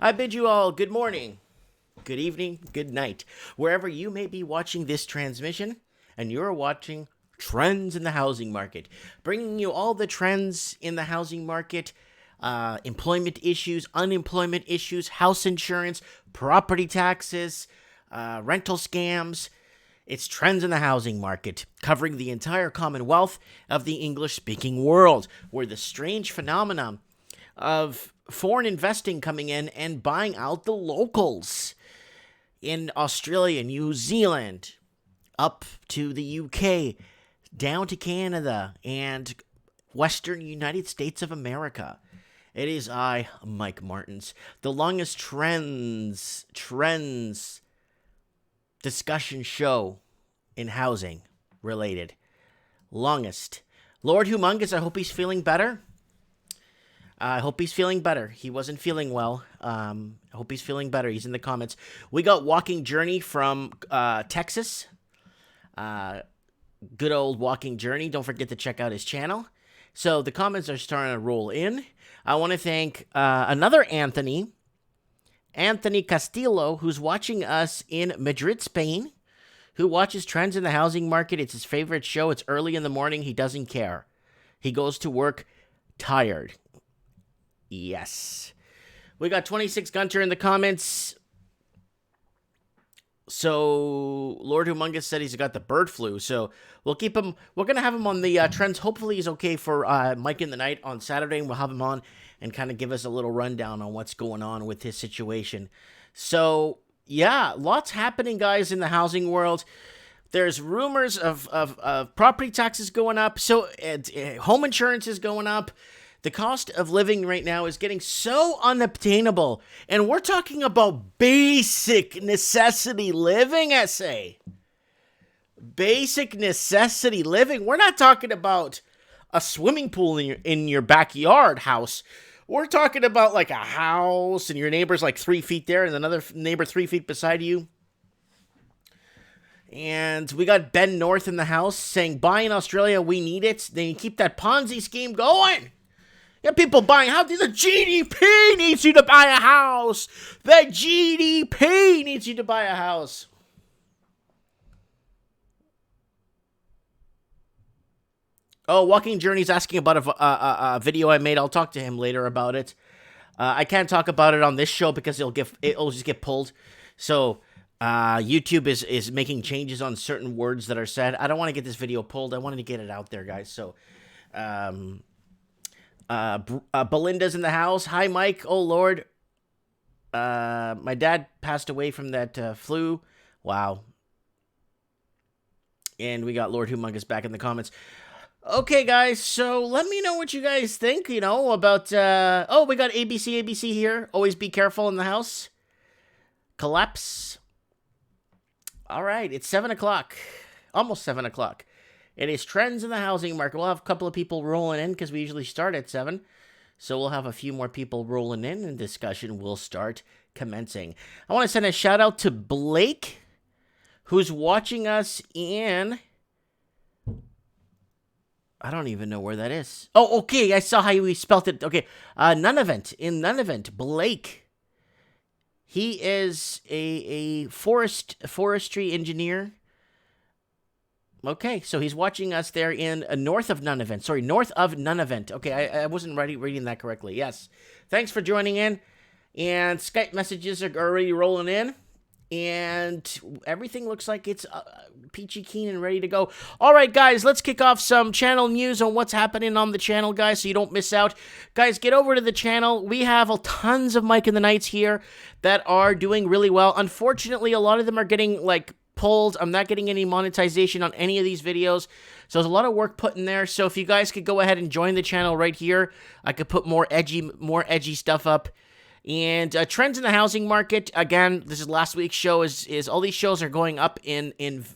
I bid you all good morning, good evening, good night, wherever you may be watching this transmission, and you're watching Trends in the Housing Market, bringing you all the trends in the housing market, employment issues, unemployment issues, house insurance, property taxes, rental scams. It's Trends in the Housing Market, covering the entire commonwealth of the English-speaking world, where the strange phenomenon of foreign investing coming in and buying out the locals in Australia, New Zealand, up to the UK, down to Canada, and Western United States of America. It is I, Mike Martins, the longest trends discussion show in housing related. Longest. Lord Humongous, I hope he's feeling better. I hope he's feeling better. He wasn't feeling well. I hope he's feeling better. He's in the comments. We got Walking Journey from Texas. Good old Walking Journey. Don't forget to check out his channel. So the comments are starting to roll in. I want to thank another Anthony Castillo, who's watching us in Madrid, Spain, who watches Trends in the Housing Market. It's his favorite show. It's early in the morning. He doesn't care. He goes to work tired. Yes. We got 26 Gunter in the comments. So, Lord Humongous said he's got the bird flu. So, we'll keep him. We're going to have him on the trends. Hopefully, he's okay for Mike in the Night on Saturday. And we'll have him on and kind of give us a little rundown on what's going on with his situation. So, yeah, lots happening, guys, in the housing world. There's rumors of property taxes going up. So, home insurance is going up. The cost of living right now is getting so unobtainable. And we're talking about basic necessity living, SA. Basic necessity living. We're not talking about a swimming pool in your backyard house. We're talking about like a house and your neighbor's like 3 feet there and another neighbor 3 feet beside you. And we got Ben North in the house saying, buy in Australia, we need it. Then you keep that Ponzi scheme going. You have people buying houses. The GDP needs you to buy a house. The GDP needs you to buy a house. Oh, Walking Journey's asking about a video I made. I'll talk to him later about it. I can't talk about it on this show because it'll just get pulled. So YouTube is making changes on certain words that are said. I don't want to get this video pulled. I wanted to get it out there, guys. So Belinda's in the house. Hi, Mike. Oh, Lord. My dad passed away from that flu. Wow. And we got Lord Humongous back in the comments. Okay, guys. So let me know what you guys think, about... oh, we got ABC here. Always be careful in the house. Collapse. All right. It's 7 o'clock. Almost 7 o'clock. It is Trends in the Housing Market. We'll have a couple of people rolling in because we usually start at 7. So we'll have a few more people rolling in and discussion will start commencing. I want to send a shout out to Blake, who's watching us in... I don't even know where that is. Oh, okay. I saw how we spelt it. Okay. Nunavut. In Nunavut. Blake. He is a forestry engineer. Okay, so he's watching us there in north of Nunavut. Sorry, north of Nunavut. Okay, I wasn't reading that correctly. Yes. Thanks for joining in. And Skype messages are already rolling in. And everything looks like it's peachy keen and ready to go. All right, guys, let's kick off some channel news on what's happening on the channel, guys, so you don't miss out. Guys, get over to the channel. We have tons of Mike in the Nights here that are doing really well. Unfortunately, a lot of them are getting, pulled. I'm not getting any monetization on any of these videos, so there's a lot of work put in there. So if you guys could go ahead and join the channel right here, I could put more edgy stuff up. And Trends in the Housing Market, again, this is last week's show, is all these shows are going up in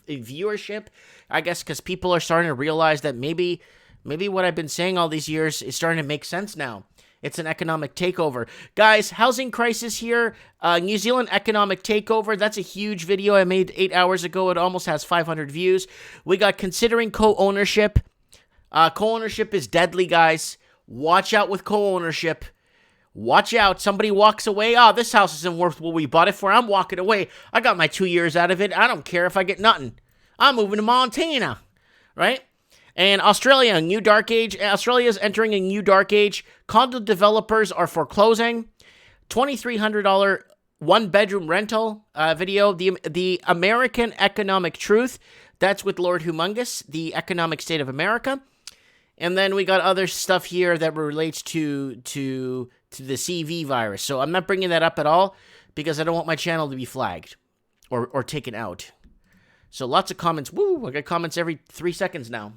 viewership, I guess, because people are starting to realize that maybe what I've been saying all these years is starting to make sense now. It's an economic takeover. Guys, housing crisis here. New Zealand economic takeover. That's a huge video I made 8 hours ago. It almost has 500 views. We got considering co-ownership. Co-ownership is deadly, guys. Watch out with co-ownership. Watch out. Somebody walks away. Oh, this house isn't worth what we bought it for. I'm walking away. I got my 2 years out of it. I don't care if I get nothing. I'm moving to Montana. Right? And Australia, new dark age. Australia's entering a new dark age. Condo developers are foreclosing. $2,300 one-bedroom rental video. The American Economic Truth. That's with Lord Humongous, the economic state of America. And then we got other stuff here that relates to the CV virus. So I'm not bringing that up at all because I don't want my channel to be flagged or taken out. So lots of comments. Woo! I got comments every 3 seconds now.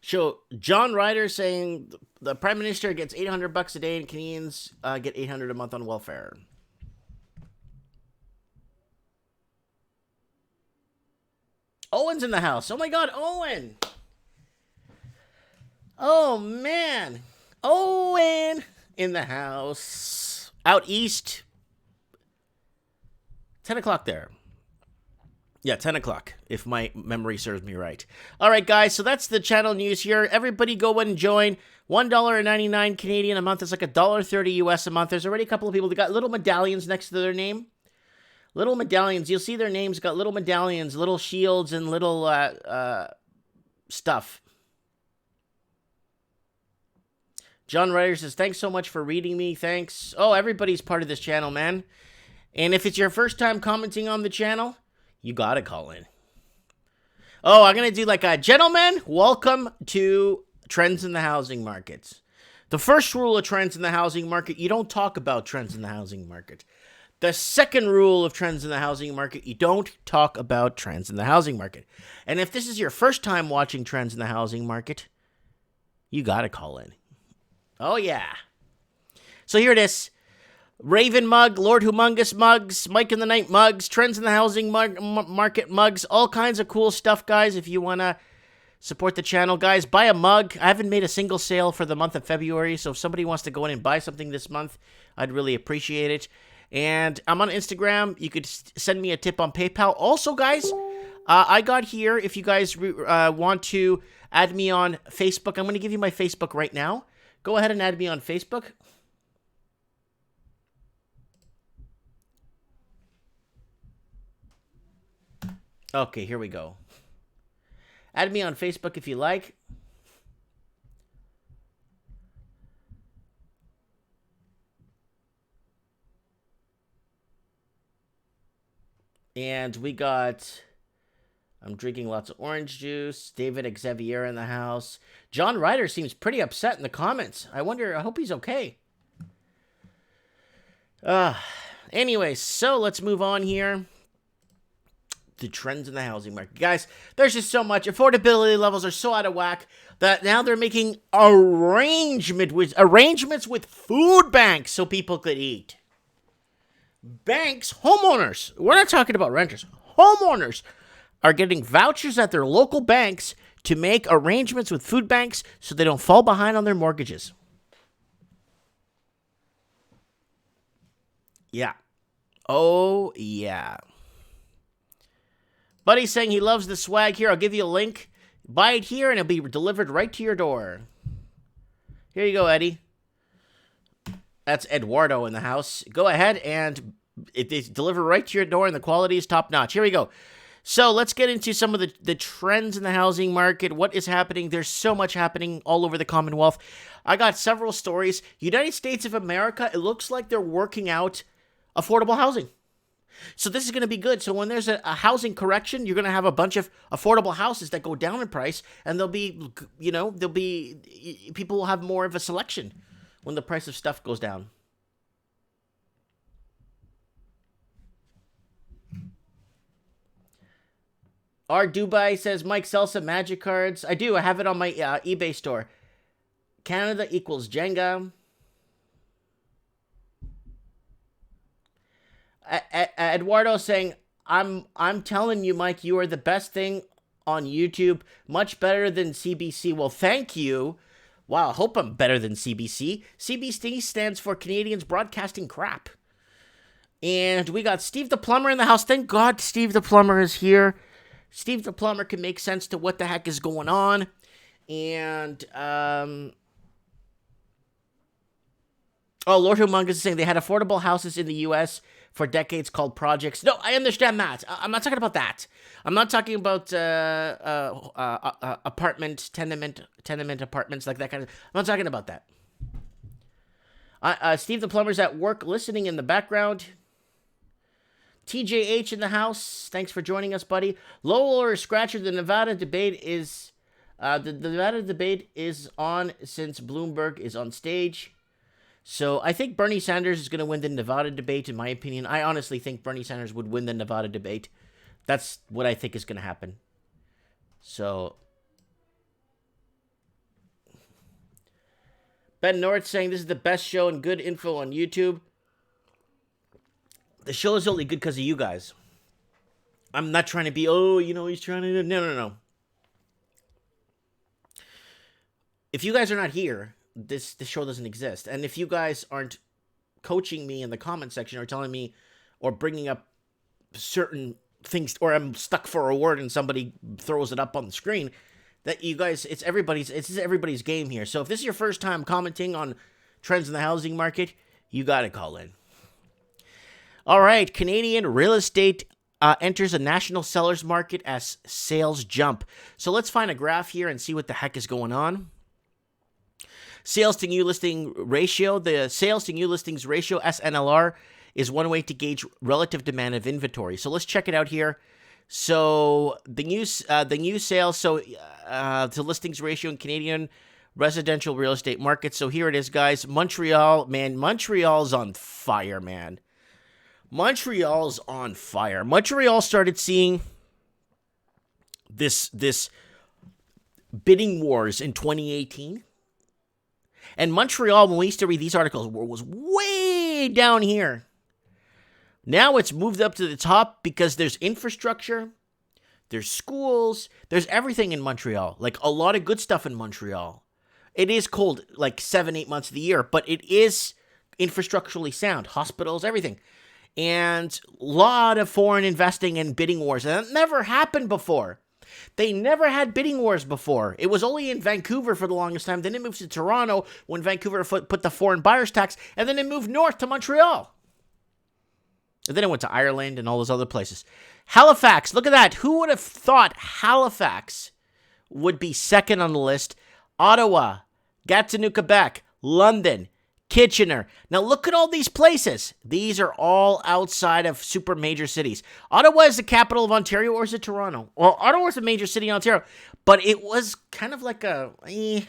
So John Ryder saying the Prime Minister gets $800 a day and Canadians get $800 a month on welfare. Owen's in the house. Oh my God, Owen! Oh man, Owen in the house. Out east. 10 o'clock there. Yeah, 10 o'clock, if my memory serves me right. All right, guys, so that's the channel news here. Everybody go and join. $1.99 Canadian a month is like $1.30 US a month. There's already a couple of people that got little medallions next to their name. Little medallions. You'll see their names got little medallions, little shields, and little stuff. John Ryder says, thanks so much for reading me. Thanks. Oh, everybody's part of this channel, man. And if it's your first time commenting on the channel, you gotta call in. Oh, I'm gonna do like a gentleman. Welcome to Trends in the Housing Markets. The first rule of trends in the housing market, you don't talk about trends in the housing market. The second rule of trends in the housing market, you don't talk about trends in the housing market. And if this is your first time watching trends in the housing market, you gotta call in. Oh yeah. So here it is. Raven mug, Lord Humongous mugs, Mike in the Night mugs, Trends in the Housing Market mugs, all kinds of cool stuff, guys. If you want to support the channel, guys, buy a mug. I haven't made a single sale for the month of February, so if somebody wants to go in and buy something this month, I'd really appreciate it. And I'm on Instagram. You could send me a tip on PayPal. Also, guys, I got here. If you guys want to add me on Facebook, I'm going to give you my Facebook right now. Go ahead and add me on Facebook. Okay, here we go. Add me on Facebook if you like. And we got... I'm drinking lots of orange juice. David Xavier in the house. John Ryder seems pretty upset in the comments. I hope he's okay. Anyway, so let's move on here. The trends in the housing market. Guys, there's just so much. Affordability levels are so out of whack that now they're making arrangements with food banks so people could eat. Banks, homeowners, we're not talking about renters, homeowners are getting vouchers at their local banks to make arrangements with food banks so they don't fall behind on their mortgages. Yeah. Oh, yeah. Buddy's saying he loves the swag here. I'll give you a link. Buy it here and it'll be delivered right to your door. Here you go, Eddie. That's Eduardo in the house. Go ahead and it's delivered right to your door and the quality is top notch. Here we go. So let's get into some of the trends in the housing market. What is happening? There's so much happening all over the Commonwealth. I got several stories. United States of America, it looks like they're working out affordable housing. So this is going to be good. So when there's a housing correction, you're going to have a bunch of affordable houses that go down in price, and people will have more of a selection when the price of stuff goes down. R. Dubai says, Mike, sell some magic cards. I do. I have it on my eBay store. Canada equals Jenga. Eduardo saying, I'm telling you, Mike, you are the best thing on YouTube. Much better than CBC. Well, thank you. Wow, I hope I'm better than CBC. CBC stands for Canadians Broadcasting Crap. And we got Steve the Plumber in the house. Thank God Steve the Plumber is here. Steve the Plumber can make sense to what the heck is going on. And, Lord Humongous is saying they had affordable houses in the U.S. for decades called projects. No, I understand that. I'm not talking about that. I'm not talking about tenement apartments, like that kind of. I'm not talking about that. Steve the Plumber's at work listening in the background. TJH in the house. Thanks for joining us, buddy. Lowell or Scratcher, the Nevada debate is on since Bloomberg is on stage. So I think Bernie Sanders is going to win the Nevada debate, in my opinion. I honestly think Bernie Sanders would win the Nevada debate. That's what I think is going to happen. So Ben North saying this is the best show and good info on YouTube. The show is only good because of you guys. I'm not trying to be, he's trying to... No. If you guys are not here, this show doesn't exist. And if you guys aren't coaching me in the comment section or telling me or bringing up certain things, or I'm stuck for a word and somebody throws it up on the screen, that you guys, it's everybody's game here. So if this is your first time commenting on trends in the housing market, you got to call in. All right, Canadian real estate enters a national seller's market as sales jump. So let's find a graph here and see what the heck is going on. Sales to new listing ratio. The sales to new listings ratio, SNLR, is one way to gauge relative demand of inventory. So let's check it out here. So the new sales to listings ratio in Canadian residential real estate market. So here it is, guys. Montreal's on fire, man. Montreal's on fire. Montreal started seeing this bidding wars in 2018. And Montreal, when we used to read these articles, was way down here. Now it's moved up to the top because there's infrastructure, there's schools, there's everything in Montreal. Like a lot of good stuff in Montreal. It is cold like 7-8 months of the year, but it is infrastructurally sound. Hospitals, everything. And a lot of foreign investing and bidding wars. And that never happened before. They never had bidding wars before. It was only in Vancouver for the longest time. Then it moved to Toronto when Vancouver put the foreign buyer's tax. And then it moved north to Montreal. And then it went to Ireland and all those other places. Halifax, look at that. Who would have thought Halifax would be second on the list? Ottawa, Gatineau, Quebec, London, Kitchener. Now look at all these places. These are all outside of super major cities. Ottawa is the capital of Ontario, or is it Toronto? Well, Ottawa is a major city in Ontario, but it was kind of like I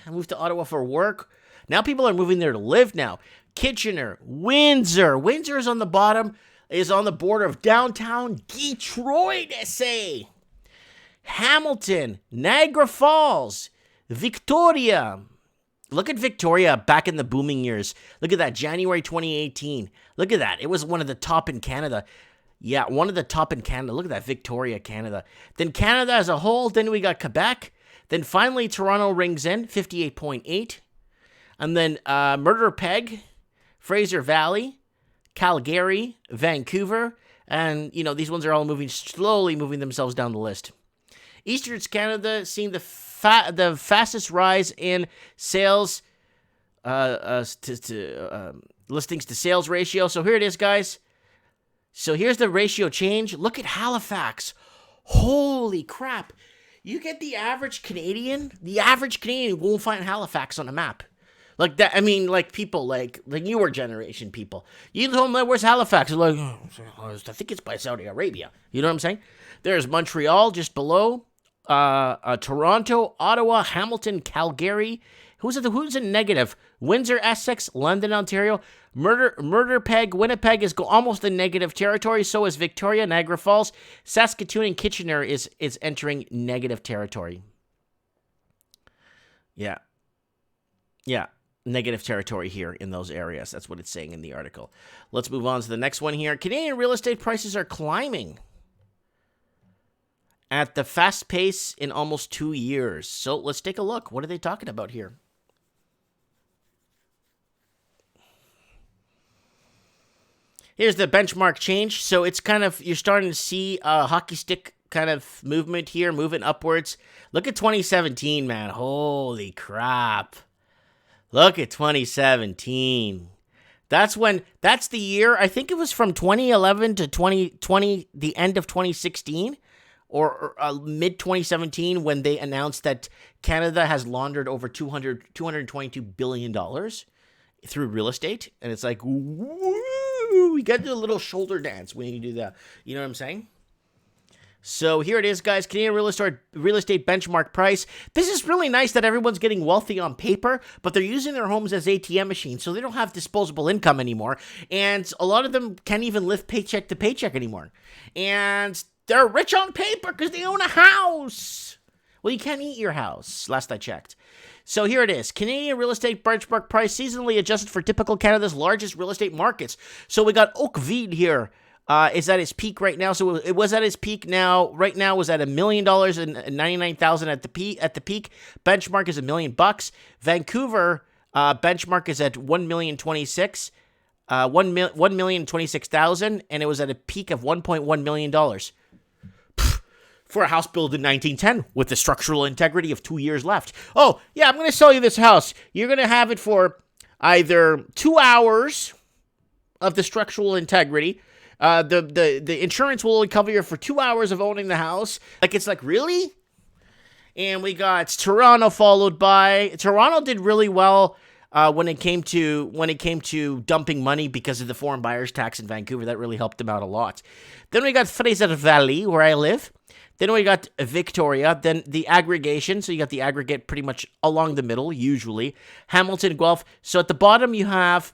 moved to Ottawa for work. Now people are moving there to live now. Kitchener, Windsor. Windsor is on the bottom, is on the border of downtown Detroit, SA. Hamilton, Niagara Falls, Victoria. Look at Victoria back in the booming years. Look at that, January 2018. Look at that. It was one of the top in Canada. Yeah, one of the top in Canada. Look at that, Victoria, Canada. Then Canada as a whole. Then we got Quebec. Then finally Toronto rings in, 58.8. And then Murder Peg, Fraser Valley, Calgary, Vancouver. And, these ones are all slowly moving themselves down the list. Eastern Canada seeing the fastest rise in sales listings to sales ratio. So here it is, guys. So here's the ratio change. Look at Halifax. Holy crap. You get the average Canadian won't find Halifax on a map. Like that, like people like the newer generation people. You told them, where's Halifax? They're like, I think it's by Saudi Arabia. You know what I'm saying? There's Montreal just below. Toronto, Ottawa, Hamilton, Calgary. Who's in negative? Windsor, Essex, London, Ontario. Murder Peg, Winnipeg is almost in negative territory. So is Victoria, Niagara Falls. Saskatoon and Kitchener is entering negative territory. Yeah. Negative territory here in those areas. That's what it's saying in the article. Let's move on to the next one here. Canadian real estate prices are climbing at the fast pace in almost 2 years. So let's take a look. What are they talking about here? Here's the benchmark change. So it's kind of, you're starting to see a hockey stick kind of movement here, moving upwards. Look at 2017, man. Holy crap. Look at 2017. That's the year, I think it was from 2011 to 2020, the end of 2016, or mid 2017, when they announced that Canada has laundered over $222 billion through real estate. And it's like, woo, we got to do a little shoulder dance when you do that. You know what I'm saying? So here it is, guys. Canadian real estate benchmark price. This is really nice that everyone's getting wealthy on paper, but they're using their homes as ATM machines, so they don't have disposable income anymore. And a lot of them can't even live paycheck to paycheck anymore. And they're rich on paper because they own a house. Well, you can't eat your house, last I checked. So here it is. Canadian real estate benchmark price seasonally adjusted for typical Canada's largest real estate markets. So we got Oakville here. Is at its peak right now. So it was at its peak now. Right now was at $1 million and 99,000 at the peak. Benchmark is $1 million. Vancouver benchmark is at 1,026,000, 1,026,000, and it was at a peak of $1.1 million. For a house built in 1910 with the structural integrity of 2 years left. Oh yeah, I'm gonna sell you this house. You're gonna have it for either 2 hours of the structural integrity. The insurance will only cover you for 2 hours of owning the house. It's like, really? And we got Toronto followed by... Toronto did really well when it came to dumping money because of the foreign buyers tax in Vancouver. That really helped them out a lot. Then we got Fraser Valley, where I live. Then we got Victoria. Then the aggregation. So you got the aggregate pretty much along the middle, usually. Hamilton, Guelph. So at the bottom you have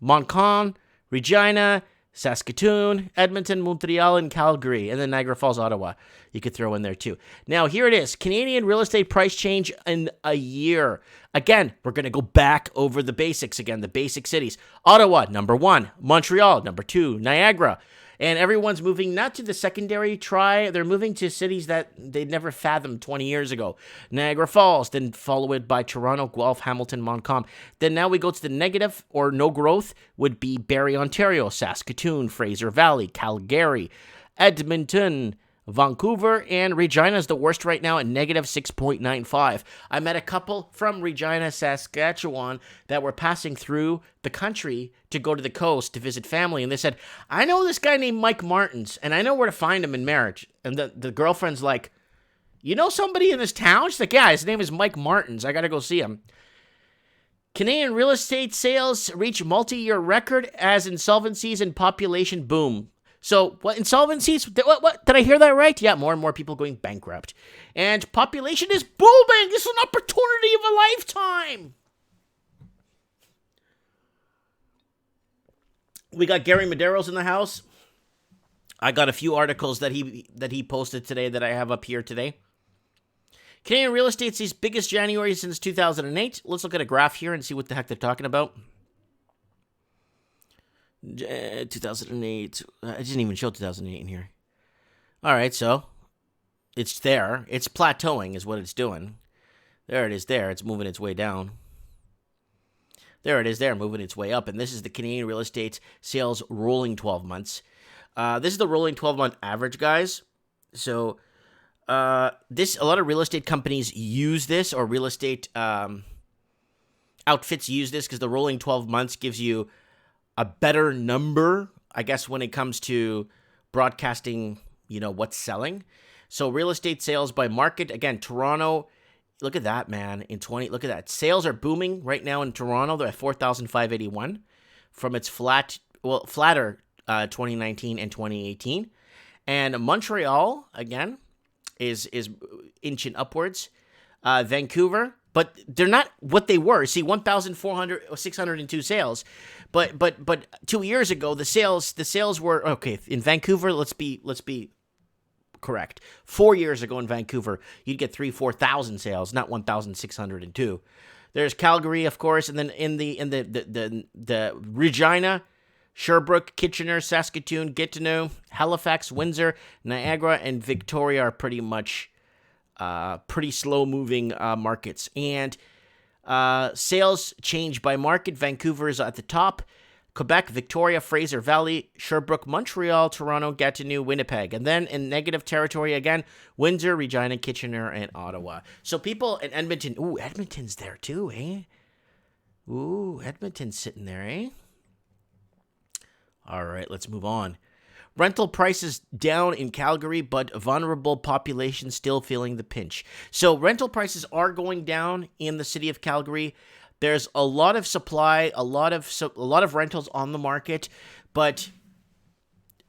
Montcalm, Regina, Saskatoon, Edmonton, Montreal, and Calgary, and then Niagara Falls, Ottawa. You could throw in there too. Now, here it is. Canadian real estate price change in a year. Again, we're going to go back over the basics again, the basic cities. Ottawa, number 1. Montreal, number 2. Niagara. And everyone's moving not to the secondary they're moving to cities that they'd never fathomed 20 years ago. Niagara Falls, then followed by Toronto, Guelph, Hamilton, Montcalm. Then now we go to the negative or no growth would be Barrie, Ontario, Saskatoon, Fraser Valley, Calgary, Edmonton, Vancouver, and Regina's the worst right now at negative 6.95. I met a couple from Regina, Saskatchewan that were passing through the country to go to the coast to visit family, and they said, I know this guy named Mike Martins, and I know where to find him in marriage. And the girlfriend's like, you know somebody in this town? She's like, yeah, his name is Mike Martins. I gotta go see him. Canadian real estate sales reach multi-year record as insolvencies and population boom. So, what, insolvencies? What? Did I hear that right? Yeah, more and more people going bankrupt. And population is booming! This is an opportunity of a lifetime! We got Gary Medeiros in the house. I got a few articles that he posted today that I have up here today. Canadian real estate sees biggest January since 2008. Let's look at a graph here and see what the heck they're talking about. 2008. I didn't even show 2008 in here. All right, so it's there. It's plateauing is what it's doing. There it is there. It's moving its way down. There it is there, moving its way up. And this is the Canadian real estate sales rolling 12 months. This is the rolling 12-month average, guys. So a lot of real estate companies use this, or real estate outfits use this, because the rolling 12 months gives you a better number, I guess, when it comes to broadcasting, what's selling. So real estate sales by market, again, Toronto, look at that, man. Look at that. Sales are booming right now in Toronto. They're at 4,581 from its flatter 2019 and 2018. And Montreal, again, is inching upwards. Vancouver, but they're not what they were. See, 602 sales. But 2 years ago, the sales were okay in Vancouver. Let's be correct. 4 years ago in Vancouver, you'd get 4,000 sales, not 1,602. There's Calgary, of course, and then in the Regina, Sherbrooke, Kitchener, Saskatoon, Gatineau, Halifax, Windsor, Niagara, and Victoria are pretty much pretty slow-moving markets. And sales change by market. Vancouver is at the top. Quebec, Victoria, Fraser Valley, Sherbrooke, Montreal, Toronto, Gatineau, Winnipeg. And then in negative territory again, Windsor, Regina, Kitchener, and Ottawa. So people in Edmonton, ooh, Edmonton's there too, eh? Ooh, Edmonton's sitting there, eh? All right, let's move on. Rental prices down in Calgary, but vulnerable population still feeling the pinch. So rental prices are going down in the city of Calgary. There's a lot of supply, a lot of rentals on the market, but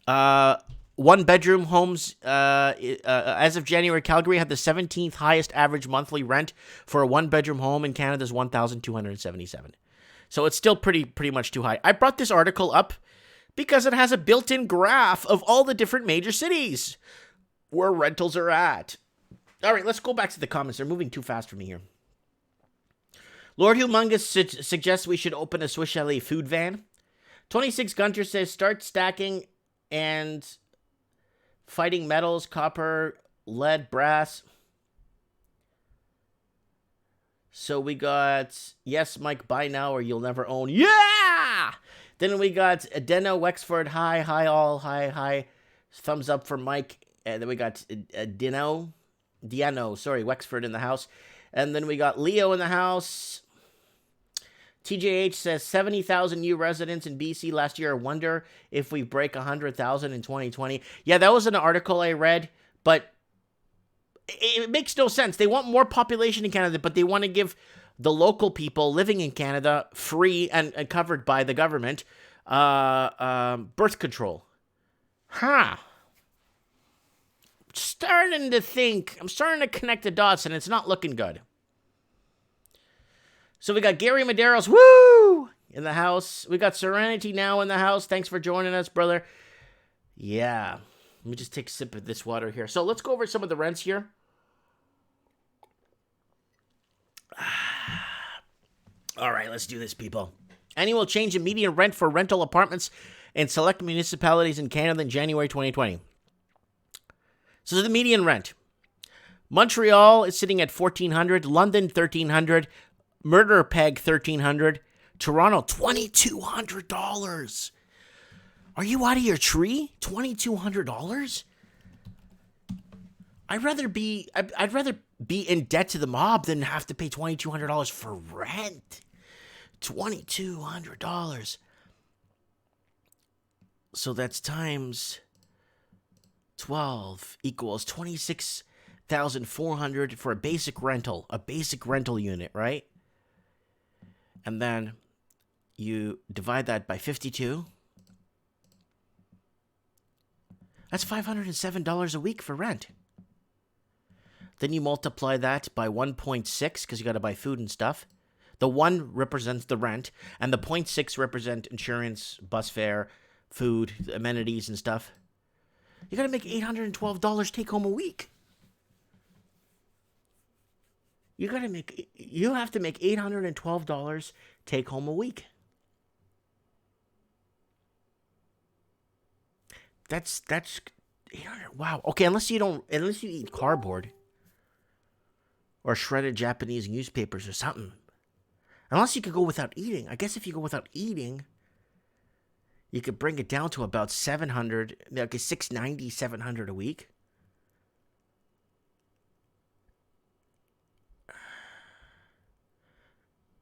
one-bedroom homes, as of January, Calgary had the 17th highest average monthly rent for a one-bedroom home in Canada is $1,277. So it's still pretty much too high. I brought this article up because it has a built-in graph of all the different major cities where rentals are at. All right, let's go back to the comments. They're moving too fast for me here. Lord Humongous suggests we should open a Swiss Chalet food van. 26 Gunter says start stacking and fighting metals, copper, lead, brass. So we got, yes, Mike, buy now or you'll never own. Yeah! Then we got Deno, Wexford, hi. Thumbs up for Mike. And then we got Diano, Wexford in the house. And then we got Leo in the house. TJH says 70,000 new residents in BC last year. I wonder if we break 100,000 in 2020. Yeah, that was an article I read, but it makes no sense. They want more population in Canada, but they want to give the local people living in Canada free and covered by the government birth control. Huh. I'm starting to connect the dots, and it's not looking good. So we got Gary Medeiros, woo, in the house. We got Serenity now in the house. Thanks for joining us, brother. Yeah. Let me just take a sip of this water here. So let's go over some of the rents here. All right, let's do this, people. Annual change in median rent for rental apartments in select municipalities in Canada in January 2020. So the median rent. Montreal is sitting at $1,400. London, $1,300. Murder Peg, $1,300. Toronto, $2,200. Are you out of your tree? $2,200? I'd rather be in debt to the mob than have to pay $2,200 for rent. $2,200. So that's times 12 equals $26,400 for a basic rental unit, right? And then you divide that by 52. That's $507 a week for rent. Then you multiply that by 1.6 because you got to buy food and stuff. The 1 represents the rent, and the 0.6 represent insurance, bus fare, food, amenities, and stuff. You got to make $812 take home a week. You have to make $812 take home a week. That's 800. Wow. Okay, unless you eat cardboard or shredded Japanese newspapers or something. Unless you could go without eating. I guess if you go without eating, you could bring it down to about 700, okay, 690, 700 a week.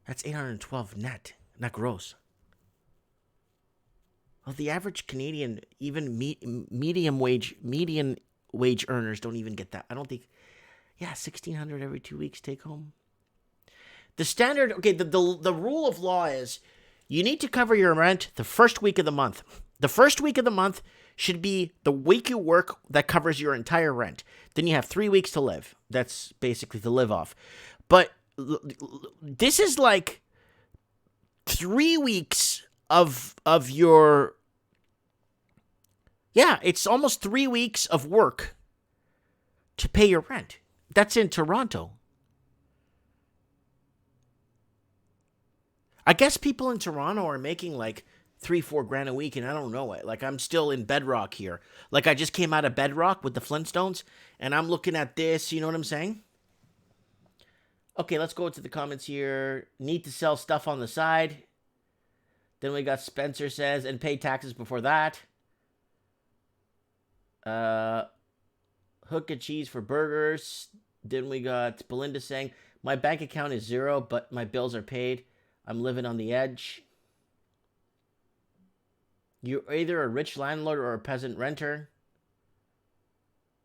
That's 812 net, not gross. Well, the average Canadian, even median wage earners don't even get that. I don't think. Yeah, 1,600 every 2 weeks take home. The standard, okay, the rule of law is you need to cover your rent the first week of the month. The first week of the month should be the week you work that covers your entire rent. Then you have 3 weeks to live. That's basically to live off. But this is like 3 weeks of your, yeah, it's almost 3 weeks of work to pay your rent. That's in Toronto. I guess people in Toronto are making like $3-4 grand a week, and I don't know it. Like, I'm still in bedrock here. Like, I just came out of bedrock with the Flintstones, and I'm looking at this, you know what I'm saying? Okay, let's go to the comments here. Need to sell stuff on the side. Then we got Spencer says, and pay taxes before that. Hook and cheese for burgers. Then we got Belinda saying, my bank account is 0, but my bills are paid. I'm living on the edge. You're either a rich landlord or a peasant renter.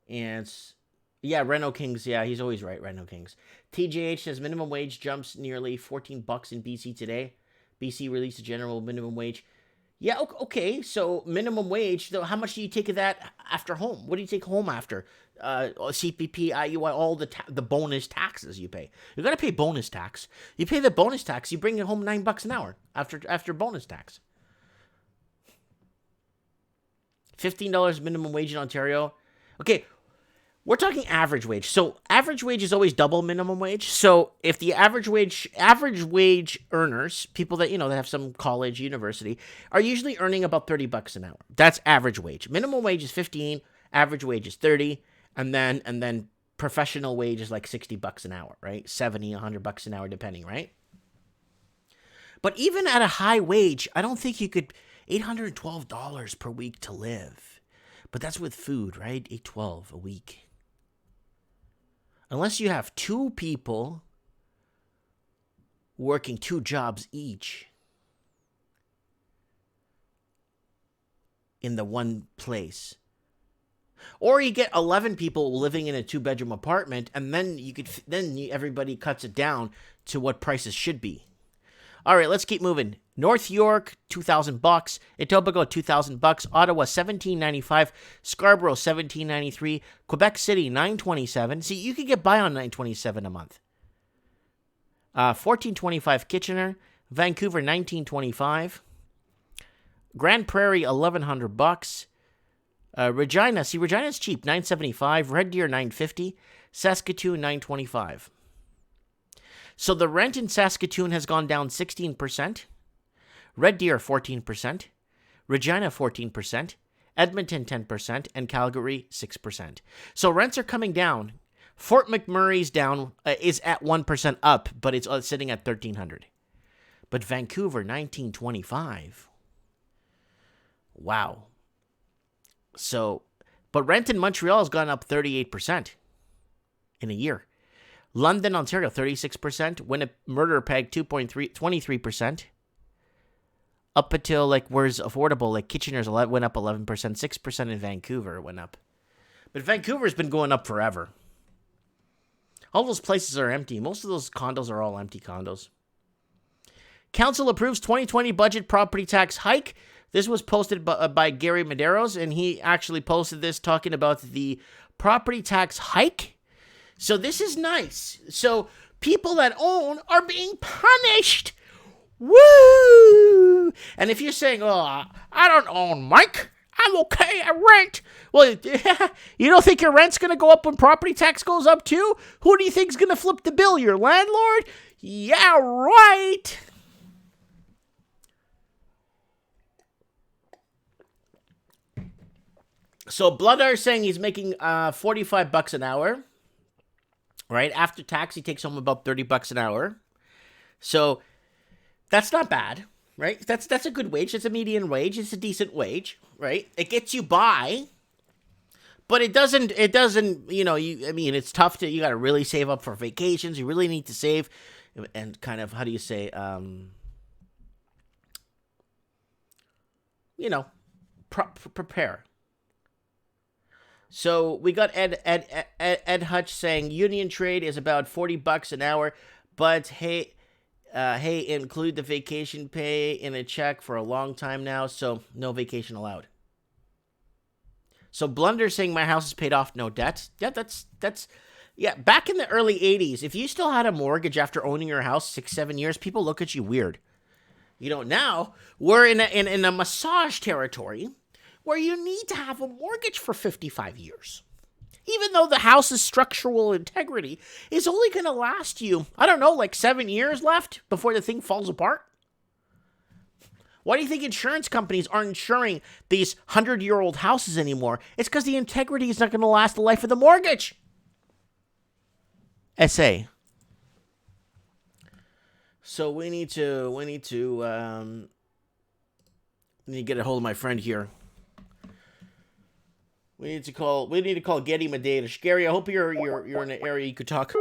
And yeah, Reno Kings. Yeah, he's always right. Reno Kings. TJH says minimum wage jumps nearly $14 in BC today. BC released a general minimum wage. Yeah, okay. So minimum wage. Though, how much do you take of that after home? What do you take home after? CPP, IUI, all the bonus taxes you pay. You gotta pay bonus tax. You pay the bonus tax. You bring it home $9 an hour after bonus tax. $15 minimum wage in Ontario. Okay. We're talking average wage. So average wage is always double minimum wage. So if the average wage earners, people that, that have some college, university, are usually earning about $30 an hour. That's average wage. Minimum wage is 15, average wage is 30, and then professional wage is like $60 an hour, right? 70, $100 an hour depending, right? But even at a high wage, I don't think you could $812 per week to live. But that's with food, right? $812 a week. Unless you have 2 people working 2 jobs each in the one place. Or you get 11 people living in a 2-bedroom apartment, and then everybody cuts it down to what prices should be. All right, let's keep moving. North York, $2,000. Etobicoke, $2,000. Ottawa, $1,795. Scarborough, $1,793. Quebec City, $927. See, you could get by on $927 a month. $1,425. Kitchener. Vancouver, $1,925. Grand Prairie, $1,100. Regina, see, Regina's cheap, $975. Red Deer, $950. Saskatoon, $925. So the rent in Saskatoon has gone down 16%. Red Deer, 14%. Regina, 14%. Edmonton, 10%. And Calgary, 6%. So rents are coming down. Fort McMurray's down, is at 1% up, but it's sitting at $1,300. But Vancouver, $1,925. Wow. So, but rent in Montreal has gone up 38% in a year. London, Ontario, 36%. Winnipeg, 23%. Up until, where's affordable, Kitchener's went up 11%. 6% in Vancouver went up. But Vancouver's been going up forever. All those places are empty. Most of those condos are all empty condos. Council approves 2020 budget property tax hike. This was posted by Gary Medeiros, and he actually posted this talking about the property tax hike. So this is nice. So people that own are being punished. Woo! And if you're saying, oh, I don't own, Mike, I'm okay, I rent. Well, you don't think your rent's going to go up when property tax goes up too? Who do you think's going to flip the bill? Your landlord? Yeah, right. So Bloodar is saying he's making $45 an hour. Right? After tax, he takes home about $30 an hour. So that's not bad, right? That's a good wage. It's a median wage. It's a decent wage, right? It gets you by, but it doesn't, it's tough to, you got to really save up for vacations. You really need to save and kind of, how do you say, prepare. So we got Ed Hutch saying union trade is about $40 an hour, but hey, include the vacation pay in a check for a long time now, so no vacation allowed. So Blunder saying my house is paid off, no debt. Yeah, that's back in the early 80s, if you still had a mortgage after owning your house 6-7 years, people look at you weird. Now we're in a massage territory where you need to have a mortgage for 55 years. Even though the house's structural integrity is only going to last you, 7 years left before the thing falls apart. Why do you think insurance companies aren't insuring these 100-year-old houses anymore? It's because the integrity is not going to last the life of the mortgage. SA. So we need to Let me get a hold of my friend here. We need to call. We need to call Getty Medeiros. Gary, I hope you're in an area you could talk.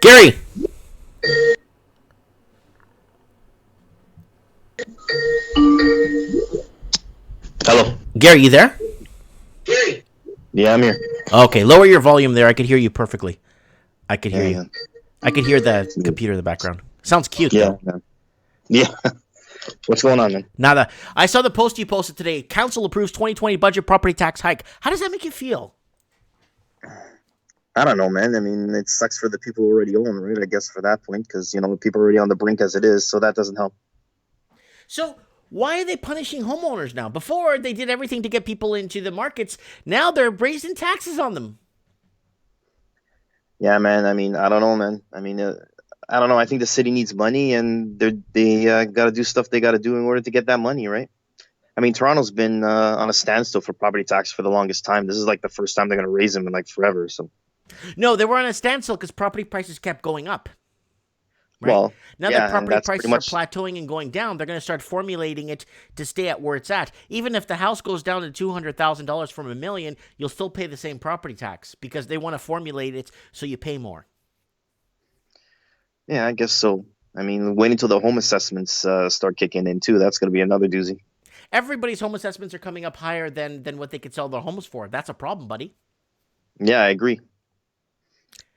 Gary. Hello. Gary, you there? Yeah, I'm here. Okay, lower your volume there. I could hear you perfectly. I could hear Yeah, you. I could hear the computer in the background. Sounds cute yeah, though. man. Yeah. What's going on, man? Nada. I saw the post you posted today. Council approves 2020 budget property tax hike. How does that make you feel? I don't know, man. I mean, it sucks for the people who already own, right? I guess for that point, because people are already on the brink as it is, so that doesn't help. So why are they punishing homeowners now? Before they did everything to get people into the markets. Now they're raising taxes on them. Yeah, man. I mean, I don't know, man. I mean, I don't know. I think the city needs money, and they got to do stuff they got to do in order to get that money, right? I mean, Toronto's been on a standstill for property tax for the longest time. This is like the first time they're going to raise them in like forever. So, No, they were on a standstill because property prices kept going up. Right? well, Now that yeah, and property that's pretty prices are much. plateauing and going down, they're going to start formulating it to stay at where it's at. Even if the house goes down to $200,000 from $1 million, you'll still pay the same property tax because they want to formulate it so you pay more. Yeah, I guess so. I mean, wait until the home assessments start kicking in too. That's going to be another doozy. Everybody's home assessments are coming up higher than what they could sell their homes for. That's a problem, buddy. Yeah, I agree.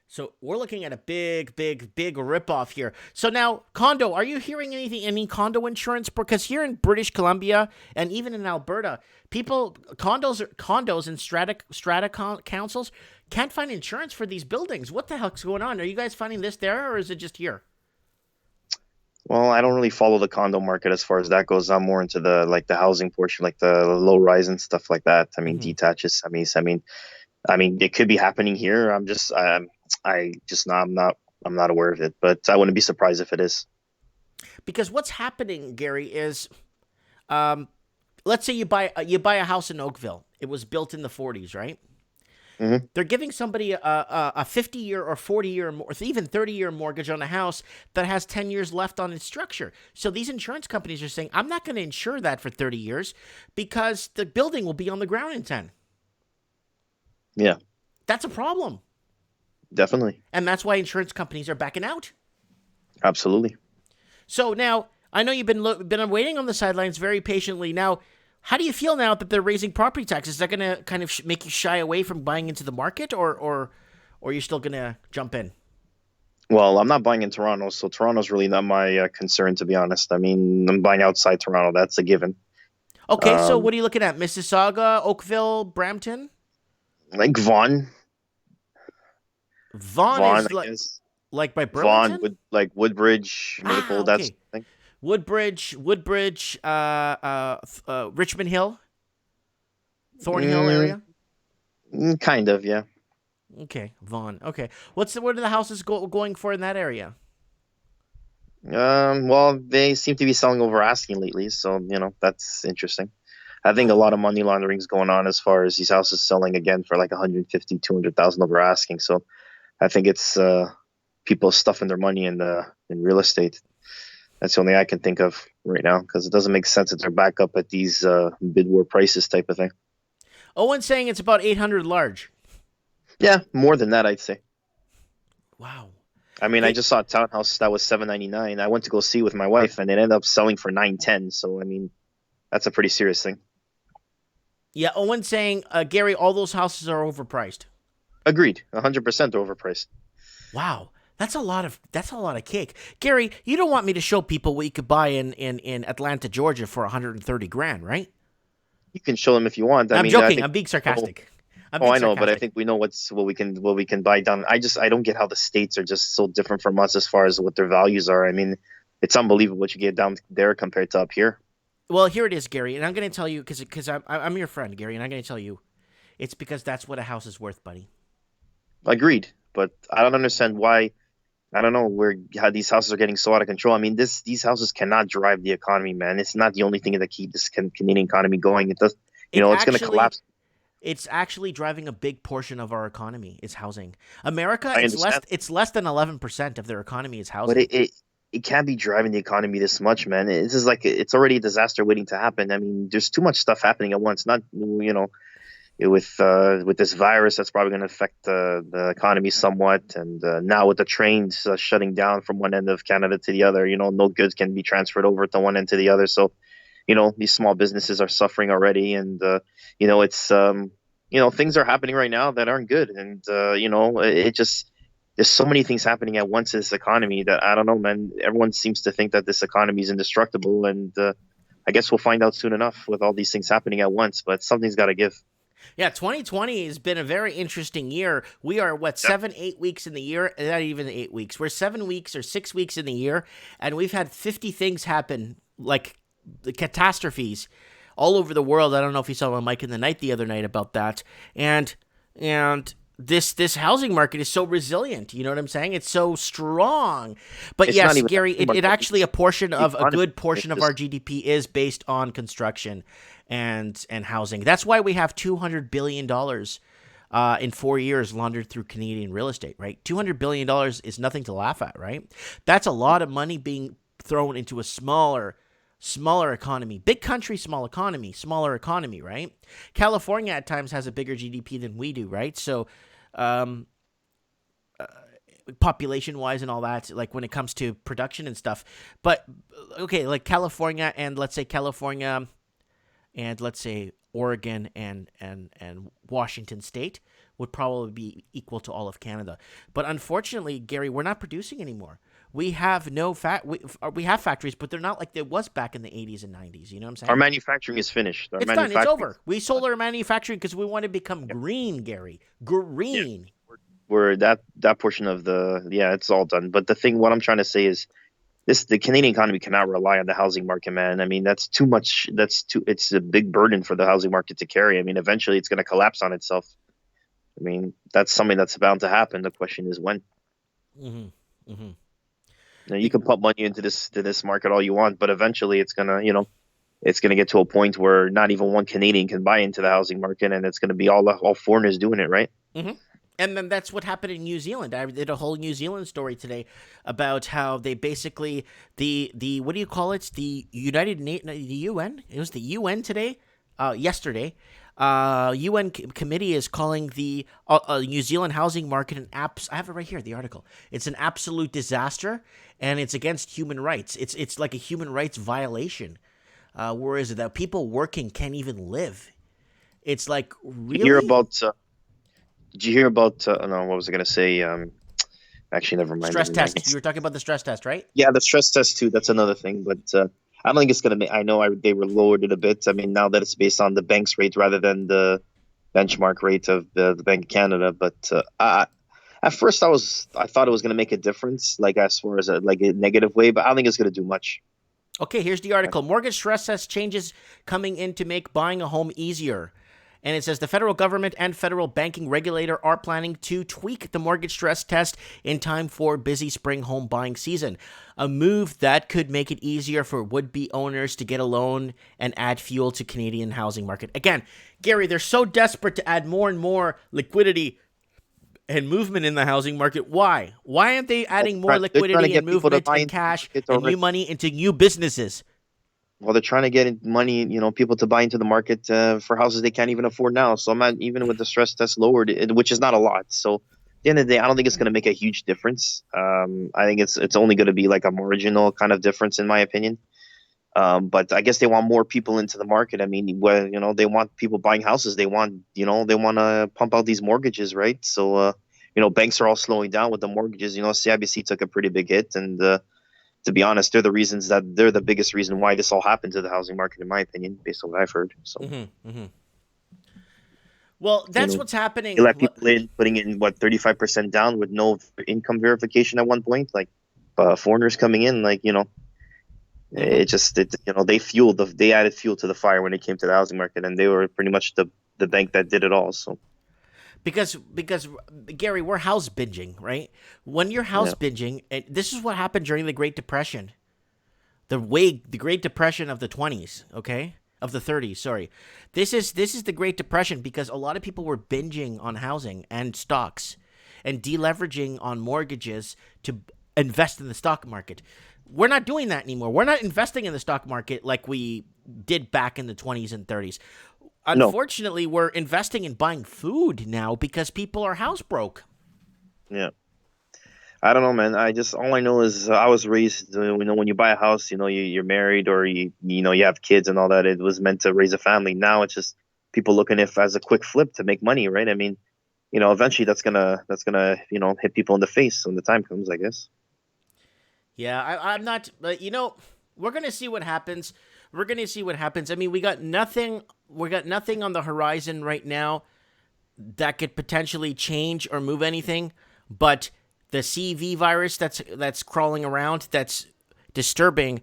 So we're looking at a big ripoff here. So now, condo, are you hearing any condo insurance? Because here in British Columbia and even in Alberta, condos and strata councils can't find insurance for these buildings. What the heck's going on? Are you guys finding this there, or is it just here? Well, I don't really follow the condo market as far as that goes. I'm more into the housing portion, like the low rise and stuff like that. I mean, Mm-hmm. detaches. I mean, it could be happening here. I'm not aware of it, but I wouldn't be surprised if it is. Because what's happening, Gary, is let's say you buy a house in Oakville. It was built in the 40s, right? Hmm. They're giving somebody a 50-year or 40-year or even 30-year mortgage on a house that has 10 years left on its structure. So these insurance companies are saying, I'm not going to insure that for 30 years because the building will be on the ground in 10. Yeah, That's a problem. definitely, And that's why insurance companies are backing out. absolutely. So now, I know you've been waiting on the sidelines very patiently. Now, how do you feel now that they're raising property taxes? Is that going to kind of make you shy away from buying into the market, or you're still going to jump in? Well, I'm not buying in Toronto, so Toronto's really not my concern, to be honest. I mean, I'm buying outside Toronto. That's a given. Okay, so Um, what are you looking at? Mississauga, Oakville, Brampton? like Vaughan, Vaughn Vaughan, is I guess. like by Vaughan, Burlington? like Woodbridge, Ah, Maple. That's okay. thing. Woodbridge, Richmond Hill, Thornhill Mm, area. kind of, yeah. Okay, Vaughn. Okay, what are the houses going for in that area? Well, they seem to be selling over asking lately, so that's interesting. I think a Oh, lot of money laundering is going on as far as these houses selling again for like 150, 200,000 over asking. So I think it's people stuffing their money in real estate. That's the only I can think of right now because it doesn't make sense that they're back up at these bid war prices type of thing. Owen's saying it's about 800 large. Yeah, more than that, I'd say. Wow. I mean, I Okay. just saw a townhouse that was 799. I went to go see with my wife, and it ended up selling for 910. So I mean, that's a pretty serious thing. Yeah, Owen's saying, Gary, all those houses are overpriced. Agreed, 100% overpriced. Wow. That's a lot of cake. Gary, you don't want me to show people what you could buy in Atlanta, Georgia for 130 grand, right? You can show them if you want. I I'm mean, I joking. think. I'm being Oh, sarcastic. I'm oh, being I know, but I sarcastic. think we know what we can buy down. I don't get how the states are just so different from us as far as what their values are. I mean, it's unbelievable what you get down there compared to up here. Well, here it is, Gary, and I'm going to tell you because I'm your friend, Gary, and I'm going to tell you it's because that's what a house is worth, buddy. Agreed, but I don't understand why. I don't know where how these houses are getting so out of control. I mean, these houses cannot drive the economy, man. It's not the only thing that keep this Canadian economy going. It does, It it's going to actually collapse. It's actually driving a big portion of our economy is housing. America, I it's less understand, it's less than 11% of their economy is but housing. it can't be driving the economy this much, man. This is like it's already a disaster waiting to happen. I mean, there's too much stuff happening at once. Not with this virus that's probably going to affect the economy somewhat, and now with the trains shutting down from one end of Canada to the other, no goods can be transferred over to one end to the other. So these small businesses are suffering already, and it's things are happening right now that aren't good, and it just there's so many things happening at once in this economy that I don't know, man. Everyone seems to think that this economy is indestructible, and I guess we'll find out soon enough with all these things happening at once. But something's got to give. Yeah, 2020 has been a very interesting year. We are, what, Yep. 7, 8 weeks in the year? Not even 8 weeks. We're 7 weeks or 6 weeks in the year, and we've had 50 things happen, like the catastrophes all over the world. I don't know if you saw my Mike in the Night the other night about that. And this housing market is so resilient. You know what I'm saying? It's so strong. But It's not yes, even Gary, it actually a portion the of a economy. good It's portion of our just GDP is based on construction and housing. That's why we have $200 billion in 4 years laundered through Canadian real estate, right? $200 billion is nothing to laugh at, right? That's a lot of money being thrown into a smaller economy. Big country, small economy, smaller economy, right? California at times has a bigger GDP than we do, right? So, um, population wise and all that, like when it comes to production and stuff. But okay, like California and let's say Oregon and Washington State would probably be equal to all of Canada. But unfortunately, Gary, we're not producing anymore. We have no we have factories, but they're not like there was back in the 80s and 90s. You know what I'm our saying? manufacturing is finished. Our It's done. It's manufacturing. over. We sold our manufacturing because we want to become Yep. green, Gary. Yeah. Green. We're that portion of it's all done. But the thing, what I'm trying to say is the Canadian economy cannot rely on the housing market, man. I mean, that's too much. It's a big burden for the housing market to carry. I mean, eventually it's going to collapse on itself. I mean, that's something that's bound to happen. The question is when. Mm-hmm. Mm-hmm. Now, you can pump money into this market all you want, but eventually it's gonna get to a point where not even one Canadian can buy into the housing market, and it's gonna be all foreigners doing it, right? Mm-hmm. And then that's what happened in New Zealand. I did a whole New Zealand story today about how they basically the what do you call it? The UN. It was the UN today, yesterday. UN committee is calling the New Zealand housing market an apps. I have it right here. The article. It's an absolute disaster, and it's against human rights. It's like a human rights violation. Where is it that people working can't even live? It's like Did you hear really about? Did you hear about? No, what was I gonna say? Actually, never mind. stress Never mind. test. You were talking about the stress test, right? Yeah, the stress test too. That's another thing, but I don't think it's gonna. I know they were lowered it a bit. I mean, now that it's based on the bank's rate rather than the benchmark rate of the Bank of Canada. But at first, I thought it was gonna make a difference, like as far as like a negative way, but I don't think it's gonna do much. Okay, here's the article. Mortgage stress test changes coming in to make buying a home easier. And it says the federal government and federal banking regulator are planning to tweak the mortgage stress test in time for busy spring home buying season. A move that could make it easier for would-be owners to get a loan and add fuel to Canadian housing market. Again, Gary, they're so desperate to add more and more liquidity and movement in the housing market. Why? Why aren't they adding more They're trying to liquidity and get people to movement buy and into the cash market and new already. money into new businesses? Well, they're trying to get money, people to buy into the market for houses they can't even afford now. So I'm not even with the stress test lowered, which is not a lot. So at the end of the day, I don't think it's going to make a huge difference. I think it's only going to be like a marginal kind of difference in my opinion. But I guess they want more people into the market. I mean, they want people buying houses. They want to pump out these mortgages, right? So banks are all slowing down with the mortgages. CIBC took a pretty big hit, and to be honest, they're the biggest reason why this all happened to the housing market, in my opinion, based on what I've heard. So, Mm-hmm, mm-hmm. Well, you that's know, what's you happening. let people in, putting in what 35% down with no income verification at one point, like foreigners coming in, like Mm-hmm. they added fuel to the fire when it came to the housing market, and they were pretty much the bank that did it all. So, Because Gary, we're house binging, right? When you're house yeah, binging, and this is what happened during the Great Depression, the Great Depression of the 20s. Okay, of the 30s. Sorry, this is the Great Depression because a lot of people were binging on housing and stocks, and deleveraging on mortgages to invest in the stock market. We're not doing that anymore. We're not investing in the stock market like we did back in the 20s and 30s. No, Unfortunately, we're investing in buying food now because people are house broke. yeah. I don't know, man. I just all I know is I was raised. When you buy a house, you're married or you have kids and all that. It was meant to raise a family. Now it's just people looking if as a quick flip to make money, right? I mean, eventually that's gonna hit people in the face when the time comes, I guess. Yeah, I'm not. But we're gonna see what happens. We're gonna see what happens. I mean, we got nothing. We got nothing on the horizon right now that could potentially change or move anything. But the CV virus that's crawling around, that's disturbing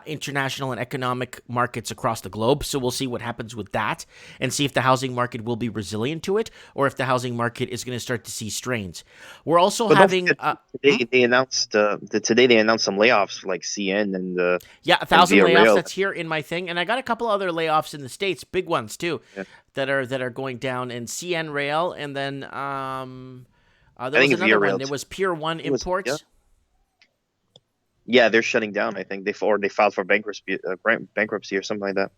international and economic markets across the globe. So we'll see what happens with that, and see if the housing market will be resilient to it, or if the housing market is going to start to see strains. We're also But don't having, forget, today they announced some layoffs like CN yeah, a and thousand Via layoffs. Rail. That's here in my thing, and I got a couple other layoffs in the states, big ones too, Yeah. that are going down in CN Rail, and then I there was think it's Via another one. Rail There too. was Pier One It was yeah. Imports. Yeah, they're shutting down. I think they filed for bankruptcy or something like that.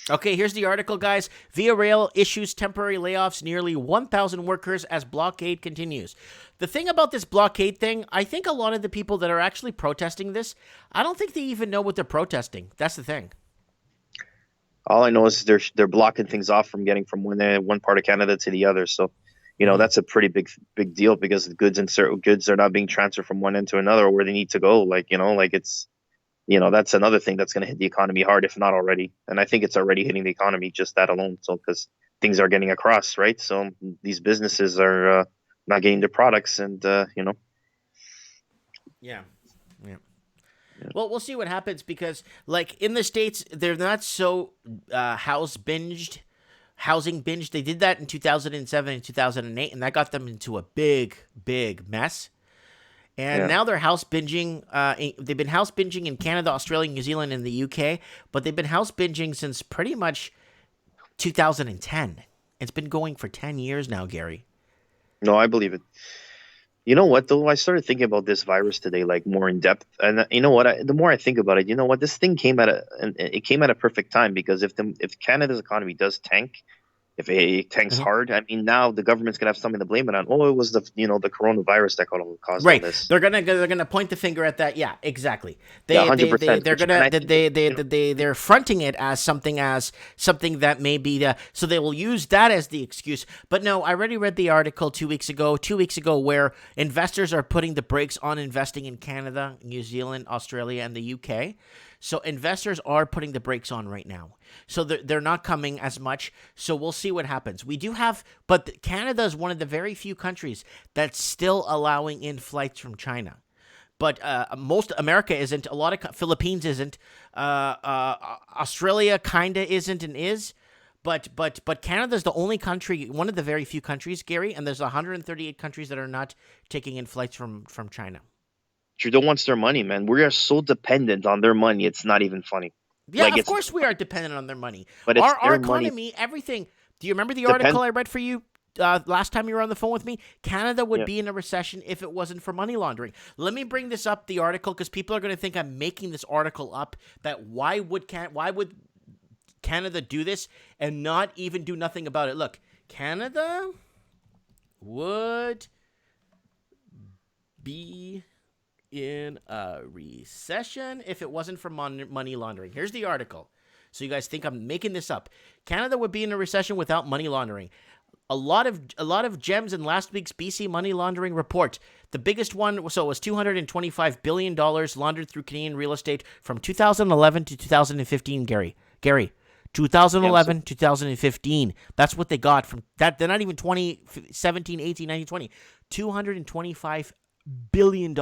Okay, here's the article, guys. Via Rail issues temporary layoffs nearly 1,000 workers as blockade continues. The thing about this blockade thing, I think a lot of the people that are actually protesting this, I don't think they even know what they're protesting. That's the thing. All I know is they're blocking things off from getting from one part of Canada to the other. So, Mm-hmm. that's a pretty big deal because the goods are not being transferred from one end to another where they need to go. Like it's that's another thing that's going to hit the economy hard if not already. And I think it's already hitting the economy just that alone. So because things are getting across, right? So these businesses are not getting their products, and Yeah. Yeah. yeah, Well, we'll see what happens because, like, in the States, they're not so housing binged. They did that in 2007 and 2008, and that got them into a big, big mess. And yeah. now they're house binging. They've been house binging in Canada, Australia, New Zealand, and the UK, but they've been house binging since pretty much 2010. It's been going for 10 years now, Gary. No, I believe it. You know what though? I started thinking about this virus today, like more in depth, and you know what? The more I think about it, you know what? This thing came at it came at a perfect time because if Canada's economy does tank, if it tanks hard, I mean now the government's gonna have something to blame it on. Oh, it was the coronavirus that caused all Right. this. They're gonna point the finger at that. Yeah, exactly. Yeah, They they they 100%. they're Which and gonna I think they're fronting it as something that may be so they will use that as the excuse. But no, I already read the article 2 weeks ago where investors are putting the brakes on investing in Canada, New Zealand, Australia, and the UK. So investors are putting the brakes on right now. So they're not coming as much. So we'll see what happens. We do have, but Canada is one of the very few countries that's still allowing in flights from China. But most America isn't. A lot of Philippines isn't. Australia kinda isn't and is. But Canada's the only country, one of the very few countries, Gary, and there's 138 countries that are not taking in flights from China. Trudeau wants their money, man. We are so dependent on their money. It's not even funny. Yeah, Like of it's course we are dependent on their money. but it's Our their money. economy, everything. Do you remember the Depend. article I read for you last time you were on the phone with me? Canada would Yeah. be in a recession if it wasn't for money laundering. Let me bring this up, the article, because people are going to think I'm making this article up. That why would Canada do this and not even do nothing about it? Look, Canada would be in a recession if it wasn't for money laundering. Here's the article. So you guys think I'm making this up. Canada would be in a recession without money laundering. A lot of gems in last week's BC money laundering report. The biggest one was $225 billion laundered through Canadian real estate from 2011 to 2015, Gary. Yeah. 2011 2015. That's what they got from that. They're not even 2017, 18, 19, 20. $225 billion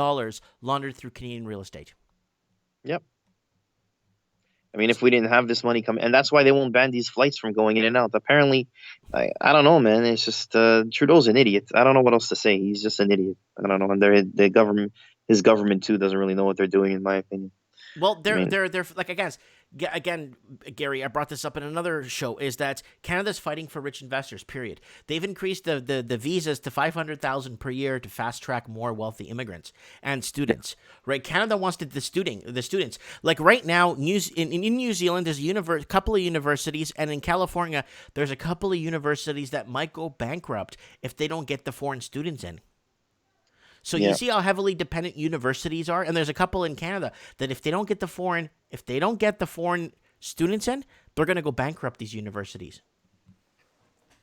laundered through Canadian real estate. Yep. I mean, if we didn't have this money coming, and that's why they won't ban these flights from going in and out. Apparently, I don't know, man. It's just Trudeau's an idiot. I don't know what else to say. He's just an idiot. I don't know, and his government too doesn't really know what they're doing, in my opinion. Well, I they're mean, they're they're like, again. again, Gary, I brought this up in another show, is that Canada's fighting for rich investors, period. They've increased the visas to 500,000 per year to fast track more wealthy immigrants and students, right? Canada wants the students. Like right now, in New Zealand, there's a couple of universities, and in California, there's a couple of universities that might go bankrupt if they don't get the foreign students in. So you Yeah. see how heavily dependent universities are, and there's a couple in Canada that if they don't get the foreign students in, they're going to go bankrupt, these universities,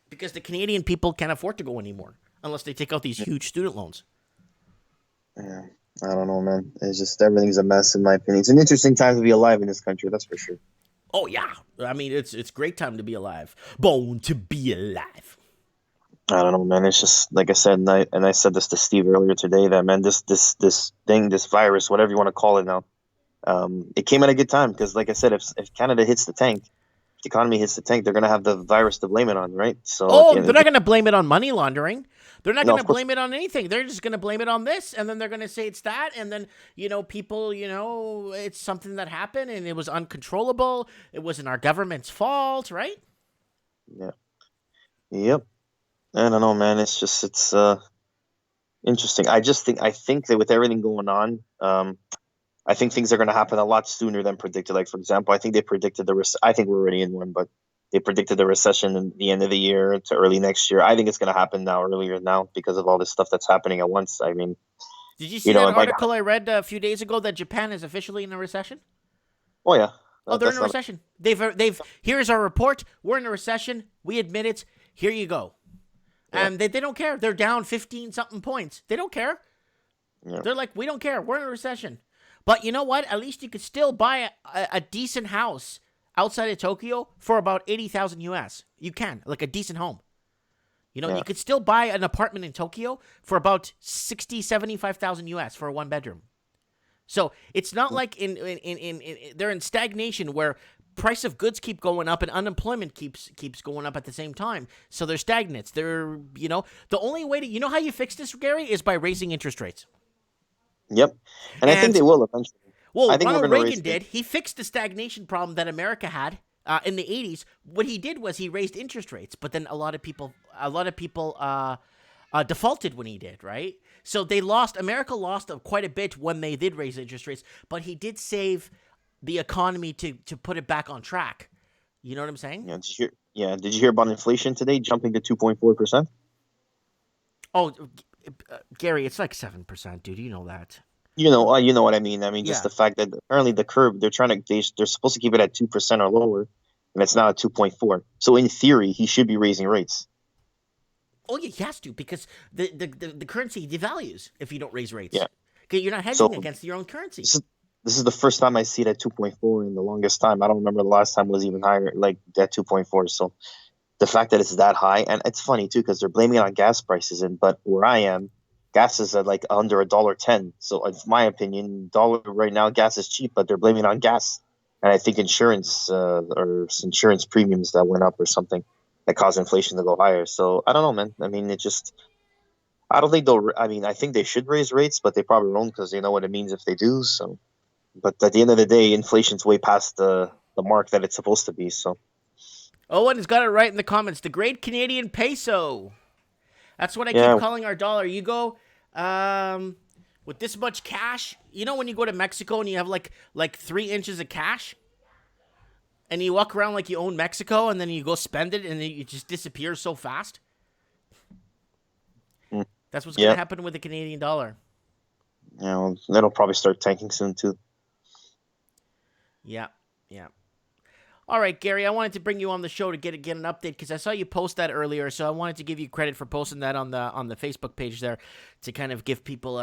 because the Canadian people can't afford to go anymore unless they take out these huge student loans. Yeah. I don't know, man. It's just everything's a mess in my opinion. It's an interesting time to be alive in this country, that's for sure. Oh yeah, I mean it's great time to be alive, born to be alive. I don't know, man. It's just like I said, and I said this to Steve earlier today. That man, this thing, this virus, whatever you want to call it now, it came at a good time because, like I said, if Canada hits the tank, if the economy hits the tank, they're gonna have the virus to blame it on, right? So at the Oh, end they're of not the going to blame it on money laundering. They're not no, going of to course, blame it on anything. They're just going to blame it on this, and then they're going to say it's that, and then people, it's something that happened, and it was uncontrollable. It wasn't our government's fault, right? yeah, yep. I don't know, man. It's interesting. I think that with everything going on, I think things are going to happen a lot sooner than predicted. Like for example, I think they predicted I think we're already in one, but they predicted the recession in the end of the year to early next year. I think it's going to happen earlier now because of all this stuff that's happening at once. I mean, Did you see that like, article I read a few days ago that Japan is officially in a recession? oh yeah, Oh, they're in that's a not. recession. They've. Here's our report. We're in a recession. We admit it. Here you go. Yeah, And they don't care. They're down 15 something points. They don't care. yeah, They're like, we don't care. We're in a recession. But you know what? At least you could still buy a decent house outside of Tokyo for about 80,000 US. You can, like a decent home. yeah. You could still buy an apartment in Tokyo for about 75,000 US for a one bedroom. So it's not like they're in stagnation where price of goods keep going up and unemployment keeps going up at the same time. So they're stagnant. The only way to, how you fix this, Gary, is by raising interest rates. Yep. And I think And they will eventually. well, I think we're Ronald going to Reagan raise did. He fixed the stagnation problem that America had in the 80s. What he did was he raised interest rates, but then a lot of people defaulted when he did, right? So America lost quite a bit when they did raise interest rates, but he did save the economy to put it back on track. You know what I'm saying? Yeah. Did you hear about inflation today jumping to 2.4%? Oh, Gary, it's like 7%, dude. You know that. You know what I mean. I mean, just Yeah. the fact that apparently the curve they're supposed to keep it at 2% or lower, and it's now at 2.4. So in theory, he should be raising rates. Oh, yeah, he has to because the currency devalues if you don't raise rates. Yeah. Okay, you're not So hedging against your own currency. this is the first time I see it at 2.4 in the longest time. I don't remember the last time it was even higher, like at 2.4. So the fact that it's that high, and it's funny too because they're blaming it on gas prices, but where I am, gas is at like under $1.10. So in my opinion, dollar right now, gas is cheap, but they're blaming it on gas, and I think insurance premiums that went up or something that caused inflation to go higher. So I don't know, man. I mean, I don't think they'll. I mean, I think they should raise rates, but they probably won't because they know what it means if they do. So, but at the end of the day, inflation's way past the mark that it's supposed to be. So. Owen has got it right in the comments. The great Canadian peso. That's what I Yeah. keep calling our dollar. You go with this much cash. When you go to Mexico and you have like 3 inches of cash, and you walk around like you own Mexico, and then you go spend it, and it just disappears so fast. That's what's going to happen with the Canadian dollar. Yeah, well, that'll probably start tanking soon too. Yeah. All right, Gary, I wanted to bring you on the show to get an update because I saw you post that earlier, so I wanted to give you credit for posting that on the Facebook page there to kind of give people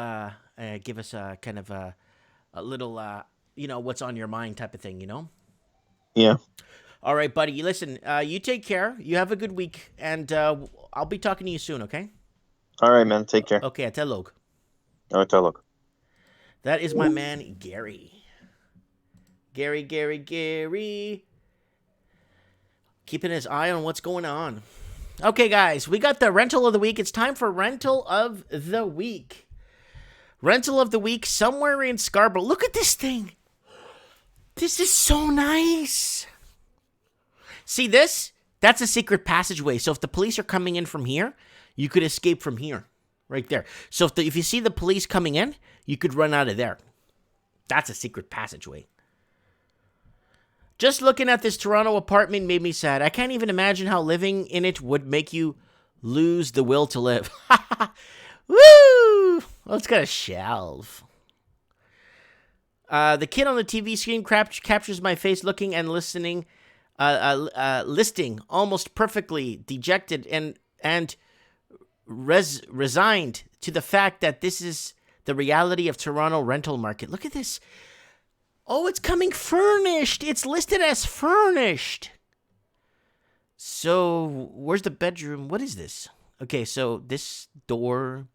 give us a kind of a little what's on your mind type of thing, Yeah. All right, buddy. Listen, you take care. You have a good week, and I'll be talking to you soon. Okay. All right, man. Take care. Okay, atalog. All right, look. That is my man Gary. Gary. Keeping his eye on what's going on. Okay, guys, we got the rental of the week. It's time for rental of the week. Rental of the week somewhere in Scarborough. Look at this thing. This is so nice. See this? That's a secret passageway. So if the police are coming in from here, you could escape from here. Right there. So if you see the police coming in, you could run out of there. That's a secret passageway. Just looking at this Toronto apartment made me sad. I can't even imagine how living in it would make you lose the will to live. Woo! Well, it's got a shelf. The kid on the TV screen captures my face looking and listening, listing almost perfectly, dejected and resigned to the fact that this is the reality of Toronto rental market. Look at this. Oh, it's coming furnished. It's listed as furnished. So, where's the bedroom? What is this? Okay, so this door.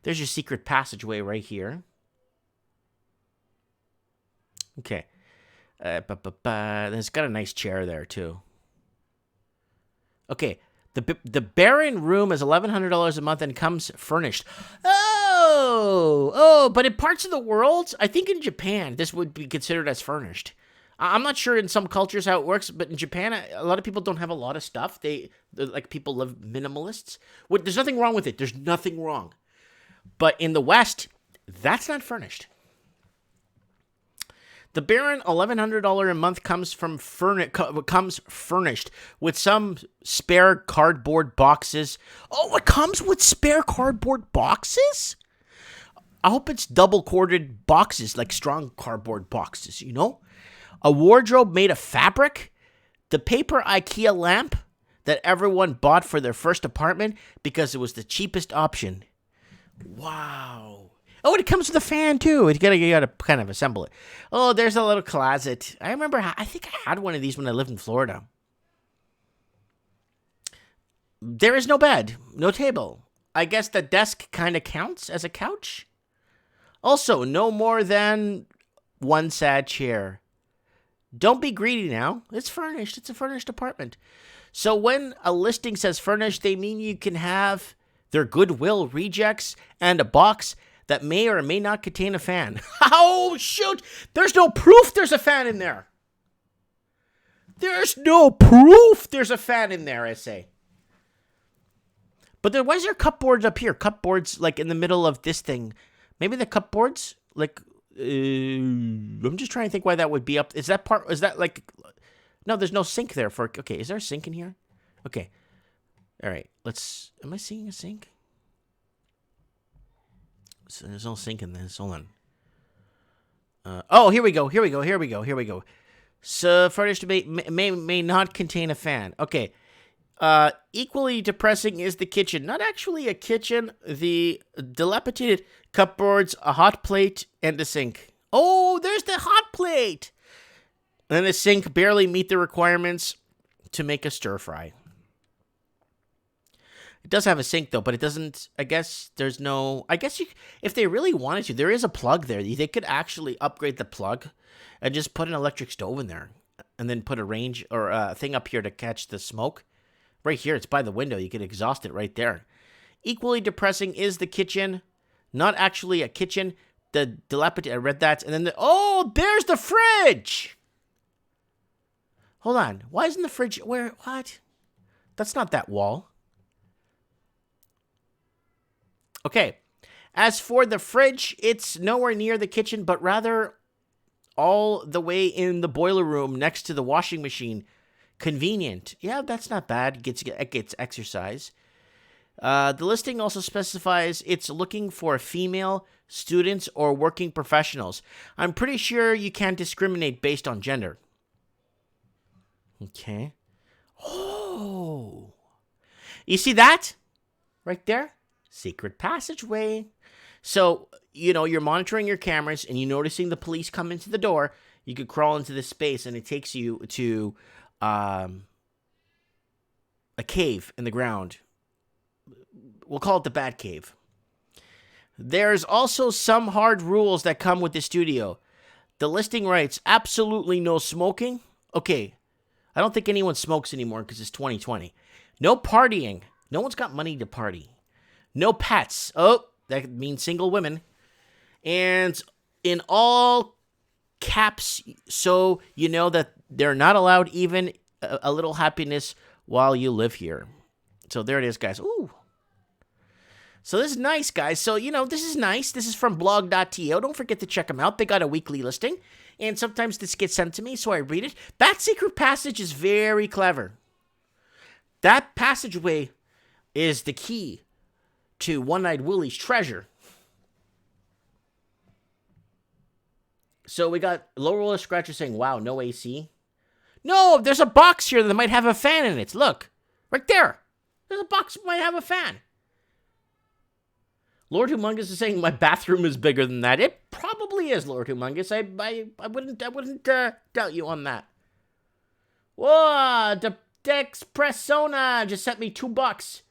There's your secret passageway right here. Okay. It's got a nice chair there, too. Okay. The Baron room is $1,100 a month and comes furnished. But in parts of the world, I think in Japan, this would be considered as furnished. I'm not sure in some cultures how it works, but in Japan, a lot of people don't have a lot of stuff. Like people live minimalists. There's nothing wrong with it. There's nothing wrong. But in the West, that's not furnished. The Baron $1,100 a month comes furnished with some spare cardboard boxes. Oh, it comes with spare cardboard boxes? I hope it's double corded boxes, like strong cardboard boxes, you know? A wardrobe made of fabric. The paper IKEA lamp that everyone bought for their first apartment because it was the cheapest option. Wow. Oh, and it comes with a fan, too. You gotta kind of assemble it. Oh, there's a little closet. I think I had one of these when I lived in Florida. There is no bed, no table. I guess the desk kind of counts as a couch. Also, no more than one sad chair. Don't be greedy now. It's furnished. It's a furnished apartment. So when a listing says furnished, they mean you can have their Goodwill rejects and a box that may or may not contain a fan. Oh, shoot. There's no proof there's a fan in there. There's no proof there's a fan in there, I say. But why is there cupboards up here? Cupboards, like, in the middle of this thing. Maybe the cupboards, like, I'm just trying to think why that would be up. Is that, like, no, there's no sink there for, okay, is there a sink in here? Okay. All right, am I seeing a sink? So there's no sink in this. Hold on. Here we go. So furnished may not contain a fan. Okay. Equally depressing is the kitchen. Not actually a kitchen. The dilapidated cupboards, a hot plate, and a sink. Oh, there's the hot plate. And the sink barely meet the requirements to make a stir fry. It does have a sink, though, but it doesn't, I guess if they really wanted to, there is a plug there. They could actually upgrade the plug and just put an electric stove in there and then put a range or a thing up here to catch the smoke. Right here, it's by the window. You could exhaust it right there. Equally depressing is the kitchen. Not actually a kitchen. The dilapidated, I read that. And then, there's the fridge. Hold on. Why isn't the fridge, what? That's not that wall. Okay, as for the fridge, it's nowhere near the kitchen, but rather all the way in the boiler room next to the washing machine. Convenient. Yeah, that's not bad. It gets exercise. The listing also specifies it's looking for female students or working professionals. I'm pretty sure you can't discriminate based on gender. Okay. Oh. You see that? Right there? Secret passageway. So, you're monitoring your cameras and you're noticing the police come into the door. You could crawl into this space and it takes you to a cave in the ground. We'll call it the Bat Cave. There's also some hard rules that come with the studio. The listing writes, absolutely no smoking. Okay, I don't think anyone smokes anymore because it's 2020. No partying. No one's got money to party. No pets. Oh, that means single women. And in all caps, so you know that they're not allowed even a little happiness while you live here. So there it is, guys. Ooh. So this is nice, guys. So, this is nice. This is from blog.to. Don't forget to check them out. They got a weekly listing. And sometimes this gets sent to me, so I read it. That secret passage is very clever. That passageway is the key to One-Eyed Willie's treasure. So we got Low Roller Scratcher saying, wow, no AC. No, there's a box here that might have a fan in it. Look, right there. There's a box that might have a fan. Lord Humongous is saying my bathroom is bigger than that. It probably is, Lord Humongous. I wouldn't doubt you on that. Whoa, the Dex Pressona just sent me $2.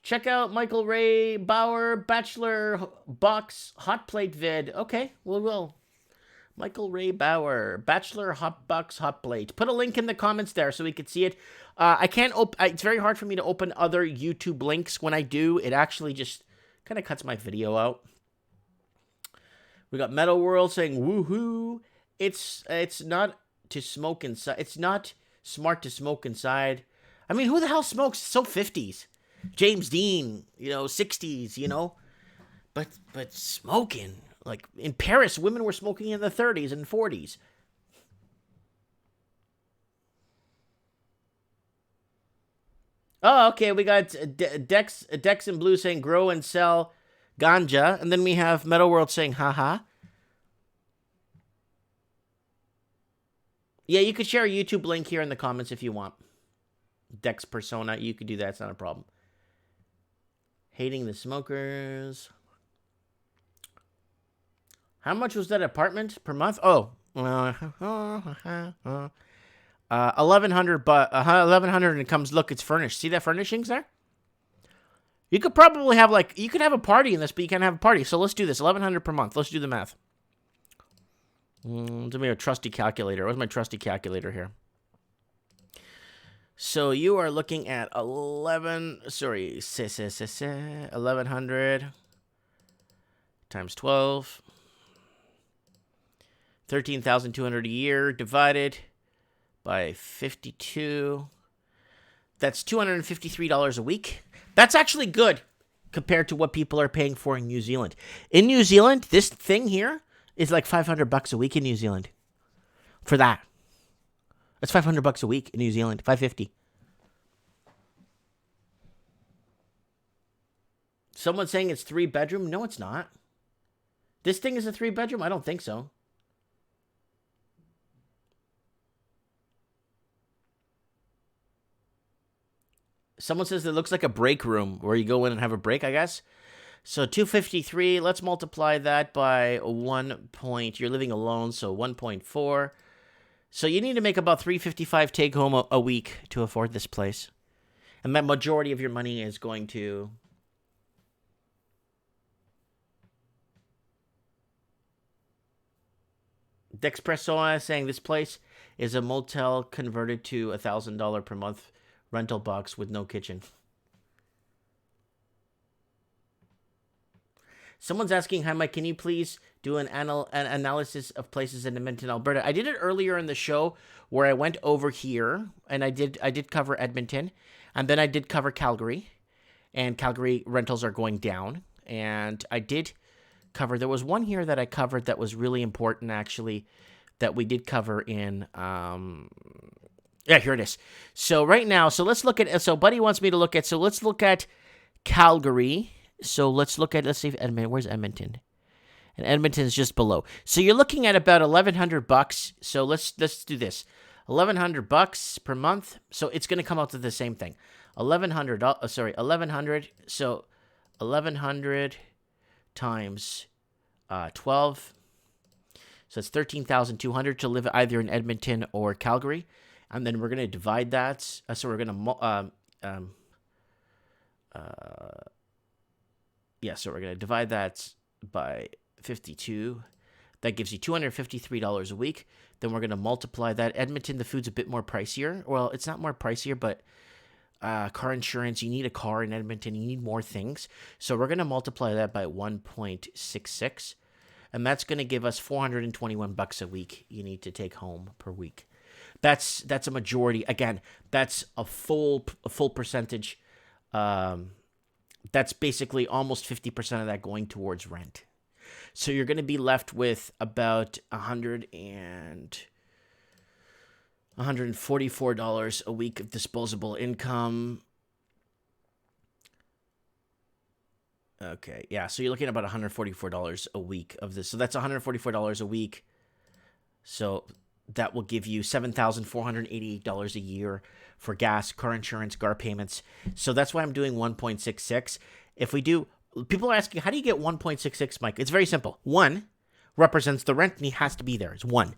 Check out Michael Ray Bauer Bachelor Box Hot Plate vid. Okay, we will. Michael Ray Bauer Bachelor Hot Box Hot Plate. Put a link in the comments there so we can see it. I can't it's very hard for me to open other YouTube links. When I do, it actually just kind of cuts my video out. We got Metal World saying woohoo. It's not to smoke inside. It's not smart to smoke inside. I mean, who the hell smokes? It's so 50s. James Dean, 60s, But smoking, like in Paris, women were smoking in the 30s and 40s. Oh, okay. We got Dex and Blue saying grow and sell ganja. And then we have Metal World saying haha. Yeah, you could share a YouTube link here in the comments if you want. Dex Persona, you could do that. It's not a problem. Hating the smokers. How much was that apartment per month? Oh. 1,100, but 1,100 and it comes, look, it's furnished. See that furnishings there? You could probably have you could have a party in this, but you can't have a party. So let's do this. 1,100 per month. Let's do the math. Give me a trusty calculator. Where's my trusty calculator here? So you are looking at 1,100 times 12. 13,200 a year divided by 52. That's $253 a week. That's actually good compared to what people are paying for in New Zealand. In New Zealand, this thing here is like $500 a week in New Zealand. For that. That's $500 a week in New Zealand. $550. Someone's saying it's 3-bedroom. No, it's not. This thing is a 3-bedroom? I don't think so. Someone says it looks like a break room where you go in and have a break, I guess. So 253, let's multiply that by 1 point. You're living alone, so 1.4. So you need to make about $355 take home a week to afford this place. And the majority of your money is going to... Dexpresso is saying this place is a motel converted to $1,000 per month rental box with no kitchen. Someone's asking, hi Mike, can you please do an analysis of places in Edmonton, Alberta? I did it earlier in the show where I went over here and I did cover Edmonton, and then I did cover Calgary, and Calgary rentals are going down. And I did cover, there was one here that I covered that was really important actually, that we did cover in yeah, here it is. So right now, so let's look at, so Buddy wants me to look at, so let's look at Calgary. So let's see if Edmonton, where's Edmonton? And Edmonton's just below. So you're looking at about $1,100. So let's do this. $1,100 per month. So it's going to come out to the same thing. $1,100. So 1,100 times 12. So it's 13,200 to live either in Edmonton or Calgary. And then we're going to divide that. So we're going to, so we're going to divide that by 52. That gives you $253 a week. Then we're going to multiply that. Edmonton, the food's a bit more pricier. Well, it's not more pricier, but car insurance, you need a car in Edmonton. You need more things. So we're going to multiply that by 1.66. and that's going to give us $421 a week you need to take home per week. That's a majority. Again, that's a full percentage. That's basically almost 50% of that going towards rent. So you're going to be left with about $144 a week of disposable income. Okay, yeah, so you're looking at about $144 a week of this. So that's $144 a week. So that will give you $7,488 a year for gas, car insurance, car payments. So that's why I'm doing 1.66. If we do, people are asking, how do you get 1.66, Mike? It's very simple. 1 represents the rent, and he has to be there. It's 1.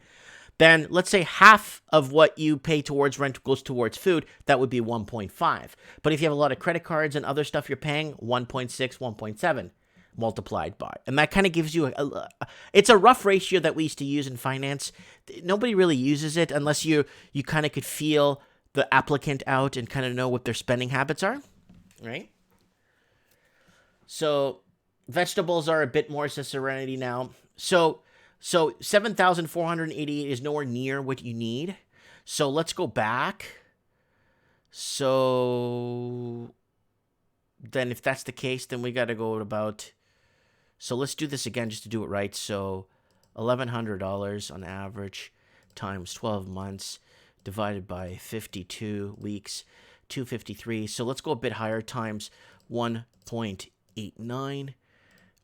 Then let's say half of what you pay towards rent goes towards food. That would be 1.5. But if you have a lot of credit cards and other stuff you're paying, 1.6, 1.7 multiplied by. And that kind of gives you it's a rough ratio that we used to use in finance. Nobody really uses it unless you kind of could feel the applicant out and kind of know what their spending habits are, right? So vegetables are a bit more Serenity now. So 7,488 is nowhere near what you need. So let's go back. So then if that's the case, then we got to go about, so let's do this again just to do it right. So $1,100 on average times 12 months divided by 52 weeks, 253. So let's go a bit higher times 1.89.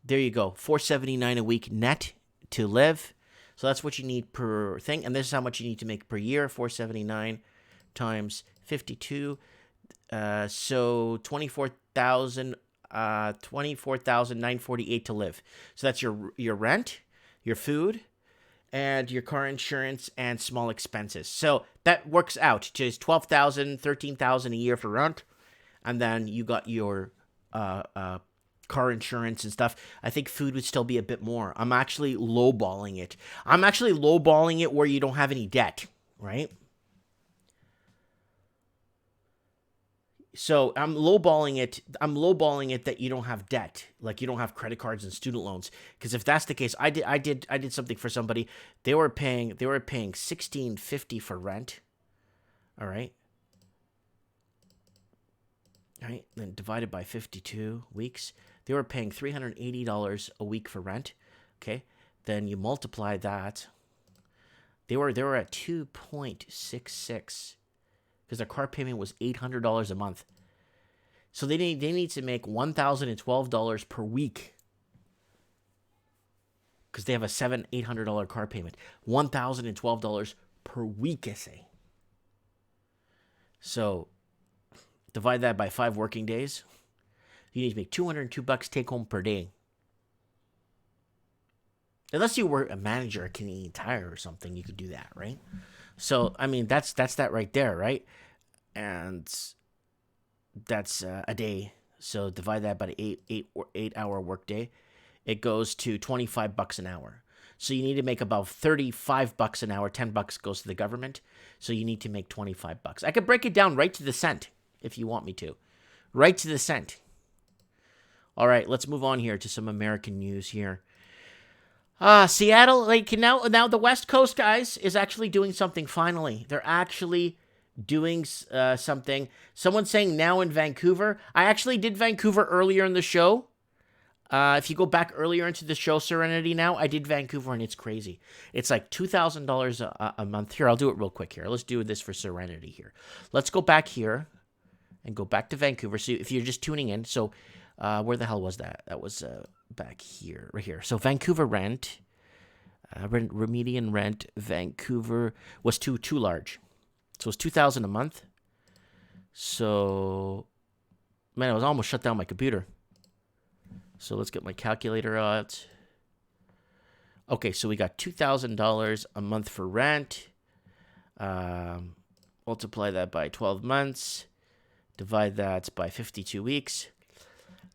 There you go. $479 a week net to live. So that's what you need per thing. And this is how much you need to make per year. 479 times 52. So 24,948 to live. So that's your rent, your food, and your car insurance and small expenses. So that works out to just $12,000, $13,000 a year for rent. And then you got your car insurance and stuff. I think food would still be a bit more. I'm actually lowballing it. I'm actually lowballing it where you don't have any debt, right? So I'm lowballing it. I'm lowballing it that you don't have debt, like you don't have credit cards and student loans. Because if that's the case, I did something for somebody. They were paying $1,650 for rent. All right. All right. Then divided by 52 weeks, they were paying $380 a week for rent. Okay. Then you multiply that. They were at 2.66. Because their car payment was $800 a month. So they need to make $1,012 per week. Because they have a $800 car payment. $1,012 per week, I say. So divide that by 5 working days. You need to make $202 take home per day. Unless you were a manager at Canadian Tire or something, you could do that, right? So, I mean, that's that right there, right? And that's a day. So divide that by an 8-hour workday. It goes to $25 an hour. So you need to make about $35 an hour. $10 goes to the government. So you need to make $25. I could break it down right to the cent if you want me to. Right to the cent. All right, let's move on here to some American news here. Seattle, like now the West Coast, guys, is actually doing something finally. They're actually doing something. Someone's saying now in Vancouver. I actually did Vancouver earlier in the show. If you go back earlier into the show, Serenity Now, I did Vancouver, and it's crazy. It's like $2,000 a month. Here, I'll do it real quick here. Let's do this for Serenity here. Let's go back here and go back to Vancouver. So if you're just tuning in, so where the hell was that? That was back here, right here. So Vancouver rent, median rent, Vancouver was too large. So it's $2,000 a month. So, man, I was almost shut down my computer. So let's get my calculator out. Okay, so we got $2,000 a month for rent. Multiply that by 12 months. Divide that by 52 weeks.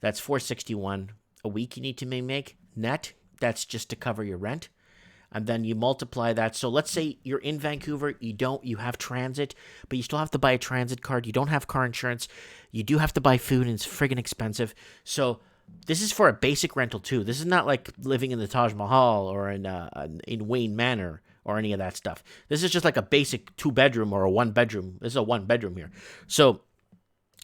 That's $461 a week you need to make net. That's just to cover your rent. And then you multiply that. So let's say you're in Vancouver, you have transit, but you still have to buy a transit card. You don't have car insurance. You do have to buy food, and it's friggin' expensive. So This is for a basic rental too. This is not like living in the Taj Mahal or in Wayne Manor or any of that stuff. This is just like a basic 2-bedroom or a 1-bedroom. This is a 1-bedroom here. So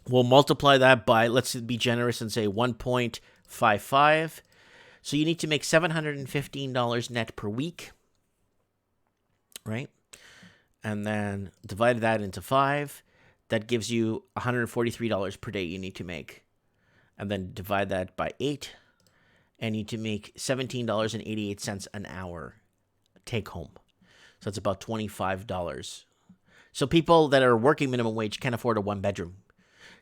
we'll multiply that by, let's be generous and say 1.55. So you need to make $715 net per week, right? And then divide that into 5. That gives you $143 per day you need to make. And then divide that by 8, and you need to make $17.88 an hour take home. So that's about $25. So people that are working minimum wage can't afford a 1-bedroom.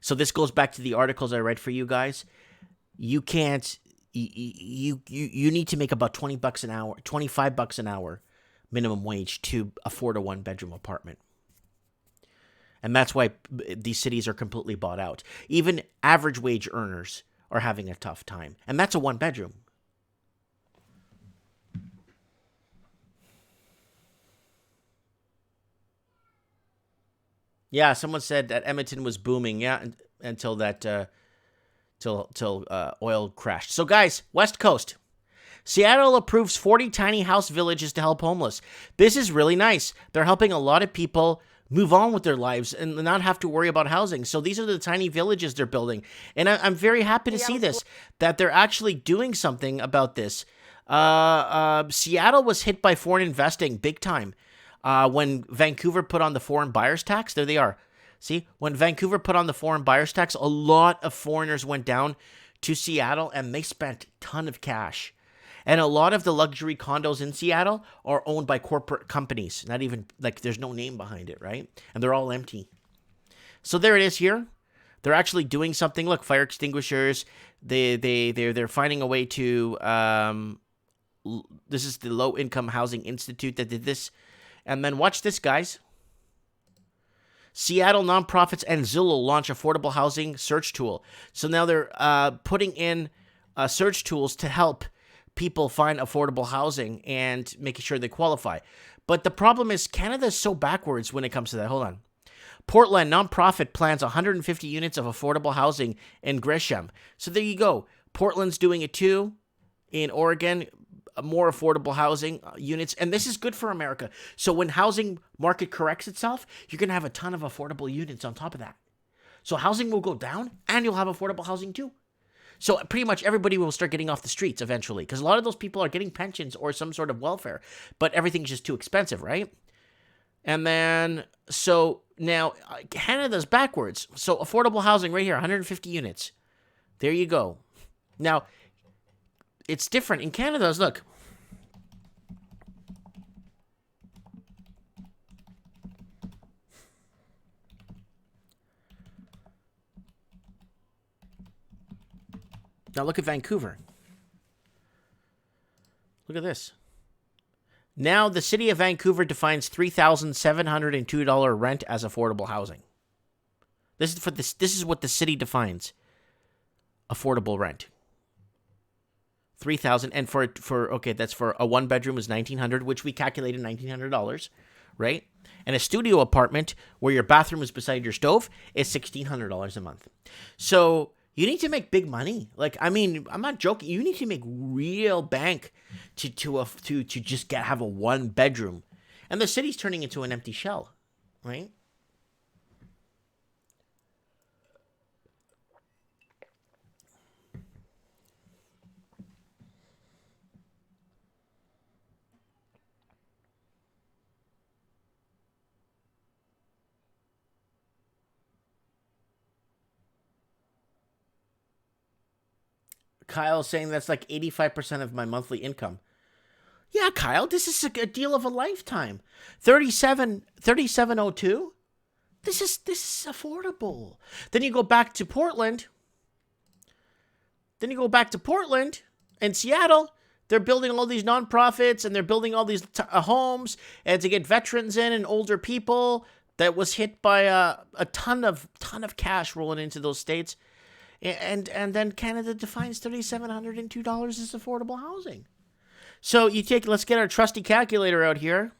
So this goes back to the articles I read for you guys. You can't. You need to make about $20 an hour, $25 an hour minimum wage to afford a 1-bedroom apartment. And that's why these cities are completely bought out. Even average wage earners are having a tough time. And that's a 1-bedroom. Yeah, someone said that Edmonton was booming. Yeah, until that till oil crashed. So guys, West Coast. Seattle approves 40 tiny house villages to help homeless. This is really nice. They're helping a lot of people move on with their lives and not have to worry about housing. So these are the tiny villages they're building. And I'm very happy to see this, that they're actually doing something about this. Seattle was hit by foreign investing big time. When Vancouver put on the foreign buyers tax, there they are. See, when Vancouver put on the foreign buyers tax, a lot of foreigners went down to Seattle and they spent a ton of cash. And a lot of the luxury condos in Seattle are owned by corporate companies. Not even, like, there's no name behind it, right? And they're all empty. So there it is here. They're actually doing something. Look, fire extinguishers. They're finding a way to, this is the Low Income Housing Institute that did this. And then watch this, guys. Seattle nonprofits and Zillow launch affordable housing search tool. So now they're putting in search tools to help people find affordable housing and making sure they qualify. But the problem is Canada is so backwards when it comes to that. Hold on. Portland nonprofit plans 150 units of affordable housing in Gresham. So there you go. Portland's doing it too. In Oregon, more affordable housing units. And this is good for America. So when housing market corrects itself, you're going to have a ton of affordable units on top of that. So housing will go down and you'll have affordable housing too. So pretty much everybody will start getting off the streets eventually, because a lot of those people are getting pensions or some sort of welfare, but everything's just too expensive, right? And then, so now Canada's backwards. So affordable housing right here, 150 units. There you go. Now, it's different. In Canada's, look. Now look at Vancouver. Look at this. Now the city of Vancouver defines $3,702 rent as affordable housing. This is for this. This is what the city defines affordable rent. 3,000, and for okay, that's for a 1-bedroom is $1,900, which we calculated $1,900, right? And a studio apartment where your bathroom is beside your stove is $1,600 a month. So you need to make big money. Like, I mean, I'm not joking. You need to make real bank to just have a 1-bedroom, and the city's turning into an empty shell, right? Kyle saying that's like 85% of my monthly income. Yeah, Kyle, this is a deal of a lifetime. 3702. This is affordable. Then you go back to Portland. And Seattle. They're building all these nonprofits and they're building all these homes and to get veterans in and older people that was hit by a ton of cash rolling into those states. And then Canada defines $3,702 as affordable housing. So let's get our trusty calculator out here.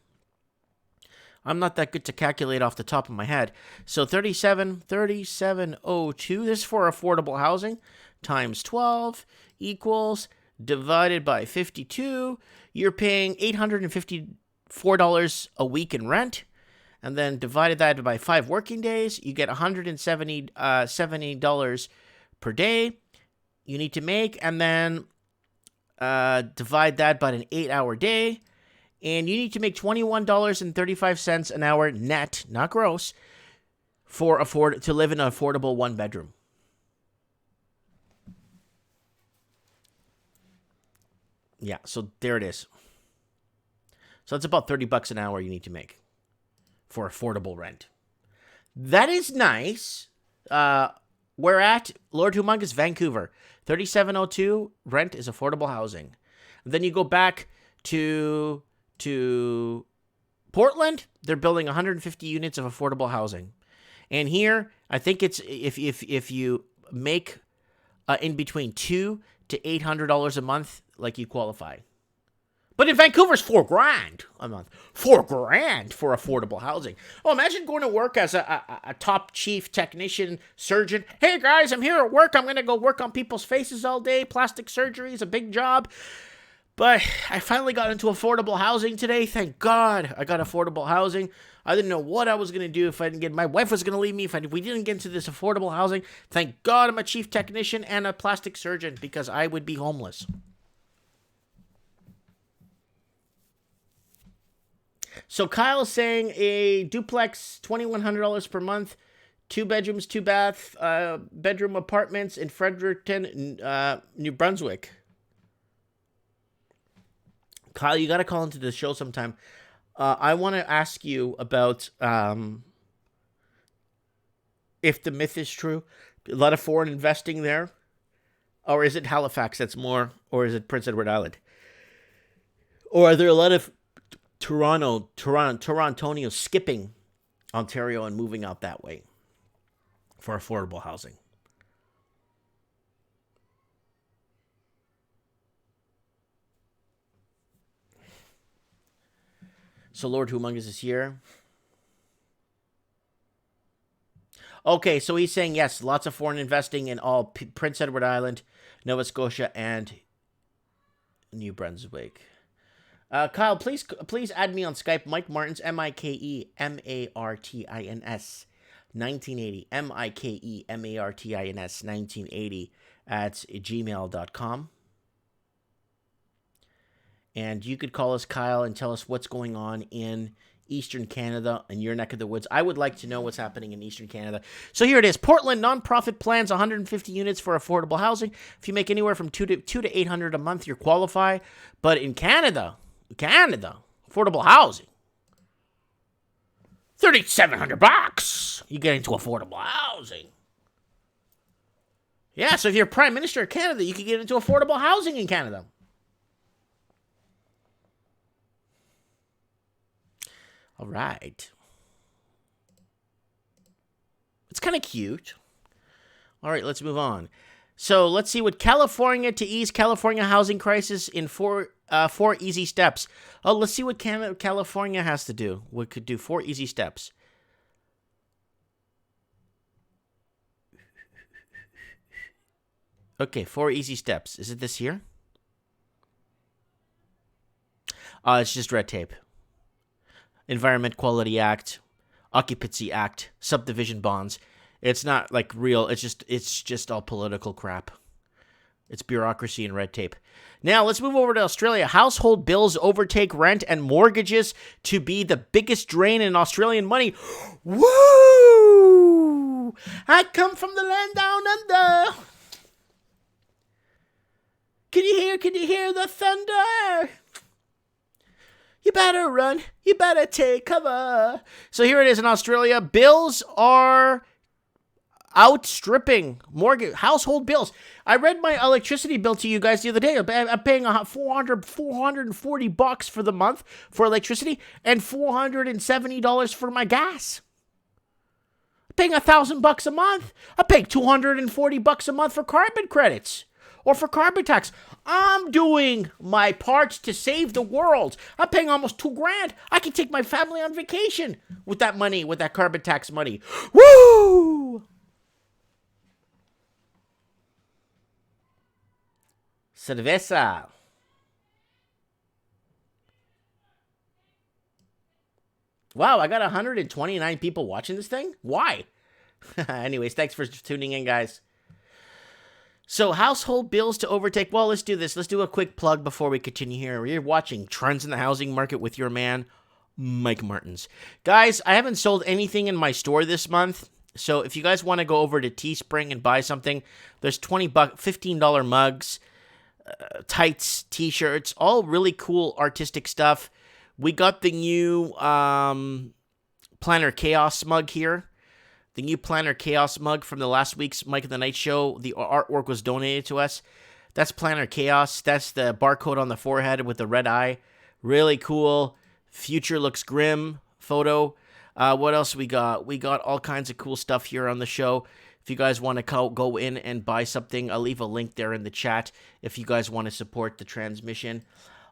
I'm not that good to calculate off the top of my head. So 3702, this is for affordable housing, times 12 equals divided by 52. You're paying $854 a week in rent. And then divided that by 5 working days, you get $170 per day you need to make. And then divide that by an 8-hour day. And you need to make $21.35 an hour net, not gross, to live in an affordable 1-bedroom. Yeah, so there it is. So that's about $30 an hour you need to make for affordable rent. That is nice. We're at Lord Humongous, Vancouver. 3702 rent is affordable housing. And then you go back to Portland. They're building 150 units of affordable housing. And here, I think it's if you make in between $200 to $800 a month, like, you qualify. But in Vancouver, it's $4,000 a month. $4,000 for affordable housing. Oh, imagine going to work as a top chief technician, surgeon. Hey guys, I'm here at work. I'm going to go work on people's faces all day. Plastic surgery is a big job. But I finally got into affordable housing today. Thank God I got affordable housing. I didn't know what I was going to do if I didn't get... My wife was going to leave me if we didn't get into this affordable housing. Thank God I'm a chief technician and a plastic surgeon, because I would be homeless. So Kyle's saying a duplex, $2,100 per month, 2 bedrooms, 2 bath, bedroom apartments in Fredericton, New Brunswick. Kyle, you got to call into the show sometime. I want to ask you about if the myth is true. A lot of foreign investing there. Or is it Halifax that's more, or is it Prince Edward Island? Or are there a lot of Torontonians skipping Ontario and moving out that way for affordable housing? So Lord Humongous is here. Okay, so he's saying yes, lots of foreign investing in all Prince Edward Island, Nova Scotia, and New Brunswick. Kyle, please add me on Skype. Mike Martins, MikeMartins, 1980, MikeMartins 1980 at gmail.com. And you could call us, Kyle, and tell us what's going on in Eastern Canada and your neck of the woods. I would like to know what's happening in Eastern Canada. So here it is. Portland nonprofit plans 150 units for affordable housing. If you make anywhere from $200 to $800 a month, you qualify. But in Canada, affordable housing, $3,700. You get into affordable housing. Yeah, so if you're Prime Minister of Canada, you can get into affordable housing in Canada. All right. It's kind of cute. All right, let's move on. So let's see what California to ease California housing crisis in four easy steps. Oh, let's see what California has to do. What could do 4 easy steps. Okay, 4 easy steps. Is it this here? It's just red tape. Environment Quality Act, Occupancy Act, subdivision bonds. It's not like real. It's just all political crap. It's bureaucracy and red tape. Now let's move over to Australia. Household bills overtake rent and mortgages to be the biggest drain in Australian money. Woo! I come from the land down under. Can you hear the thunder? You better run. You better take cover. So here it is in Australia. Bills are outstripping household bills. I read my electricity bill to you guys the other day. I'm paying $440 for the month for electricity and $470 for my gas. I'm paying $1,000 a month. I'm paying $240 a month for carbon credits. Or for carbon tax. I'm doing my part to save the world. I'm paying almost $2,000. I can take my family on vacation with that money, with that carbon tax money. Woo! Cerveza. Wow, I got 129 people watching this thing? Why? Anyways, thanks for tuning in, guys. So, household bills to overtake. Well, let's do this. Let's do a quick plug before we continue here. We're watching Trends in the Housing Market with your man, Mike Martins. Guys, I haven't sold anything in my store this month. So, if you guys want to go over to Teespring and buy something, there's $15 mugs, tights, t-shirts, all really cool artistic stuff. We got the new Planner Chaos mug here. The new Planner Chaos mug from the last week's Mike of the Night show. The artwork was donated to us. That's Planner Chaos. That's the barcode on the forehead with the red eye. Really cool. Future looks grim photo. What else we got? We got all kinds of cool stuff here on the show. If you guys want to go in and buy something, I'll leave a link there in the chat if you guys want to support the transmission.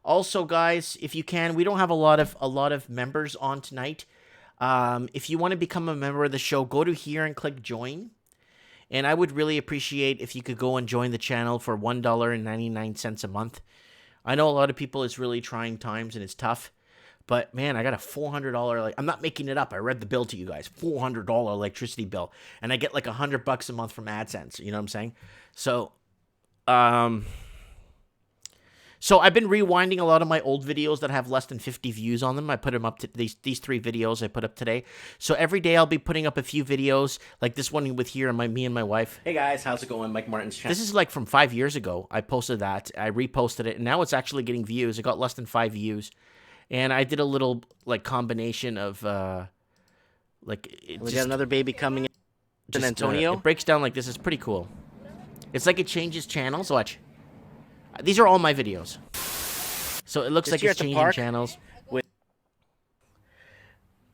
Also, guys, if you can, we don't have a lot of members on tonight. If you want to become a member of the show, go to here and click join. And I would really appreciate if you could go and join the channel for $1.99 a month. I know a lot of people, it's really trying times and it's tough. But man, I got a $400, I'm not making it up. I read the bill to you guys, $400 electricity bill. And I get like $100 a month from AdSense. You know what I'm saying? So I've been rewinding a lot of my old videos that have less than 50 views on them. I put them up to these 3 videos I put up today. So every day I'll be putting up a few videos, like this one with here and me and my wife. Hey guys, how's it going? Mike Martin's channel. This is like from 5 years ago. I posted that. I reposted it, and now it's actually getting views. It got less than 5 views. And I did a little like combination of we got another baby coming in. San Antonio. It breaks down like this. It's pretty cool. It's like it changes channels. Watch. These are all my videos. So it looks like it's changing channels. With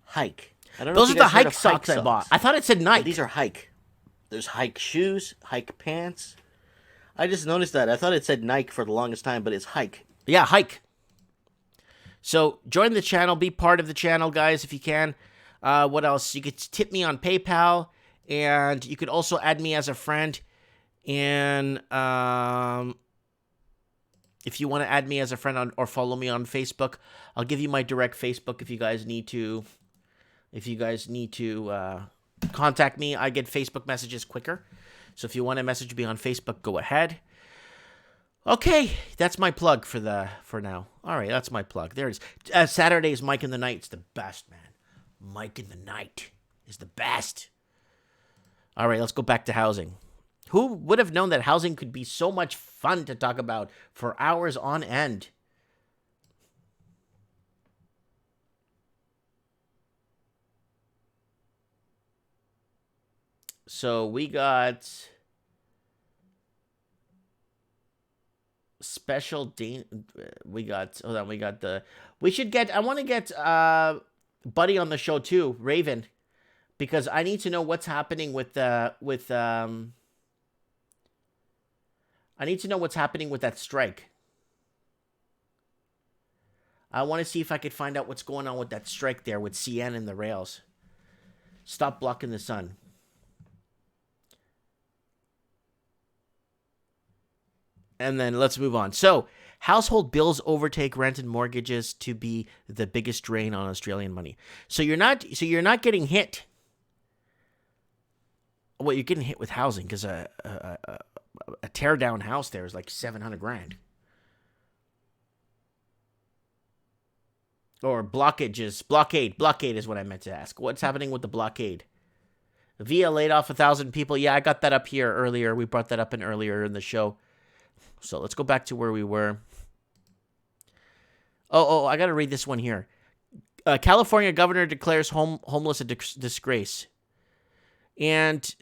hike. I don't know. Those are the hike socks I bought. I thought it said Nike. These are hike. There's hike shoes, hike pants. I just noticed that. I thought it said Nike for the longest time, but it's hike. Yeah, hike. So join the channel. Be part of the channel, guys, if you can. What else? You could tip me on PayPal. And you could also add me as a friend. And if you want to add me as a friend or follow me on Facebook, I'll give you my direct Facebook if you guys need to. Contact me, I get Facebook messages quicker. So if you want to message me on Facebook, go ahead. Okay, that's my plug for now. All right, that's my plug. There it is. Saturday's Mike in the Night. It's the best, man. Mike in the Night is the best. All right, let's go back to housing. Who would have known that housing could be so much fun to talk about for hours on end? So we got I want to get Buddy on the show too, Raven, because I need to know what's happening with that strike. I want to see if I could find out what's going on with that strike there with CN and the rails. Stop blocking the sun. And then let's move on. So, household bills overtake rent and mortgages to be the biggest drain on Australian money. So you're not getting hit. Well, you're getting hit with housing because a tear down house there is like $700,000. Or blockade is what I meant to ask. What's happening with the blockade? VIA laid off 1,000 people. Yeah, I got that up here earlier. We brought that up earlier in the show. So let's go back to where we were. Oh, I got to read this one here. California governor declares homeless a disgrace. And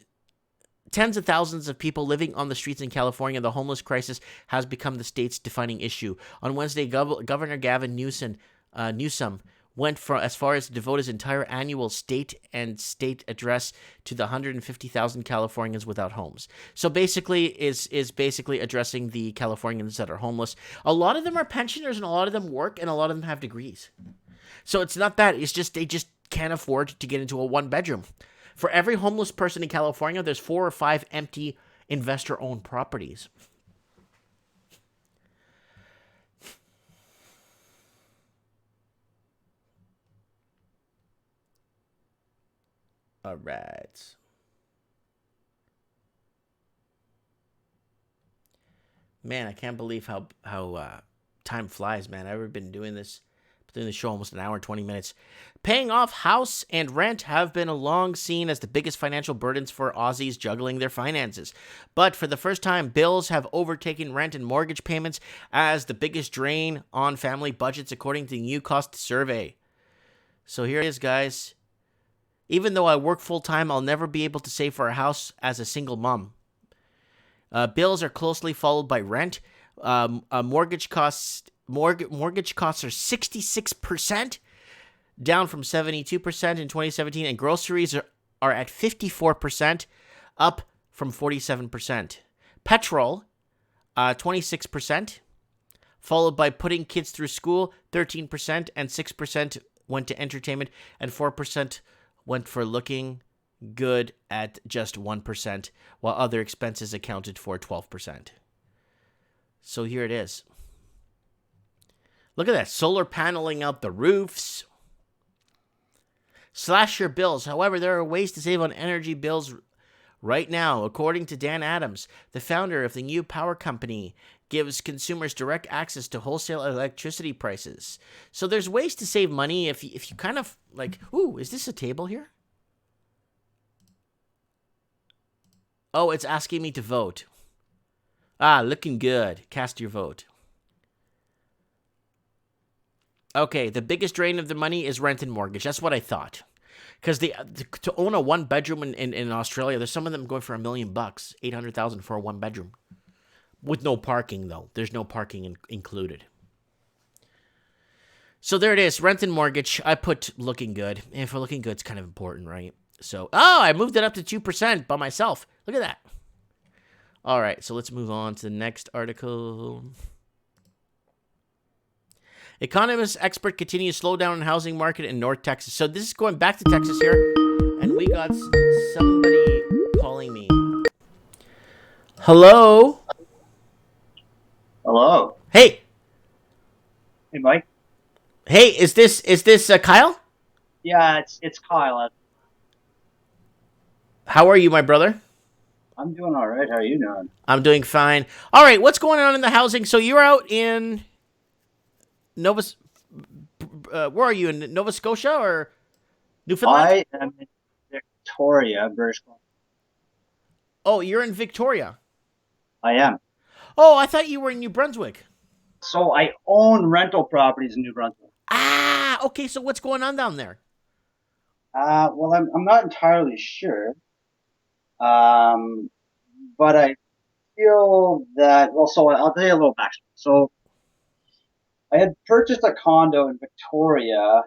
tens of thousands of people living on the streets in California, the homeless crisis has become the state's defining issue. On Wednesday, Governor Gavin Newsom went as far as to devote his entire annual state address to the 150,000 Californians without homes. So basically is basically addressing the Californians that are homeless. A lot of them are pensioners and a lot of them work and a lot of them have degrees. So it's not that, it's just they just can't afford to get into a one-bedroom. For every homeless person in California, there's 4 or 5 empty investor-owned properties. All right. Man, I can't believe how time flies, man. I've been doing the show almost an hour and 20 minutes. Paying off house and rent have been long seen as the biggest financial burdens for Aussies juggling their finances. But for the first time, bills have overtaken rent and mortgage payments as the biggest drain on family budgets, according to the new cost survey. So here it is, guys. Even though I work full time, I'll never be able to save for a house as a single mom. Bills are closely followed by rent. Mortgage costs are 66%, down from 72% in 2017, and groceries are at 54%, up from 47%. Petrol, 26%, followed by putting kids through school, 13%, and 6% went to entertainment, and 4% went for looking good at just 1%, while other expenses accounted for 12%. So here it is. Look at that. Solar paneling out the roofs. Slash your bills. However, there are ways to save on energy bills right now. According to Dan Adams, the founder of the new power company, gives consumers direct access to wholesale electricity prices. So there's ways to save money if you kind of like, ooh, is this a table here? Oh, it's asking me to vote. Looking good. Cast your vote. Okay, the biggest drain of the money is rent and mortgage. That's what I thought. Because to own a one bedroom in Australia, there's some of them going for $1 million, $800,000 for a one bedroom, with no parking though. There's no parking included. So there it is, rent and mortgage. I put looking good, and for looking good, it's kind of important, right? So, I moved it up to 2% by myself. Look at that. All right, so let's move on to the next article. Economist expert continues slowdown in housing market in North Texas. So this is going back to Texas here, and we got somebody calling me. Hello? Hello. Hey. Hey, Mike. Hey, is this Kyle? Yeah, it's Kyle. How are you, my brother? I'm doing all right. How are you doing? I'm doing fine. All right, what's going on in the housing? So you're out in where are you, in Nova Scotia or Newfoundland? I am in Victoria, British Columbia. Oh, you're in Victoria. I am. Oh, I thought you were in New Brunswick. So I own rental properties in New Brunswick. Okay. So what's going on down there? Well, I'm not entirely sure. But I feel that, well, so I'll tell you a little backstory. So I had purchased a condo in Victoria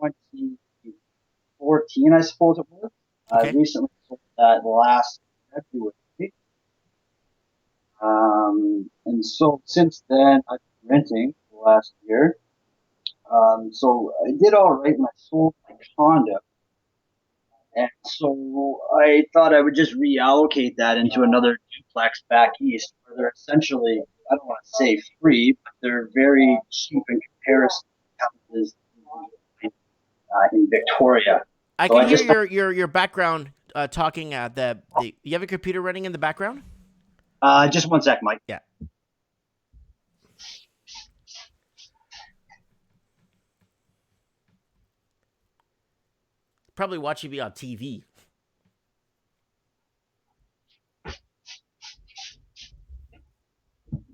in 2014, I suppose it was. Okay. I recently sold that last February. And so since then, I've been renting for the last year. So I did all right when I sold my condo. And so I thought I would just reallocate that into another duplex back east, where they're essentially, I don't want to say free, but they're very cheap in comparison to houses in Victoria. I So can I hear just your background talking. You have a computer running in the background? just one sec, Mike. Yeah. Probably watching me on TV.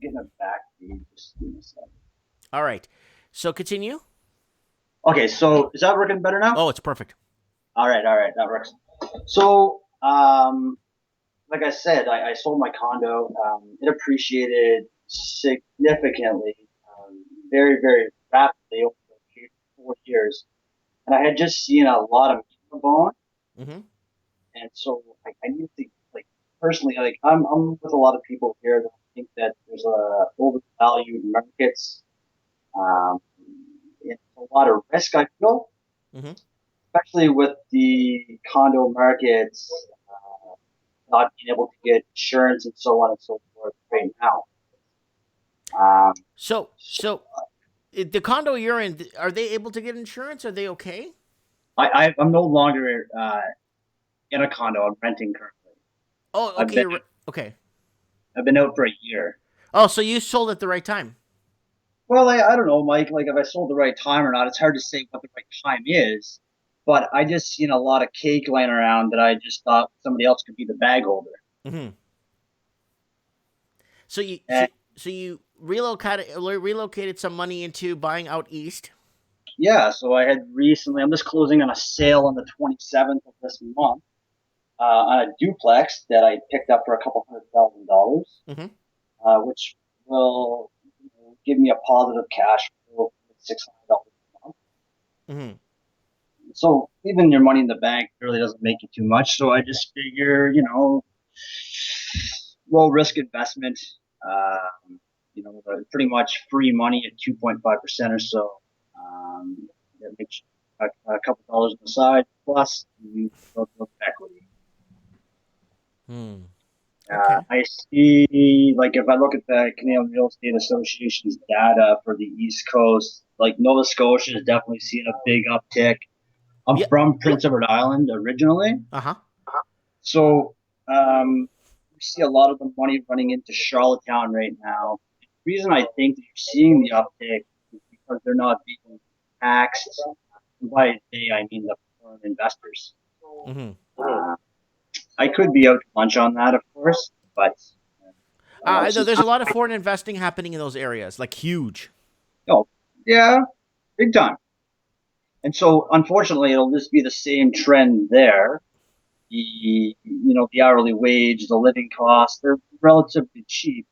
Getting a back feed. Just give me a sec. All right. So continue. Okay, so is that working better now? Oh, it's perfect. All right, that works. So, like I said, I sold my condo. It appreciated significantly, very, very rapidly over the period of 4 years. And I had just seen a lot of meat on the bone. Mm-hmm. And so I need to, like, personally, like, I'm with a lot of people here that think that there's overvalued markets. It's a lot of risk, I feel. Mm-hmm. Especially with the condo markets not being able to get insurance and so on and so forth right now. So the condo you're in, are they able to get insurance? Are they okay? I'm no longer in a condo. I'm renting currently. Oh, I've okay. been Okay. I've been out for a year. Oh, so you sold at the right time. Well, I don't know, Mike. Like if I sold the right time or not, it's hard to say what the right time is. But I just seen a lot of cake laying around that I just thought somebody else could be the bag holder. Hmm. So you so, And so you relocated some money into buying out east. yeah, so I had recently. I'm just closing on a sale on the 27th of this month on a duplex that I picked up for a couple $100,000, Mm-hmm. which will give me a positive cash flow of $600 a month. Mm-hmm. So leaving your money in the bank really doesn't make you too much. So I just figure, low risk investment, pretty much free money at 2.5% or so. That makes a couple dollars on the side, plus you build equity. Hmm. Okay. I see, like, if I look at the Canadian Real Estate Association's data for the East Coast, like Nova Scotia is definitely seeing a big uptick. I'm Yeah. from Prince Edward Island originally, Uh-huh. so we see a lot of the money running into Charlottetown right now. The reason I think that you're seeing the uptick is because they're not being taxed. And by they, I mean the foreign investors. Mm-hmm. Uh, I could be out to lunch on that, of course, but I it's know just, there's a lot of foreign investing happening in those areas, like huge. oh, yeah, big time. And so, unfortunately, it'll just be the same trend there. The hourly wage, the living costs, they're relatively cheap,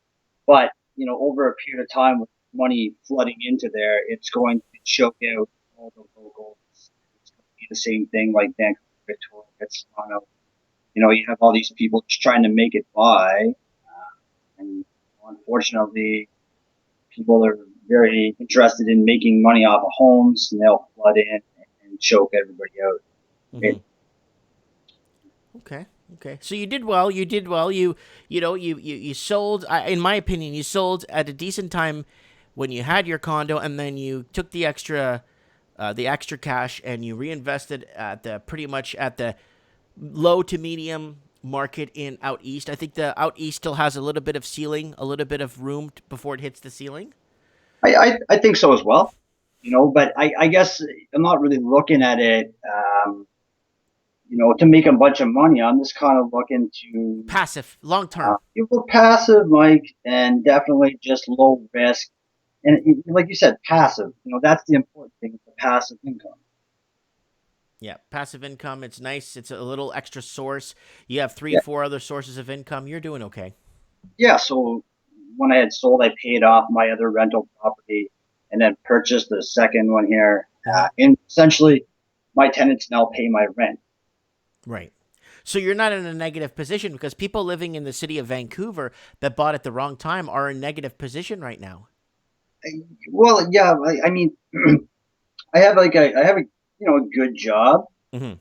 but over a period of time with money flooding into there, it's going to choke out all the locals. It's going to be the same thing like Vancouver, Victoria, Toronto. You have all these people just trying to make it by, and unfortunately, people are very interested in making money off of homes, and they'll flood in and choke everybody out. Mm-hmm. Okay. Okay. So you did well. You did well. You sold. In my opinion, you sold at a decent time when you had your condo, and then you took the extra cash and you reinvested at the pretty much at the low to medium market in out east. I think the out east still has a little bit of ceiling, a little bit of room before it hits the ceiling. I think so as well. But I guess I'm not really looking at it, to make a bunch of money. I'm just kind of looking to Passive, long term. people passive, Mike, and definitely just low risk. And like you said, passive. That's the important thing: the passive income. Yeah, passive income. It's nice. It's a little extra source. You have three, Yeah, four other sources of income. You're doing okay. yeah. So when I had sold, I paid off my other rental property, and then purchased the second one here. Mm-hmm. And essentially, my tenants now pay my rent. Right. So you're not in a negative position because people living in the city of Vancouver that bought at the wrong time are in negative position right now. Well, yeah. I mean, I have a good job, Mm-hmm.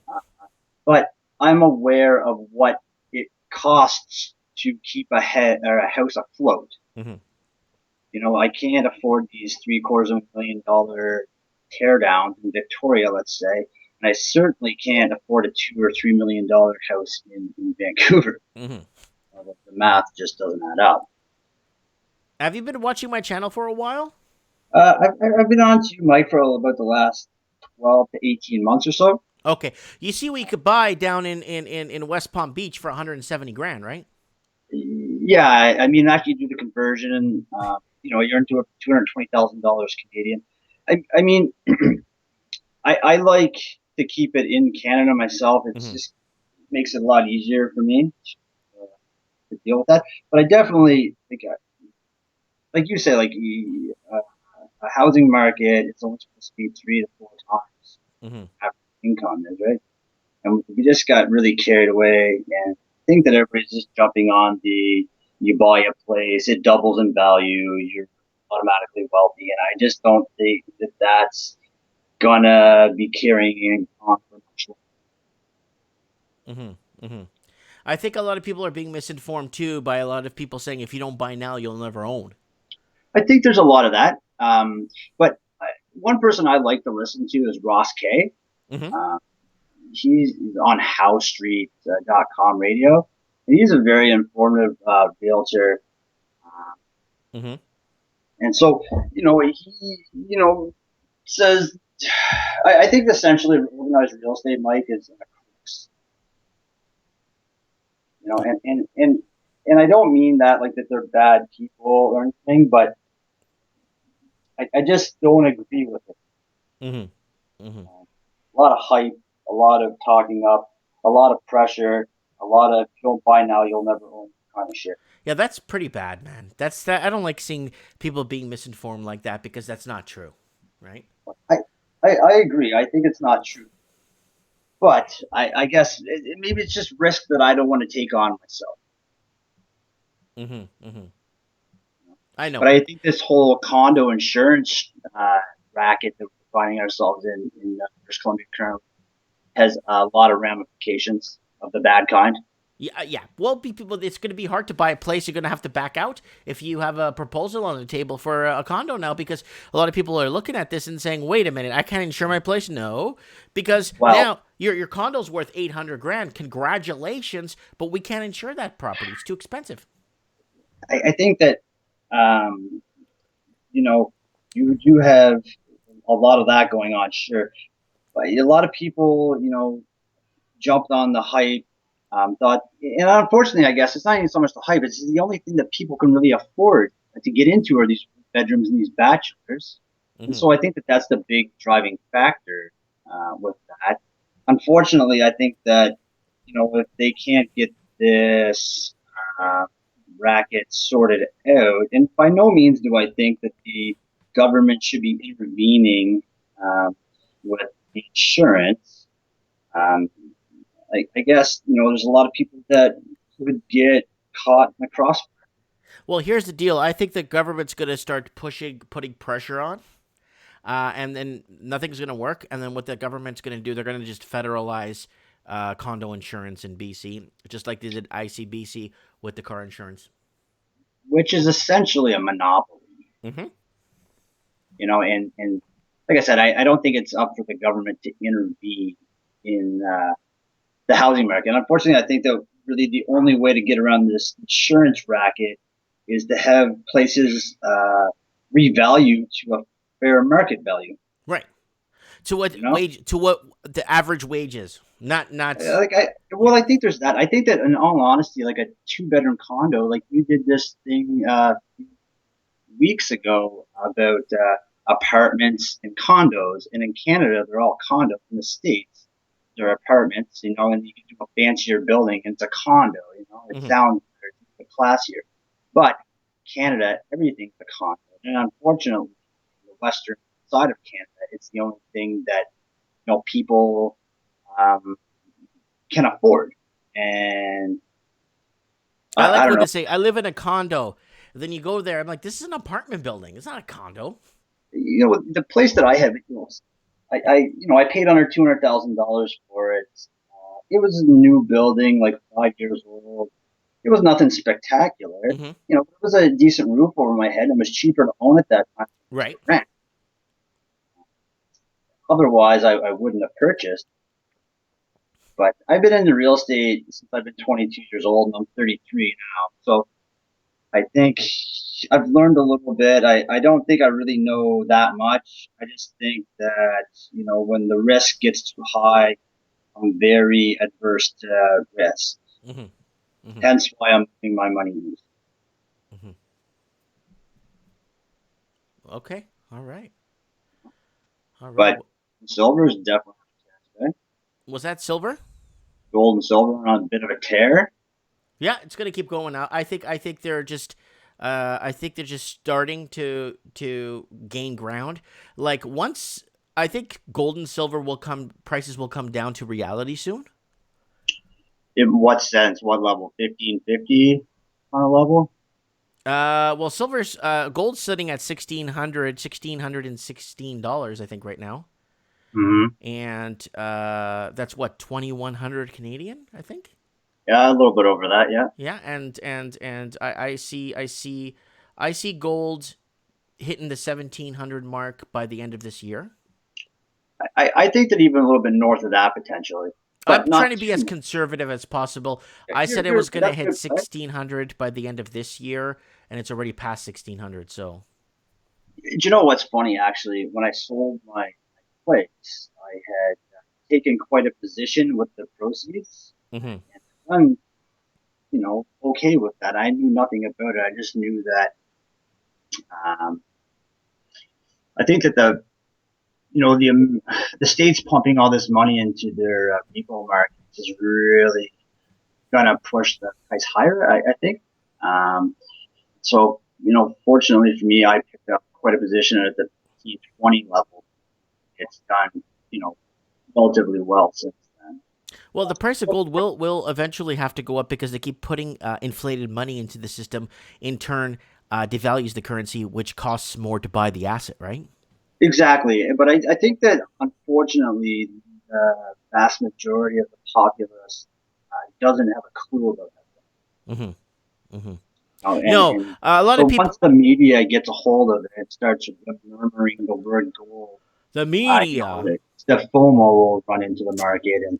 but I'm aware of what it costs to keep a head or a house afloat. Mm-hmm. I can't afford these $750,000 tear downs in Victoria, let's say, and I certainly can't afford a $2 or $3 million house in Vancouver. Mm-hmm. The math just doesn't add up. Have you been watching my channel for a while? I've been on to you, Mike, for about the last 12 to 18 months or so. Okay. You see what you could buy down in West Palm Beach for 170 grand, right? Yeah, I mean, after you do the conversion, you're into $220,000 Canadian. I mean, I like to keep it in Canada myself. It's Mm-hmm. just makes it a lot easier for me to deal with that. But I definitely think, like you say, like a housing market, it's only supposed to be 3 to 4 times Mm-hmm. average income is, right? And we just got really carried away and think that everybody's just jumping on the you buy a place, it doubles in value, you're automatically wealthy, and I just don't think that that's gonna be carrying on for much longer. Mm-hmm. Mm-hmm. I think a lot of people are being misinformed too by a lot of people saying if you don't buy now, you'll never own. I think there's a lot of that, but one person I like to listen to is Ross Kay. Mm-hmm. he's on HowStreet.com radio. And he's a very informative realtor. Uh, Mm-hmm. and so, he says, I think essentially organized real estate, Mike, is a crux. And I don't mean that like that they're bad people or anything, but I just don't agree with it. Mm-hmm. Mm-hmm. A lot of hype, a lot of talking up, a lot of pressure, a lot of if you don't buy now, you'll never own kind of shit. Yeah, that's pretty bad, man. That's that. I don't like seeing people being misinformed like that because that's not true, right? I, I agree. I think it's not true. But I guess maybe it's just risk that I don't want to take on myself. Mm-hmm. Mm-hmm. I But know. I think this whole condo insurance racket that we're finding ourselves in British Columbia currently has a lot of ramifications of the bad kind. Yeah, yeah. Well, people, it's going to be hard to buy a place. You're going to have to back out if you have a proposal on the table for a condo now, because a lot of people are looking at this and saying, "Wait a minute, I can't insure my place." No, because Well, now your condo's worth 800 grand. Congratulations, but we can't insure that property. It's too expensive. I think that um, you know you do have a lot of that going on, sure. But a lot of people, jumped on the hype. Thought, and unfortunately, I guess it's not even so much the hype; it's the only thing that people can really afford to get into are these bedrooms and these bachelors. And Mm-hmm. so I think that that's the big driving factor with that. Unfortunately, I think that if they can't get this uh, racket sorted out, and by no means do I think that the government should be intervening with the insurance. Um, I guess there's a lot of people that would get caught in the crossfire. Well, here's the deal. I think the government's going to start putting pressure on. And then nothing's going to work. And then what the government's going to do, they're going to just federalize condo insurance in BC, just like they did ICBC with the car insurance. Which is essentially a monopoly. Mm-hmm. And like I said, I don't think it's up for the government to intervene in the housing market. And unfortunately, I think that really the only way to get around this insurance racket is to have places revalue to a fair market value. Right. To what You know, wage? To what the average wage is? Not. I think there's that. I think that in all honesty, like a two-bedroom condo, like we did this thing weeks ago about apartments and condos, and in Canada they're all condos. In the States, they're apartments, and you can do a fancier building, and it's a condo. It Mm-hmm. sounds better, it's classier. But Canada, everything's a condo, and unfortunately, the western side of Canada, it's the only thing that people um, can afford. And I I like don't when know. they say I live in a condo. Then you go there. I'm like, this is an apartment building. It's not a condo. The place that I have, I paid under $200,000 for it. It was a new building, like 5 years old. It was nothing spectacular. Mm-hmm. It was a decent roof over my head, and it was cheaper to own at that time Right. than rent. Otherwise, I wouldn't have purchased. But I've been into real estate since I've been 22 years old, and I'm 33 now. So I think I've learned a little bit. I don't think I really know that much. I just think that, when the risk gets too high, I'm very adverse to risk. Mm-hmm. Mm-hmm. Hence why I'm putting my money in. Mm-hmm. Okay. All right. All right. But silver is definitely right? Was that silver? Gold and silver are on a bit of a tear. Yeah, it's gonna keep going out. I think they're just I think they're just starting to gain ground. Like once I think gold and silver will come prices will come down to reality soon. In what sense? What level? 1550 on a level? Well, silver's gold's sitting at $1,616, I think, right now, Mm-hmm. and that's what 2,100 Canadian, I think. Yeah, a little bit over that. Yeah. Yeah, and I see gold hitting the 1,700 mark by the end of this year. I think that even a little bit north of that potentially, I'm but trying not to be too as much. conservative as possible. I said it was going to That's hit good, right? 1600 by the end of this year, and it's already past 1600. So, Do you know what's funny? Actually, when I sold my place, I had taken quite a position with the proceeds, hmm and I'm, okay with that. I knew nothing about it. I just knew that um, I think that the states pumping all this money into their repo markets is really gonna push the price higher. I think. So fortunately for me, I picked up quite a position at the T20 level. It's done, relatively well since then. well, the price of gold will eventually have to go up because they keep putting inflated money into the system. In turn, devalues the currency, which costs more to buy the asset, right? Exactly, but I think that unfortunately the vast majority of the populace doesn't have a clue about that. hmm hmm And, No, and a lot of so people. once the media gets a hold of it, it starts murmuring the word gold. The media. The FOMO will run into the market, and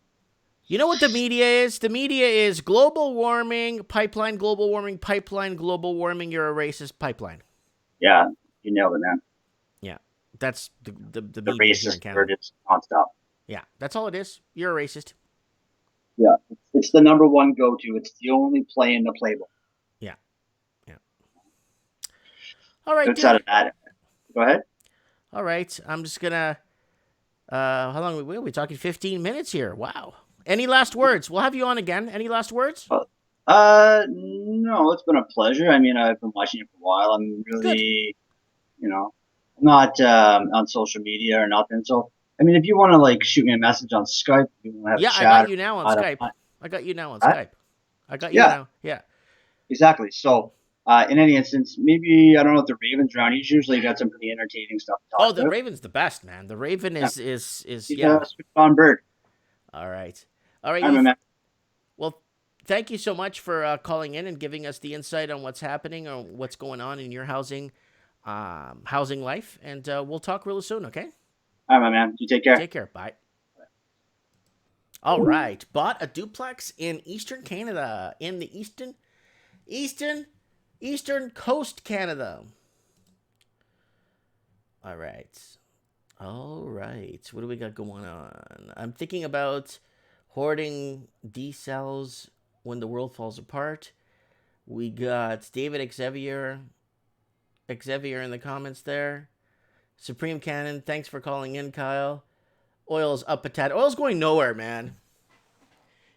You know what the media is? The media is global warming, pipeline, global warming, pipeline, global warming. You're a racist pipeline. yeah, you nailed it, man. Yeah, that's the The media here in racist Canada. word is nonstop. Yeah, that's all it is. You're a racist. Yeah, it's the number one go-to. It's the only play in the playbook. Yeah, yeah. All right, Outside dude. of that, go ahead. All right, I'm just gonna. How long are we talking? 15 minutes here. Wow. Any last words? We'll have you on again. Any last words? No, it's been a pleasure. I mean, I've been watching it for a while. I'm Good. really, I'm not on social media or nothing. So, I mean, if you want to like shoot me a message on Skype, if you want to have a Yeah, I got chat you now on or Skype. I got you now on that, Skype. I got you yeah, now. Yeah. exactly. So, in any instance, maybe I don't know if the Ravens around. He's usually got some pretty entertaining stuff to talk Oh, the about. Raven's the best, man. The Raven Yeah, is he's yeah. a switched on bird. All right. All right. I'm a man. Well, thank you so much for calling in and giving us the insight on what's happening or what's going on in your housing life. And we'll talk really soon. Okay. I'm a man. You take care. Take care. Bye. All right. Bought a duplex in Eastern Canada, in the Eastern, Eastern Coast Canada. All right. All right. What do we got going on? I'm thinking about hoarding D cells when the world falls apart. We got David Xavier in the comments there. Supreme Cannon, thanks for calling in, Kyle. Oil's up a tad. Oil's going nowhere, man.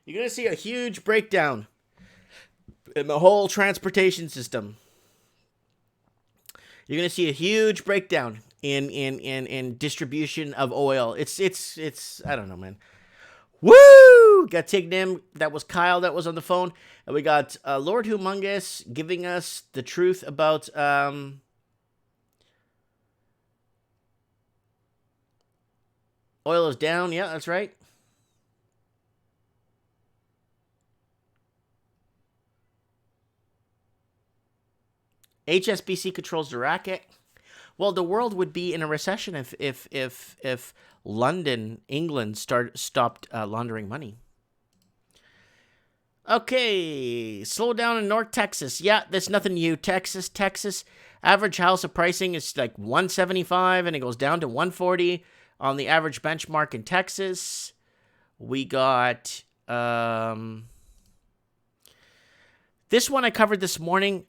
You're going to see a huge breakdown in the whole transportation system. You're going to see a huge breakdown in distribution of oil. It's I don't know, man. Woo! Got Tignim. That was Kyle that was on the phone. And we got Lord Humongous giving us the truth about oil is down. Yeah, that's right. HSBC controls the racket. Well, the world would be in a recession if London, England, stopped laundering money. Okay, slow down in North Texas. Yeah, there's nothing new. Texas. Average house of pricing is like 175, and it goes down to 140 on the average benchmark in Texas. We got this one I covered this morning.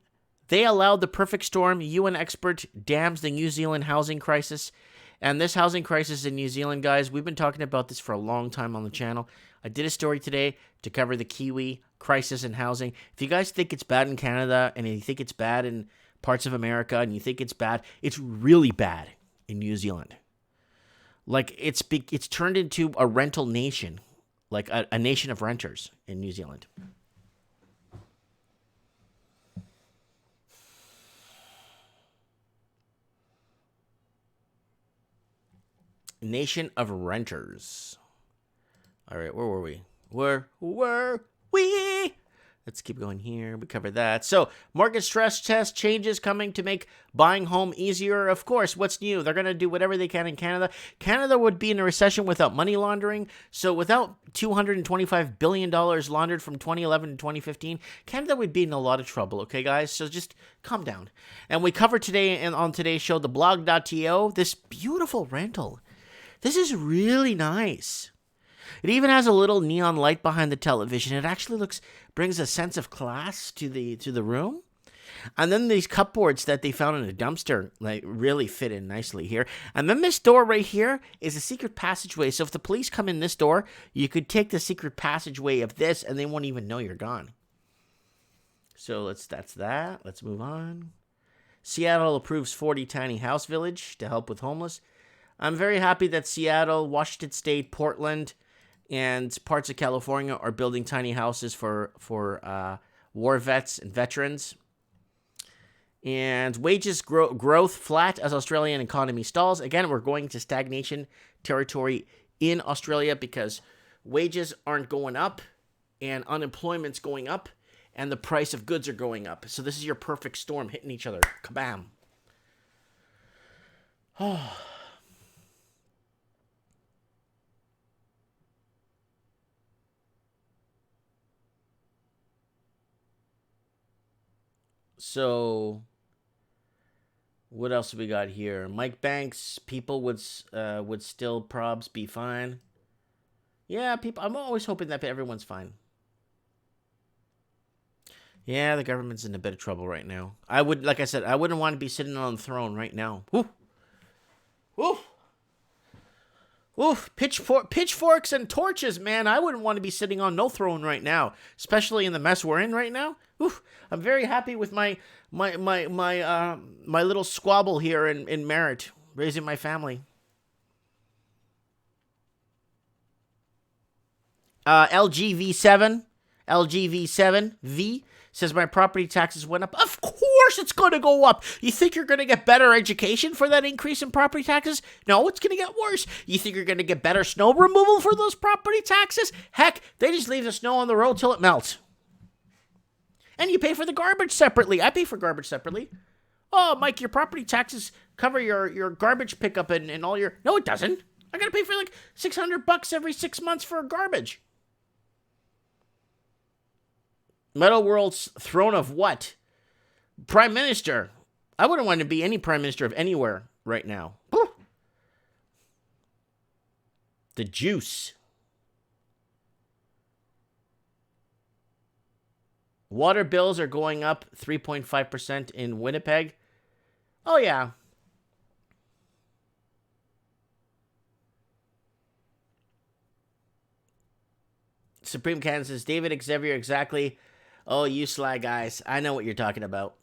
They allowed the perfect storm. UN expert dams the New Zealand housing crisis. And this housing crisis in New Zealand, guys, we've been talking about this for a long time on the channel. I did a story today to cover the Kiwi crisis in housing. If you guys think it's bad in Canada and you think it's bad in parts of America and you think it's bad, it's really bad in New Zealand. Like it's turned into a rental nation, like a nation of renters in New Zealand. Nation of renters. All right, where were we? Where were we? Let's keep going here. We covered that. So, mortgage stress test changes coming to make buying home easier. Of course, what's new? They're going to do whatever they can in Canada. Canada would be in a recession without money laundering. So, without $225 billion laundered from 2011 to 2015, Canada would be in a lot of trouble, okay, guys? So, just calm down. And we covered today on today's show the blog.to, this beautiful rental. This is really nice. It even has a little neon light behind the television. It actually brings a sense of class to the room. And then these cupboards that they found in a dumpster really fit in nicely here. And then this door right here is a secret passageway. So if the police come in this door, you could take the secret passageway of this and they won't even know you're gone. So that's that. Let's move on. Seattle approves 40 tiny house village to help with homeless. I'm very happy that Seattle, Washington State, Portland, and parts of California are building tiny houses for war vets and veterans. And wages growth flat as Australian economy stalls. Again, we're going to stagnation territory in Australia because wages aren't going up and unemployment's going up and the price of goods are going up. So this is your perfect storm hitting each other. Kabam. Oh. So, what else we got here? Mike Banks, people would still probs be fine. Yeah, people. I'm always hoping that everyone's fine. Yeah, the government's in a bit of trouble right now. Like I said, I wouldn't want to be sitting on the throne right now. Woo, woo, woo! Pitchforks and torches, man. I wouldn't want to be sitting on no throne right now, especially in the mess we're in right now. Oof, I'm very happy with my little squabble here in Merritt, raising my family. LGV7V says my property taxes went up. Of course it's going to go up. You think you're going to get better education for that increase in property taxes? No, it's going to get worse. You think you're going to get better snow removal for those property taxes? Heck, they just leave the snow on the road till it melts. And you pay for the garbage separately. I pay for garbage separately. Oh, Mike, your property taxes cover your garbage pickup and all your... No, it doesn't. I got to pay for like $600 every 6 months for garbage. Metal World's throne of what? Prime Minister. I wouldn't want to be any Prime Minister of anywhere right now. Woo. The juice. Water bills are going up 3.5% in Winnipeg. Oh, yeah. Supreme Cannon says, David Xavier, exactly. Oh, you sly guys. I know what you're talking about.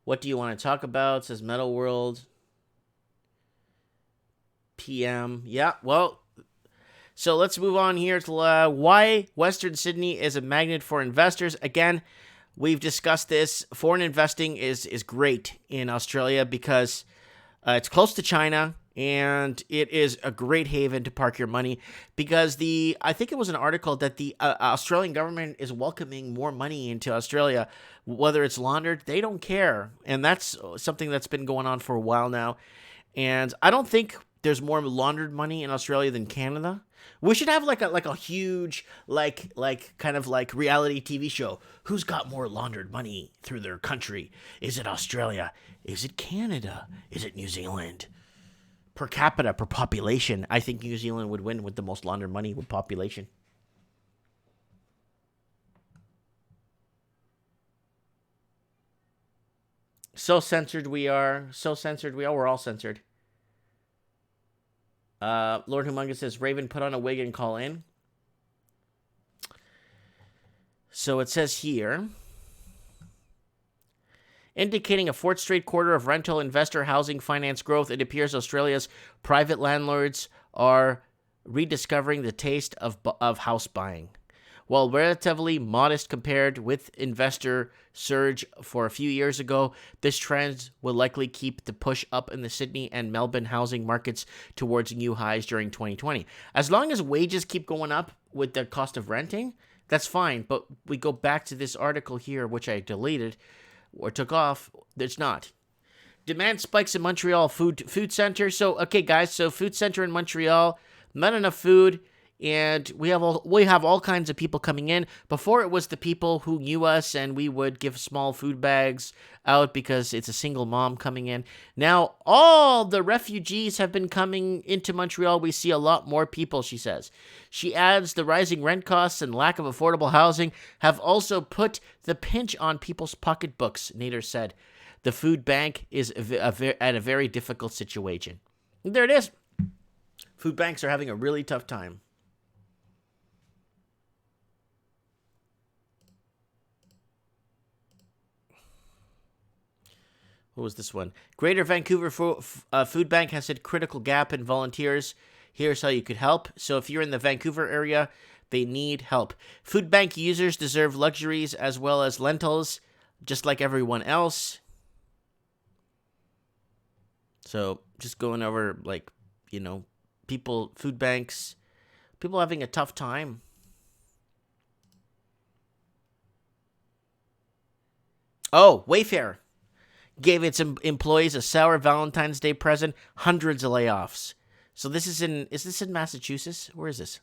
What do you want to talk about? Says Metal World. PM. Yeah, well, so let's move on here to why Western Sydney is a magnet for investors. Again, we've discussed this. Foreign investing is great in Australia because it's close to China and it is a great haven to park your money because I think it was an article that the Australian government is welcoming more money into Australia, whether it's laundered, they don't care. And that's something that's been going on for a while now. And I don't think there's more laundered money in Australia than Canada. We should have like a huge kind of reality TV show. Who's got more laundered money through their country? Is it Australia? Is it Canada? Is it New Zealand? Per capita, per population, I think New Zealand would win with the most laundered money with population. So censored we are. We're all censored. Lord Humongous says, Raven, put on a wig and call in. So it says here, indicating a fourth straight quarter of rental investor housing finance growth, it appears Australia's private landlords are rediscovering the taste of house buying. While relatively modest compared with investor surge for a few years ago, this trend will likely keep the push up in the Sydney and Melbourne housing markets towards new highs during 2020. As long as wages keep going up with the cost of renting, that's fine. But we go back to this article here, which I deleted or took off. There's not. Demand spikes in Montreal food center. So, okay, guys, so food center in Montreal, not enough food. And we have all kinds of people coming in. Before, it was the people who knew us, and we would give small food bags out because it's a single mom coming in. Now, all the refugees have been coming into Montreal. We see a lot more people, she says. She adds the rising rent costs and lack of affordable housing have also put the pinch on people's pocketbooks, Nader said. The food bank is at a very difficult situation. And there it is. Food banks are having a really tough time. What was this one? Greater Vancouver Food Bank has hit critical gap in volunteers. Here's how you could help. So if you're in the Vancouver area, they need help. Food bank users deserve luxuries as well as lentils, just like everyone else. So just going over, like, you know, people, food banks, people having a tough time. Oh, Wayfair gave its employees a sour Valentine's Day present, hundreds of layoffs. So is this in Massachusetts? Where is this?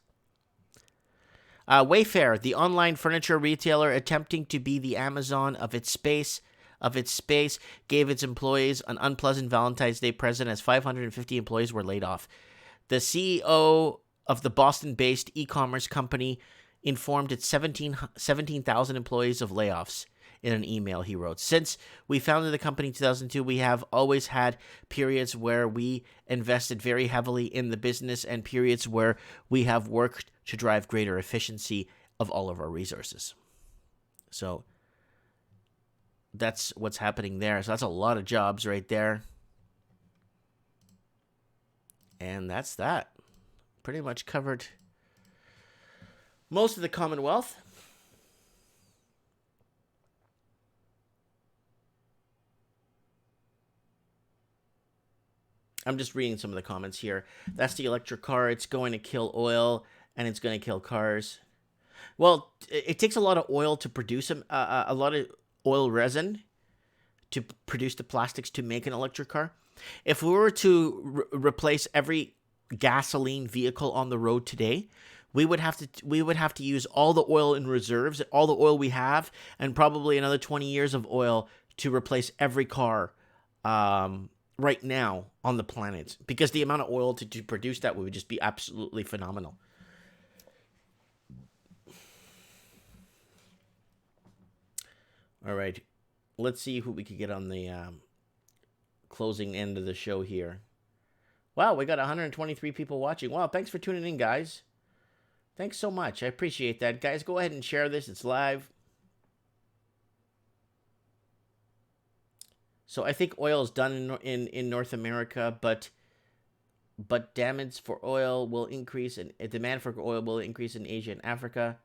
Wayfair, the online furniture retailer attempting to be the Amazon of its space, gave its employees an unpleasant Valentine's Day present as 550 employees were laid off. The CEO of the Boston-based e-commerce company informed its 17,000 employees of layoffs. In an email he wrote, since we founded the company in 2002, we have always had periods where we invested very heavily in the business and periods where we have worked to drive greater efficiency of all of our resources. So that's what's happening there. So that's a lot of jobs right there. And that's that. Pretty much covered most of the Commonwealth. I'm just reading some of the comments here. That's the electric car. It's going to kill oil, and it's going to kill cars. Well, it takes a lot of oil to produce a lot of oil resin to produce the plastics to make an electric car. If we were to replace every gasoline vehicle on the road today, we would have to use all the oil in reserves, all the oil we have, and probably another 20 years of oil to replace every car right now on the planet, because the amount of oil to produce that would just be absolutely phenomenal. All right, let's see who we could get on the closing end of the show here. Wow, we got 123 people watching. Wow, thanks for tuning in, guys. Thanks so much. I appreciate that. Guys, go ahead and share this. It's live. So I think oil is done in North America, but demand for oil will increase, and demand for oil will increase in Asia and Africa.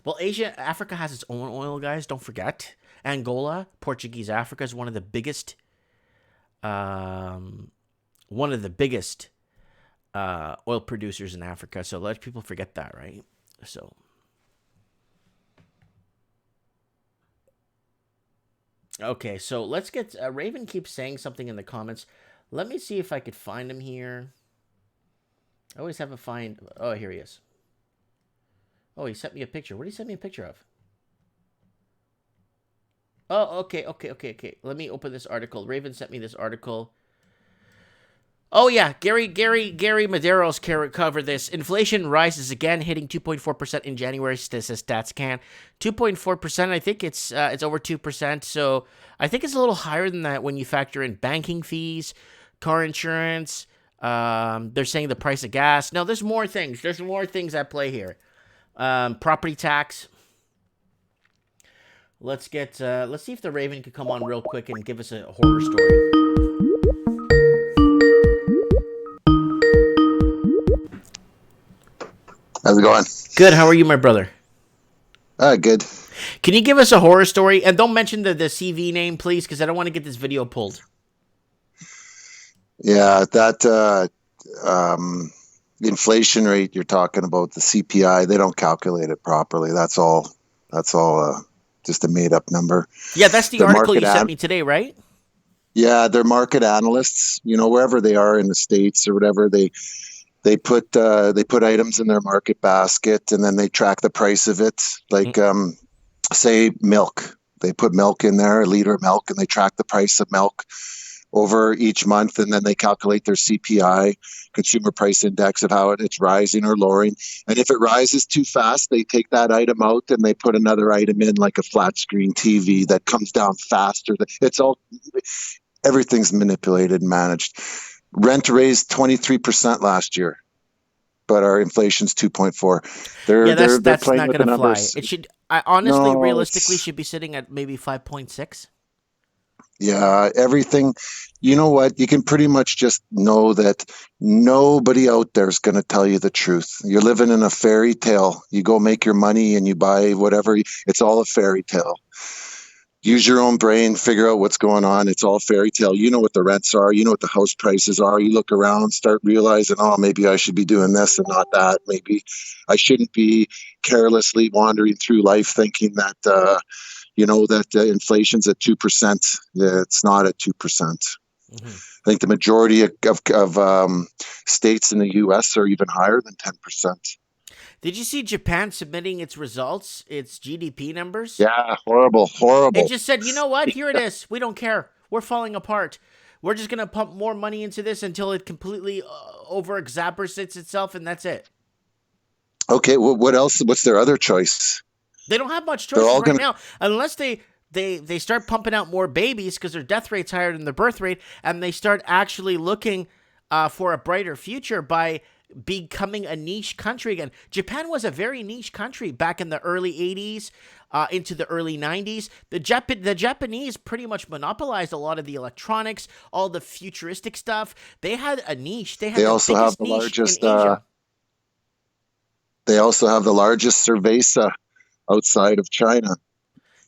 Well, Africa has its own oil, guys. Don't forget. Angola, Portuguese Africa, is one of the biggest oil producers in Africa. So let people forget that, right? So. Okay, so let's get... Raven keeps saying something in the comments. Let me see if I could find him here. I always have a find... Oh, here he is. Oh, he sent me a picture. What did he send me a picture of? Oh, okay. Let me open this article. Raven sent me this article. Oh, yeah. Gary Medeiros covered this. Inflation rises again, hitting 2.4% in January, says StatsCan. 2.4%, I think it's over 2%. So I think it's a little higher than that when you factor in banking fees, car insurance. They're saying the price of gas. No, there's more things. There's more things at play here. Property tax. Let's see if the Raven could come on real quick and give us a horror story. How's it going? Good. How are you, my brother? Good. Can you give us a horror story? And don't mention the CV name, please, because I don't want to get this video pulled. Yeah, that the inflation rate you're talking about, the CPI, they don't calculate it properly. That's all. Just a made up number. Yeah, that's the They're article you market sent me today, right? Yeah, they're market analysts. Wherever they are in the States or whatever, they put items in their market basket, and then they track the price of it. Like say milk, they put milk in there, a liter of milk, and they track the price of milk over each month, and then they calculate their CPI, consumer price index, of how it's rising or lowering. And if it rises too fast, they take that item out and they put another item in, like a flat screen TV that comes down faster. Everything's manipulated and managed. Rent raised 23% last year, but our inflation's 2.4. Yeah, They're that's playing not with going the to fly. numbers. It should, I honestly, No, realistically, it's should be sitting at maybe 5.6. Yeah, everything. You know what? You can pretty much just know that nobody out there is going to tell you the truth. You're living in a fairy tale. You go make your money and you buy whatever. It's all a fairy tale. Use your own brain, figure out what's going on. It's all fairy tale. You know what the rents are. You know what the house prices are. You look around, start realizing, oh, maybe I should be doing this and not that. Maybe I shouldn't be carelessly wandering through life thinking that inflation's at 2%. Yeah, it's not at 2%. Mm-hmm. I think the majority of states in the U.S. are even higher than 10%. Did you see Japan submitting its results, its GDP numbers? Yeah, horrible. It just said, you know what? Here it is. We don't care. We're falling apart. We're just going to pump more money into this until it completely over-exasperates itself, and that's it. Okay, well, what else? What's their other choice? They don't have much choices right now, unless they start pumping out more babies because their death rate's higher than their birth rate, and they start actually looking for a brighter future by becoming a niche country again. Japan was a very niche country back in the early 80s into the early 90s. The Japanese pretty much monopolized a lot of the electronics, all the futuristic stuff. They had a niche. They also have the largest. They also have the largest cerveza outside of China.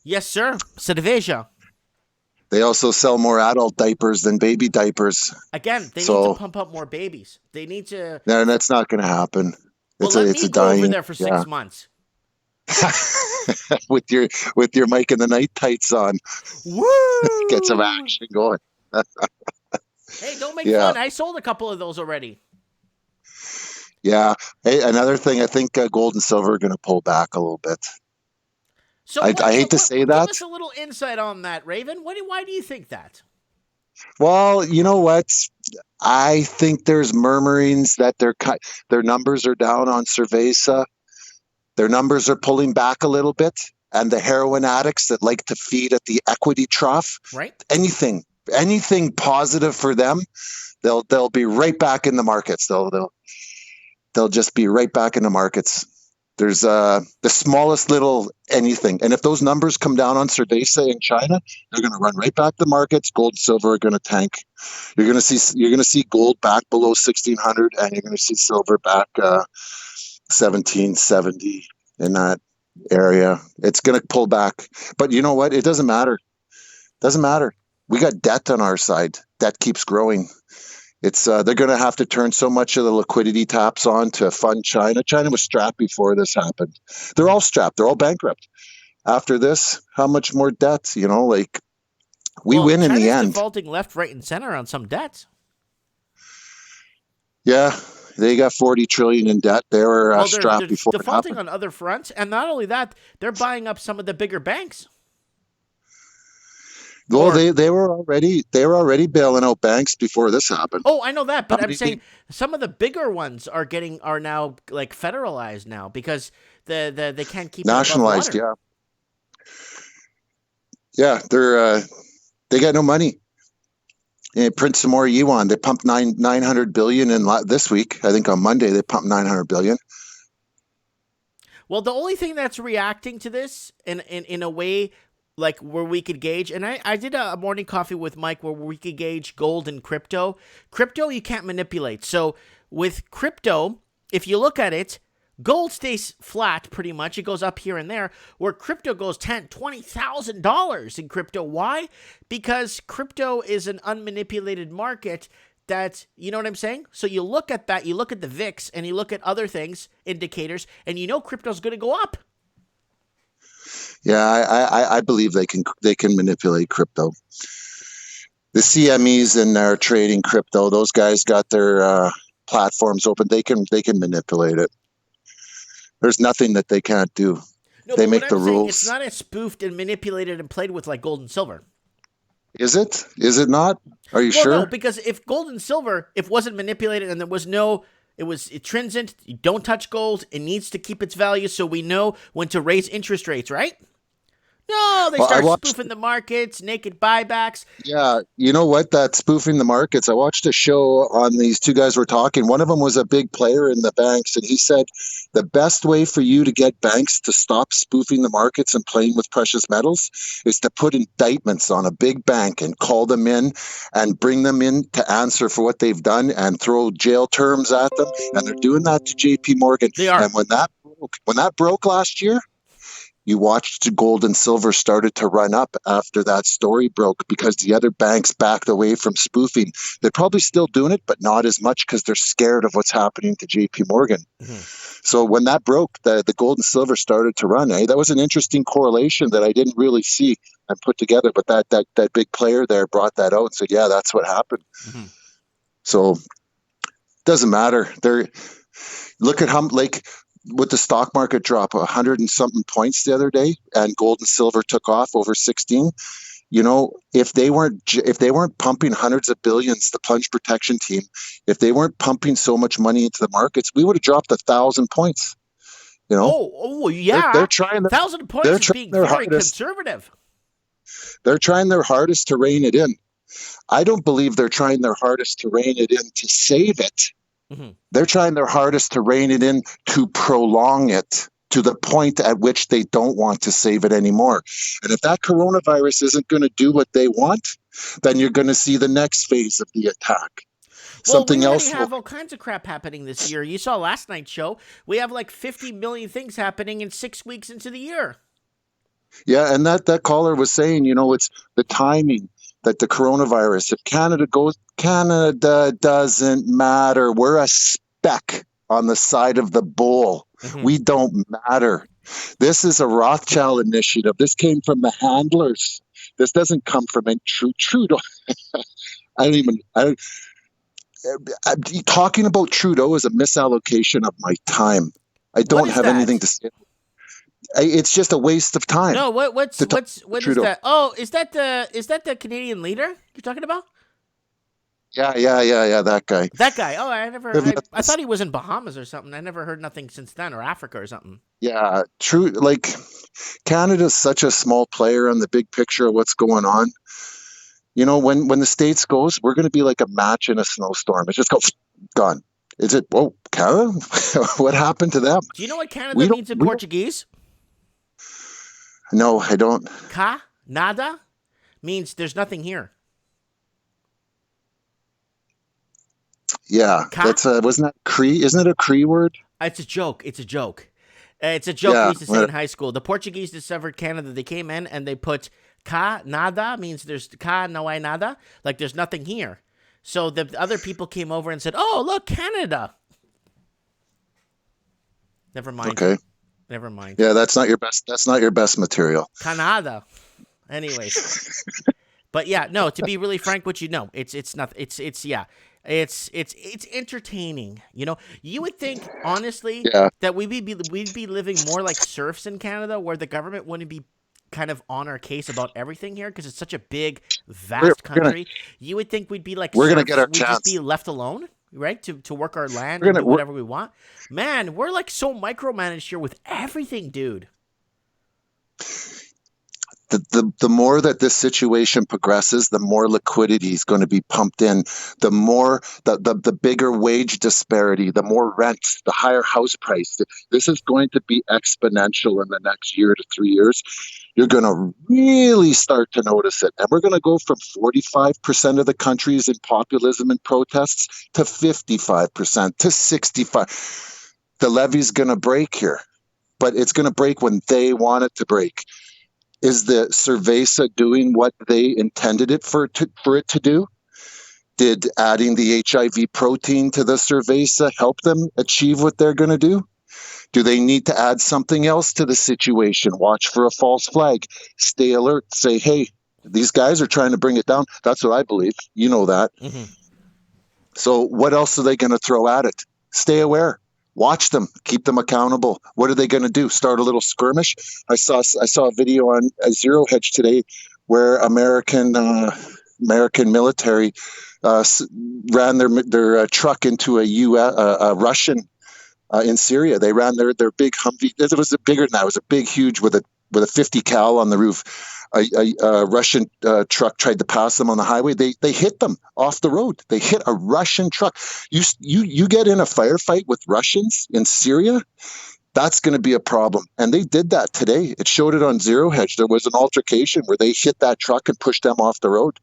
Yes, sir. Cerveja. They also sell more adult diapers than baby diapers. Again, they need to pump up more babies. They need to. No, that's not going to happen. Well, let me go over there for 6 months. with your Mike in the Night tights on. Woo! Get some action going. Hey, don't make fun. I sold a couple of those already. Yeah. Hey, another thing, I think gold and silver are going to pull back a little bit. So I hate to say that. Give us a little insight on that, Raven. Why do you think that? Well, you know what? I think there's murmurings that their numbers are down on cerveza. Their numbers are pulling back a little bit. And the heroin addicts that like to feed at the equity trough, right? Anything positive for them, they'll be right back in the markets. They'll just be right back in the markets. There's the smallest little anything. And if those numbers come down on cerveza in China, they're going to run right back to markets. Gold and silver are going to tank. You're going to see gold back below 1,600, and you're going to see silver back 1,770 in that area. It's going to pull back. But you know what? It doesn't matter. Doesn't matter. We got debt on our side. Debt keeps growing. It's they're going to have to turn so much of the liquidity taps on to fund China. China was strapped before this happened. They're all strapped. They're all bankrupt. After this, how much more debt? We win in the end. China's defaulting left, right, and center on some debts. Yeah, they got 40 trillion in debt. They were strapped they're before defaulting on other fronts, and not only that, they're buying up some of the bigger banks. Well, they were already bailing out banks before this happened. Oh, I know that, but I'm saying some of the bigger ones are now like federalized now because they can't keep nationalized. It above water. Yeah, they got no money. Print some more yuan. They pumped 900 billion in this week. I think on Monday they pumped 900 billion. Well, the only thing that's reacting to this in a way, like where we could gauge, and I did a morning coffee with Mike where we could gauge gold and crypto. Crypto you can't manipulate. So with crypto, if you look at it, Gold stays flat pretty much. It goes up here and there, where crypto goes $20,000 in crypto. Why? Because crypto is an unmanipulated market that, you know what I'm saying? So you look at that, you look at the VIX, and you look at other things, indicators, and you know crypto's going to go up. Yeah, I believe they can manipulate crypto. The CMEs in there trading crypto, those guys got their platforms open. They can manipulate it. There's nothing that they can't do. No, They but make what the I'm saying, rules. it's not as spoofed and manipulated and played with like gold and silver. Is it? Is it not? Are you Well, sure? no, because if gold and silver, if wasn't manipulated and there was no, it was intrinsic, you don't touch gold, it needs to keep its value so we know when to raise interest rates, right? No, they Well, I start watched- spoofing the markets, naked buybacks. Yeah, you know what? That spoofing the markets. I watched a show on these two guys were talking. One of them was a big player in the banks, and he said the best way for you to get banks to stop spoofing the markets and playing with precious metals is to put indictments on a big bank and call them in and bring them in to answer for what they've done and throw jail terms at them. And they're doing that to JP Morgan. They are. And when that broke last year, you watched gold and silver started to run up after that story broke because the other banks backed away from spoofing. They're probably still doing it, but not as much because they're scared of what's happening to JP Morgan. Mm-hmm. So when that broke, the gold and silver started to run. That was an interesting correlation that I didn't really see and put together, but that big player there brought that out and said, yeah, that's what happened. Mm-hmm. So doesn't matter. Look at how, like, with the stock market drop 100 and something points the other day and gold and silver took off over 16, you know, if they weren't pumping hundreds of billions, the plunge protection team, if they weren't pumping so much money into the markets, we would have dropped 1,000 points. You know, Yeah. they're trying 1,000 points is being very conservative. They're trying their hardest to rein it in. I don't believe they're trying their hardest to rein it in to save it. Mm-hmm. They're trying their hardest to rein it in to prolong it to the point at which they don't want to save it anymore. And if that coronavirus isn't going to do what they want, then you're going to see the next phase of the attack. Something else. We have all kinds of crap happening this year. You saw last night's show. We have like 50 million things happening in 6 weeks into the year. Yeah, and that caller was saying, you know, it's the timing that the coronavirus, if Canada doesn't matter. We're a speck on the side of the bowl. Mm-hmm. We don't matter. This is a Rothschild initiative. This came from the handlers. This doesn't come from Trudeau. Talking about Trudeau is a misallocation of my time. I don't have anything to say. It's just a waste of time. No, what is that? Oh, is that the Canadian leader you're talking about? Yeah, that guy. That guy. Oh, I thought he was in Bahamas or something. I never heard nothing since then, or Africa or something. Yeah, true. Like, Canada's such a small player in the big picture of what's going on. You know, when the States goes, we're going to be like a match in a snowstorm. It just goes, gone. Is it, Canada? What happened to them? Do you know what Canada means in Portuguese? No, I don't. Nada means there's nothing here. Yeah, that's wasn't that Cree? Isn't it a Cree word? It's a joke. It's a joke we used to say in high school. The Portuguese discovered Canada. They came in and they put nada means there's no hay nada, like there's nothing here. So the other people came over and said, "Oh, look, Canada." Never mind. Okay. Never mind. Yeah, that's not your best material. Canada. Anyways. But yeah, no, to be really frank with you, no, it's entertaining. You know, you would think, honestly, that we'd be living more like serfs in Canada, where the government wouldn't be kind of on our case about everything here because it's such a big, vast country. You would think we'd be like we're gonna get our we'd chance. just be left alone, right? To work our land and do whatever we want. Man, we're like so micromanaged here with everything, dude. The more that this situation progresses, the more liquidity is going to be pumped in, the more the bigger wage disparity, the more rent, the higher house price. This is going to be exponential in the next year to 3 years. You're going to really start to notice it. And we're going to go from 45% of the countries in populism and protests to 55%, to 65%. the levee's going to break here, but it's going to break when they want it to break. Is the cerveza doing what they intended it for it to do? Did adding the HIV protein to the cerveza help them achieve what they're going to do? Do they need to add something else to the situation? Watch for a false flag. Stay alert. Say, hey, these guys are trying to bring it down. That's what I believe. You know that. Mm-hmm. So what else are they going to throw at it? Stay aware. Watch them. Keep them accountable. What are they going to do? Start a little skirmish? I saw a video on Zero Hedge today where American military ran their truck into a Russian in Syria. They ran their big Humvee. It was bigger than that. It was a big, huge with a 50 cal on the roof. A Russian truck tried to pass them on the highway. They hit them off the road. They hit a Russian truck. You get in a firefight with Russians in Syria, that's going to be a problem. And they did that today. It showed it on Zero Hedge. There was an altercation where they hit that truck and pushed them off the road.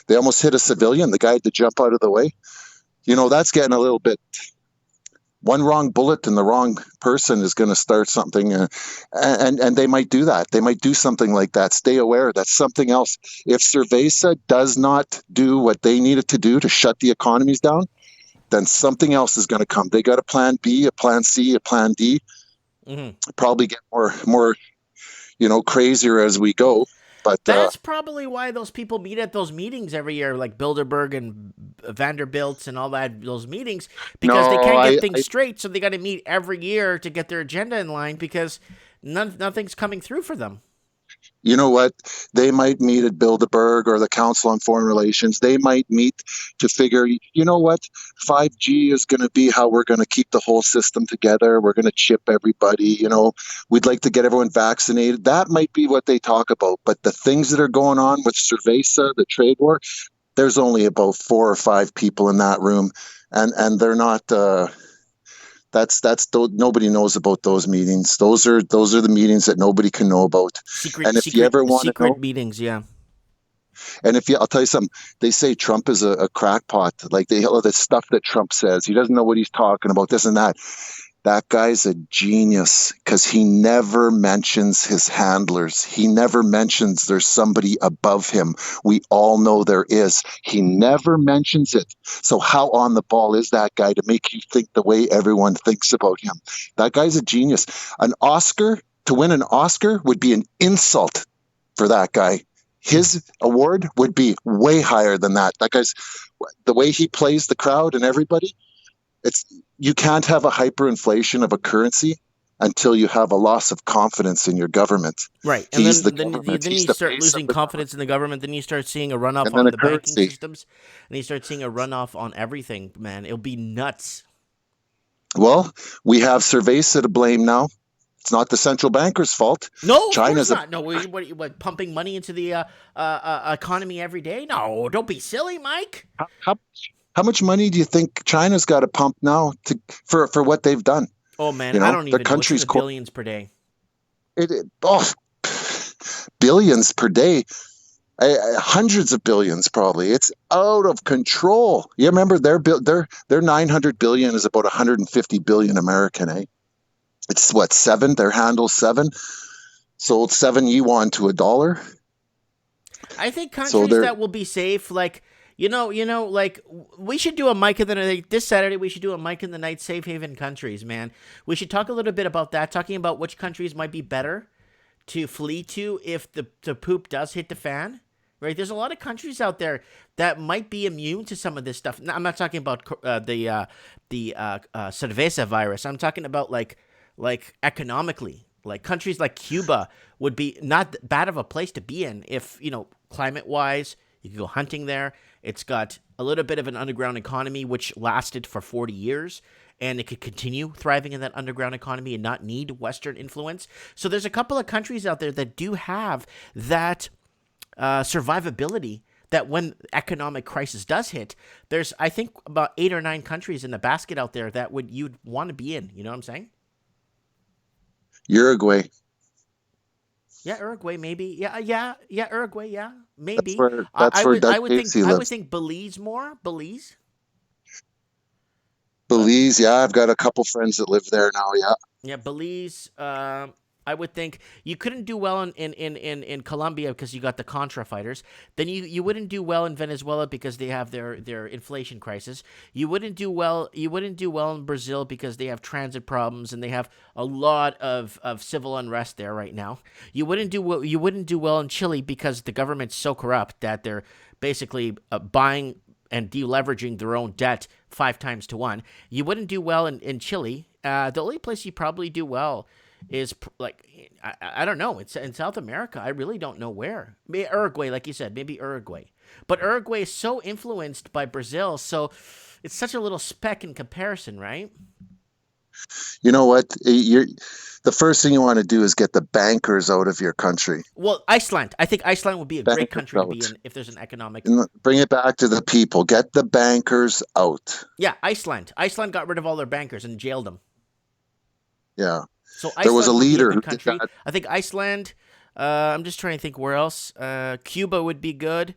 They almost hit a civilian. The guy had to jump out of the way. That's getting a little bit. One wrong bullet and the wrong person is going to start something, and they might do that. They might do something like that. Stay aware. That's something else. If Cerveza does not do what they needed to do to shut the economies down, then something else is going to come. They got a plan B, a plan C, a plan D. Mm-hmm. Probably get more, crazier as we go. But that's probably why those people meet at those meetings every year, like Bilderberg and Vanderbilt and all that, those meetings, because they can't get things straight. So they got to meet every year to get their agenda in line because nothing's coming through for them. You know what? They might meet at Bilderberg or the Council on Foreign Relations. They might meet to figure, you know what? 5G is going to be how we're going to keep the whole system together. We're going to chip everybody. We'd like to get everyone vaccinated. That might be what they talk about. But the things that are going on with Cerveza, the trade war, there's only about 4 or 5 people in that room. And they're not... nobody knows about those meetings. Those are the meetings that nobody can know about. You ever want to know meetings, yeah. And I'll tell you something. They say Trump is a crackpot. Like the stuff that Trump says, he doesn't know what he's talking about. This and that. That guy's a genius because he never mentions his handlers. He never mentions there's somebody above him. We all know there is. He never mentions it. So how on the ball is that guy to make you think the way everyone thinks about him? That guy's a genius. To win an Oscar would be an insult for that guy. His award would be way higher than that. That guy's, the way he plays the crowd and everybody, you can't have a hyperinflation of a currency until you have a loss of confidence in your government. Right. And then you start losing confidence in the government. Then you start seeing a runoff on the banking systems. And you start seeing a runoff on everything, man. It'll be nuts. Well, we have Cerveza to blame now. It's not the central banker's fault. No, China's not. No, what pumping money into the economy every day? No, don't be silly, Mike. How much money do you think China's got to pump now for what they've done? Oh man, I don't even know. It's billions per day. Billions per day, hundreds of billions probably. It's out of control. You remember their 900 billion is about 150 billion American, eh? It's what, 7? Their handle's 7. Sold 7 yuan to $1. I think countries that will be safe, like. Like we should do a Mike in the Night this Saturday. We should do a Mike in the Night safe haven countries, man. We should talk a little bit about that, talking about which countries might be better to flee to if the poop does hit the fan, right? There's a lot of countries out there that might be immune to some of this stuff. I'm not talking about the cerveza virus. I'm talking about like economically, like countries like Cuba would be not bad of a place to be in if, climate wise, you could go hunting there. It's got a little bit of an underground economy, which lasted for 40 years, and it could continue thriving in that underground economy and not need Western influence. So there's a couple of countries out there that do have that survivability, that when economic crisis does hit, there's, I think, about 8 or 9 countries in the basket out there that you'd want to be in. You know what I'm saying? Uruguay. Yeah, Uruguay, maybe. Yeah, Uruguay, yeah, maybe. That's where I would think Belize more. Belize. Belize, yeah, I've got a couple friends that live there now. Yeah, Yeah, Belize. I would think you couldn't do well in Colombia because you got the Contra fighters. Then you wouldn't do well in Venezuela because they have their inflation crisis. You wouldn't do well. You wouldn't do well in Brazil because they have transit problems and they have a lot of civil unrest there right now. You wouldn't do well in Chile because the government's so corrupt that they're basically buying and deleveraging their own debt 5 times to 1. You wouldn't do well in Chile. The only place you probably do well is I don't know. It's in South America. I really don't know where. Maybe Uruguay, like you said, maybe Uruguay. But Uruguay is so influenced by Brazil, so it's such a little speck in comparison, right? you know what? The first thing you want to do is get the bankers out of your country. Well, Iceland. I think Iceland would be a great Bankers country to be out. in if there's an economic. And bring it back to the people. Get the bankers out. Yeah, Iceland. Iceland got rid of all their bankers and jailed them. Yeah. So There was a Iceland would be a leader good who did country. that. I think Iceland. I'm just trying to think where else. Cuba would be good.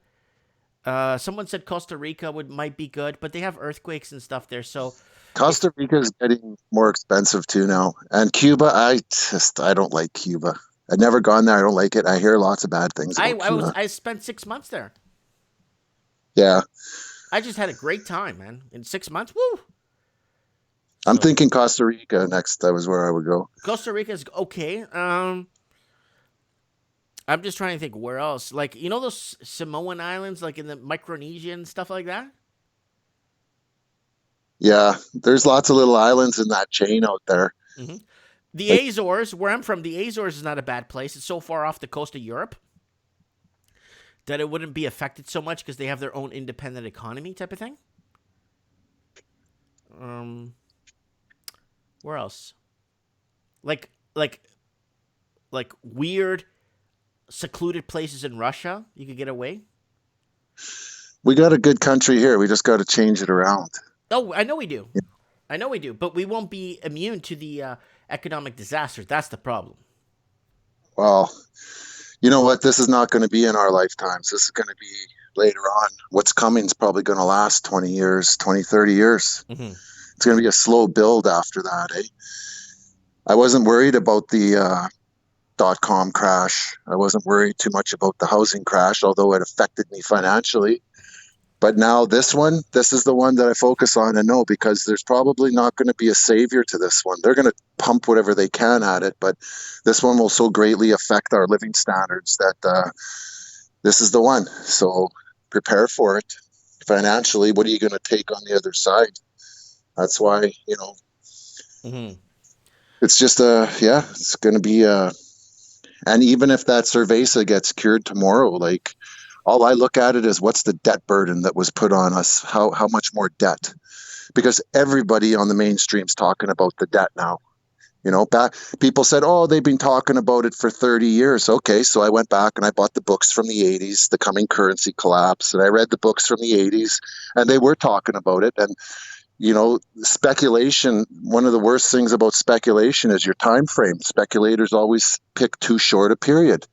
Someone said Costa Rica might be good, but they have earthquakes and stuff there. So Costa Rica is getting more expensive too now. And Cuba, I don't like Cuba. I've never gone there. I don't like it. I hear lots of bad things about Cuba. I spent 6 months there. Yeah. I just had a great time, man. In 6 months, woo. I'm So, thinking Costa Rica next. That was where I would go. Costa Rica is okay. I'm just trying to think where else. Like those Samoan islands, like in the Micronesia and stuff like that. Yeah. There's lots of little islands in that chain out there. Hmm. The Azores, where I'm from, the Azores is not a bad place. It's so far off the coast of Europe that it wouldn't be affected so much because they have their own independent economy type of thing. Where else? Like weird, secluded places in Russia you could get away. We got a good country here. We just got to change it around. Oh, I know we do. I know we do, but we won't be immune to the economic disasters. That's the problem. Well, you know what? This is not going to be in our lifetimes. This is going to be later on. What's coming is probably going to last 20 years, 20, 30 years. Mm-hmm. It's going to be a slow build after that, eh? I wasn't worried about the .com crash. I wasn't worried too much about the housing crash, although it affected me financially. But now this is the one that I focus on and know, because there's probably not going to be a savior to this one. They're going to pump whatever they can at it, but this one will so greatly affect our living standards that this is the one. So prepare for it. Financially, what are you going to take on the other side? That's why, Mm-hmm. it's just it's going to be and even if that Cerveza gets cured tomorrow, like, all I look at it is what's the debt burden that was put on us? How much more debt? Because everybody on the mainstream's talking about the debt now. People said, oh, they've been talking about it for 30 years. Okay, so I went back and I bought the books from the 80s, The Coming Currency Collapse, and I read the books from the 80s, and they were talking about it. And speculation, one of the worst things about speculation is your time frame. Speculators always pick too short a period.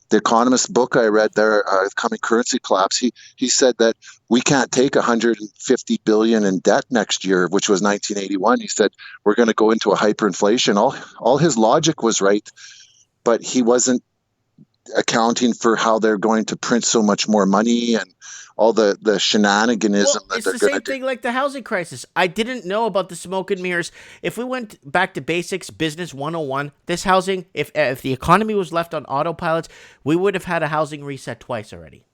The Economist book I read there, Coming Currency Collapse, he said that we can't take 150 billion in debt next year, which was 1981. He said we're going to go into a hyperinflation. All his logic was right, but he wasn't accounting for how they're going to print so much more money and all the shenaniganism that they're going to do. It's the same thing like the housing crisis. I didn't know about the smoke and mirrors. If we went back to basics, business 101, this housing, if the economy was left on autopilot, we would have had a housing reset twice already.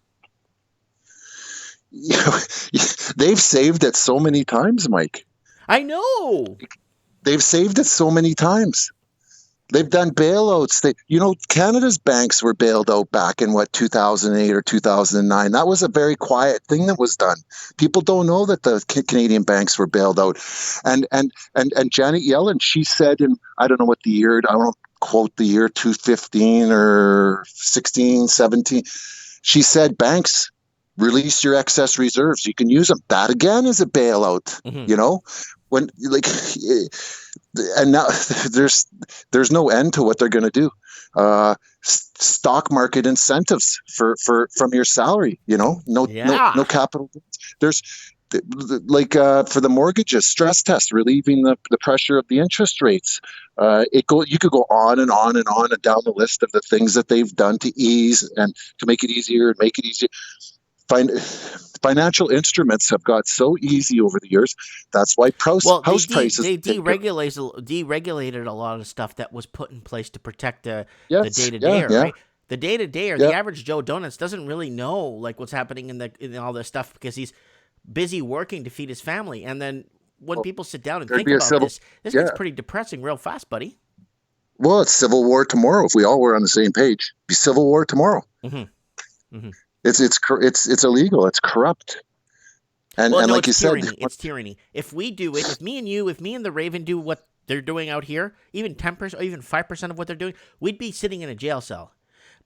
They've saved it so many times, Mike. I know. They've saved it so many times. They've done bailouts. Canada's banks were bailed out back in 2008 or 2009. That was a very quiet thing that was done. People don't know that the Canadian banks were bailed out. And Janet Yellen, she said in, I don't know what the year, I don't quote the year, 2015 or 16, 17. She said, banks, release your excess reserves. You can use them. That again is a bailout, when and now there's no end to what they're going to do. Stock market incentives from your salary, no capital. for the mortgages, stress test, relieving the pressure of the interest rates. You could go on and on and on and down the list of the things that they've done to ease and to make it easier and make it easier. Financial instruments have got so easy over the years. That's why Well, house prices. they deregulated a lot of stuff that was put in place to protect the day Yes, to yeah, day, yeah, right? The day to day, or the yeah. average Joe Donuts doesn't really know like what's happening in all this stuff because he's busy working to feed his family. And then when Well, people sit down and there'd think be a about civil. this gets Yeah. pretty depressing real fast, buddy. Well, it's civil war tomorrow if we all were on the same page. Be civil war tomorrow. Mm-hmm. Mm-hmm. It's illegal. It's corrupt. Well, And no, like it's you said, tyranny. It's tyranny. If we do it, if me and the Raven do what they're doing out here, even 10% or even 5% of what they're doing, we'd be sitting in a jail cell.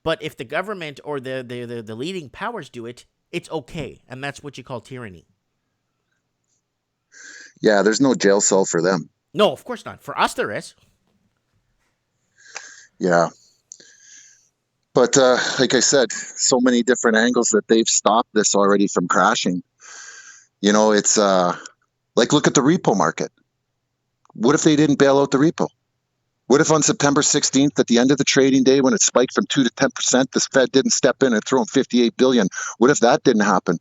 But if the government or the leading powers do it, it's okay, and that's what you call tyranny. yeah, there's no jail cell for them. No, of course not. For us, there is. Yeah. But like I said, so many different angles that they've stopped this already from crashing. It's look at the repo market. What if they didn't bail out the repo? What if on September 16th, at the end of the trading day, when it spiked from 2 to 10%, this Fed didn't step in and throw them $58 billion? What if that didn't happen?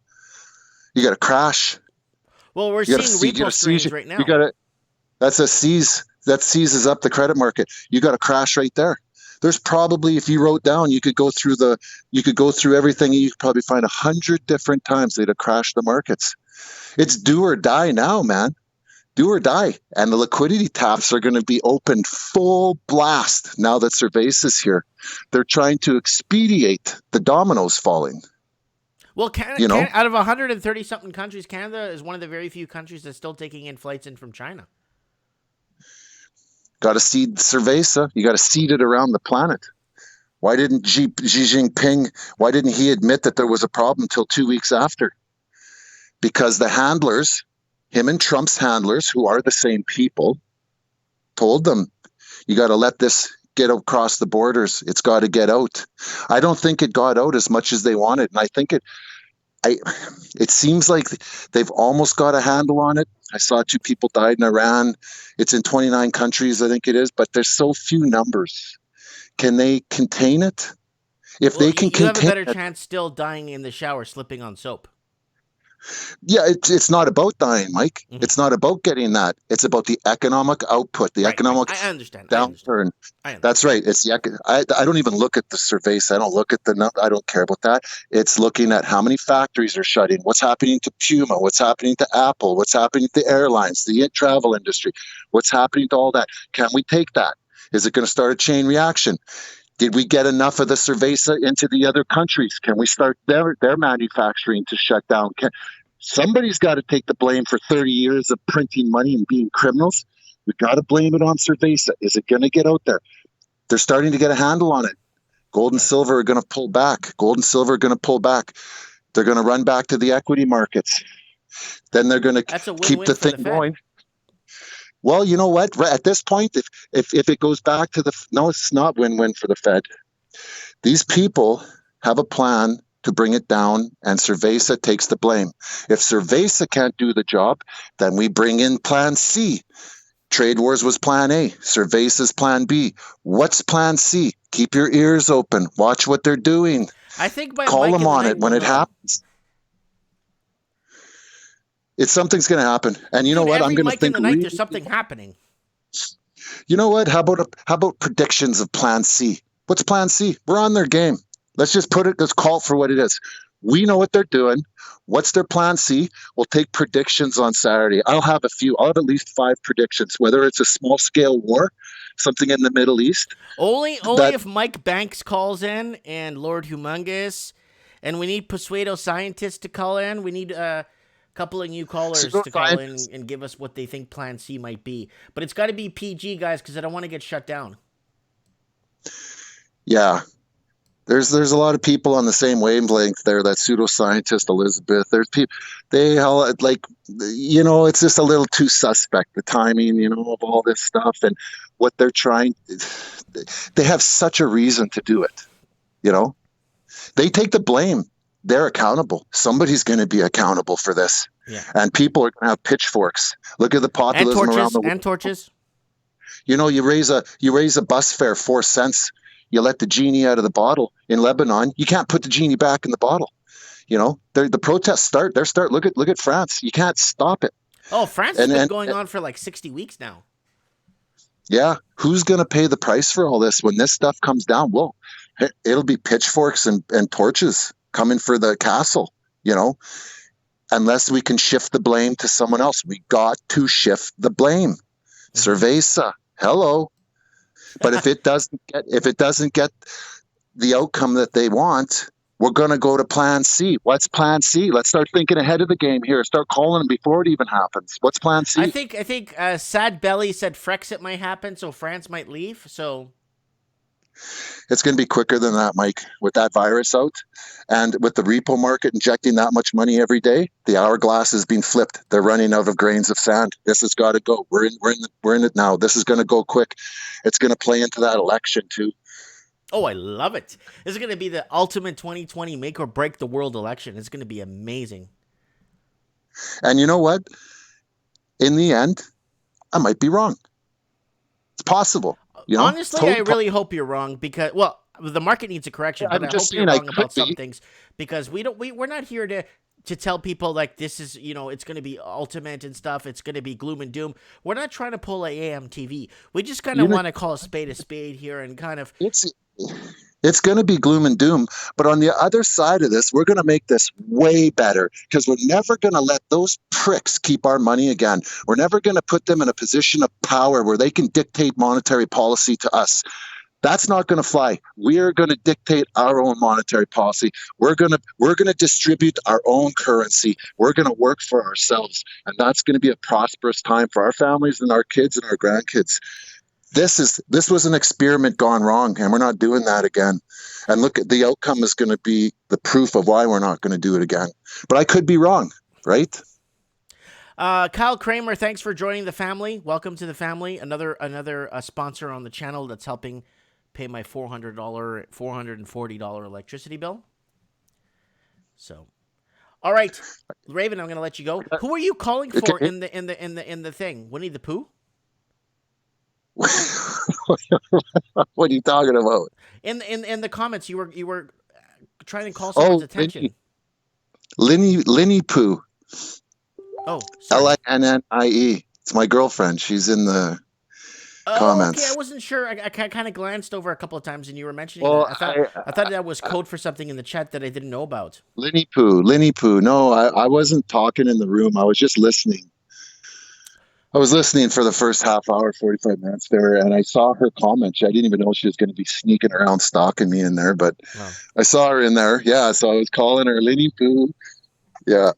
You got a crash. Well, we're seeing repo strains right now. That's a seize. That seizes up the credit market. You got a crash right there. There's probably, if you wrote down, you could go through everything, and you could probably find 100 different times they'd have crashed the markets. It's do or die now, man. Do or die. And the liquidity taps are going to be opened full blast now that Cerveza is here. They're trying to expedite the dominoes falling. Well, Canada, out of 130 something countries, Canada is one of the very few countries that's still taking in flights in from China. Got to seed Cerveza. You got to seed it around the planet. Why didn't Xi Jinping, why didn't he admit that there was a problem until 2 weeks after? Because the handlers, him and Trump's handlers, who are the same people, told them, you got to let this get across the borders. It's got to get out. I don't think it got out as much as they wanted. And I think it seems like they've almost got a handle on it. I saw 2 people died in Iran. It's in 29 countries, I think it is, but there's so few numbers. Can they contain it? If they can you have a contain better it, chance still dying in the shower slipping on soap. yeah, it's not about dying, Mike. Mhm. It's not about getting that. It's about the economic output, the Right. economic I understand. downturn. I understand. That's right. It's I don't even look at the surveys. I don't look at I don't care about that. It's looking at how many factories are shutting, what's happening to Puma, what's happening to Apple, what's happening to airlines, the travel industry, what's happening to all that. Can we take that? Is it going to start a chain reaction? Did we get enough of the Cerveza into the other countries? Can we start their manufacturing to shut down? Somebody's got to take the blame for 30 years of printing money and being criminals. We got to blame it on Cerveza. Is it going to get out there? They're starting to get a handle on it. Gold and silver are going to pull back. Gold and silver are going to pull back. They're going to run back to the equity markets. Then they're going to keep the thing going. Well, you know what? At this point, if it goes back to no, it's not win-win for the Fed. These people have a plan to bring it down, and Cerveza takes the blame. If Cerveza can't do the job, then we bring in Plan C. Trade wars was Plan A. Cerveza's Plan B. What's Plan C? Keep your ears open. Watch what they're doing. I think by call Mike them on it when it happens. Something's going to happen, and you know what? I'm going to think. There's something happening. You know what? How about predictions of Plan C? What's Plan C? We're on their game. Let's just let's call it for what it is. We know what they're doing. What's their Plan C? We'll take predictions on Saturday. I'll have at least 5 predictions, whether it's a small scale war, something in the Middle East. Only if Mike Banks calls in and Lord Humongous, and we need Pseudo Scientists to call in. We need a couple of new callers to call in and give us what they think Plan C might be. But it's got to be PG, guys, because I don't want to get shut down. Yeah. There's a lot of people on the same wavelength there. That pseudoscientist Elizabeth. There's people. It's just a little too suspect, the timing, of all this stuff and what they're trying. They have such a reason to do it. They take the blame. they're accountable. Somebody's going to be accountable for this. Yeah. And people are going to have pitchforks. Look at the populism around the world. And torches. You know, you raise a bus fare 4 cents. You let the genie out of the bottle. In Lebanon, you can't put the genie back in the bottle. You know, the protests start. Look at France. You can't stop it. Oh, France has been going on for like 60 weeks now. Yeah, who's going to pay the price for all this when this stuff comes down? Well, it'll be pitchforks and torches coming for the castle. You know, unless we can shift the blame to someone else, we got to shift the blame. Cerveza, hello. But if it doesn't get the outcome that they want, we're going to go to plan C. What's plan C? Let's start thinking ahead of the game here. Start calling them before it even happens. What's plan C? I think Sad Belly said Frexit might happen, so France might leave. So it's going to be quicker than that, Mike, with that virus out. And with the repo market injecting that much money every day, the hourglass is being flipped. They're running out of grains of sand. This has got to go. We're in it now. This is going to go quick. It's going to play into that election too. Oh, I love it. This is going to be the ultimate 2020 make or break the world election. It's going to be amazing. And you know what? In the end, I might be wrong. It's possible. You know? Honestly, totally I really hope you're wrong because, well, the market needs a correction, but I hope you're wrong about some things because we're not here to tell people like this is, you know, it's going to be ultimate and stuff. It's going to be gloom and doom. We're not trying to pull a AMTV. We just kind of want to call a spade here and kind of. It's going to be gloom and doom. But on the other side of this, we're going to make this way better because we're never going to let those pricks keep our money again. We're never going to put them in a position of power where they can dictate monetary policy to us. That's not going to fly. We are going to dictate our own monetary policy. We're going to distribute our own currency. We're going to work for ourselves. And that's going to be a prosperous time for our families and our kids and our grandkids. This was an experiment gone wrong, and we're not doing that again. And look, the outcome is going to be the proof of why we're not going to do it again. But I could be wrong, right? Kyle Kramer, thanks for joining the family. Welcome to the family. Another sponsor on the channel that's helping pay my $440 electricity bill. So, all right, Raven, I'm going to let you go. Who are you calling for in the thing? Winnie the Pooh? What are you talking about? In the comments, you were trying to call someone's attention. Linnie Pooh. Oh, sorry. Linnie. It's my girlfriend. She's in the comments. Okay, I wasn't sure. I kind of glanced over a couple of times, and you were mentioning that. I thought that was code for something in the chat that I didn't know about. Linnie Pooh. No, I wasn't talking in the room. I was just listening. I was listening for the first half hour, 45 minutes there, and I saw her comment. I didn't even know she was going to be sneaking around stalking me in there, but I saw her in there. Yeah, so I was calling her Linnie Pooh. Yeah.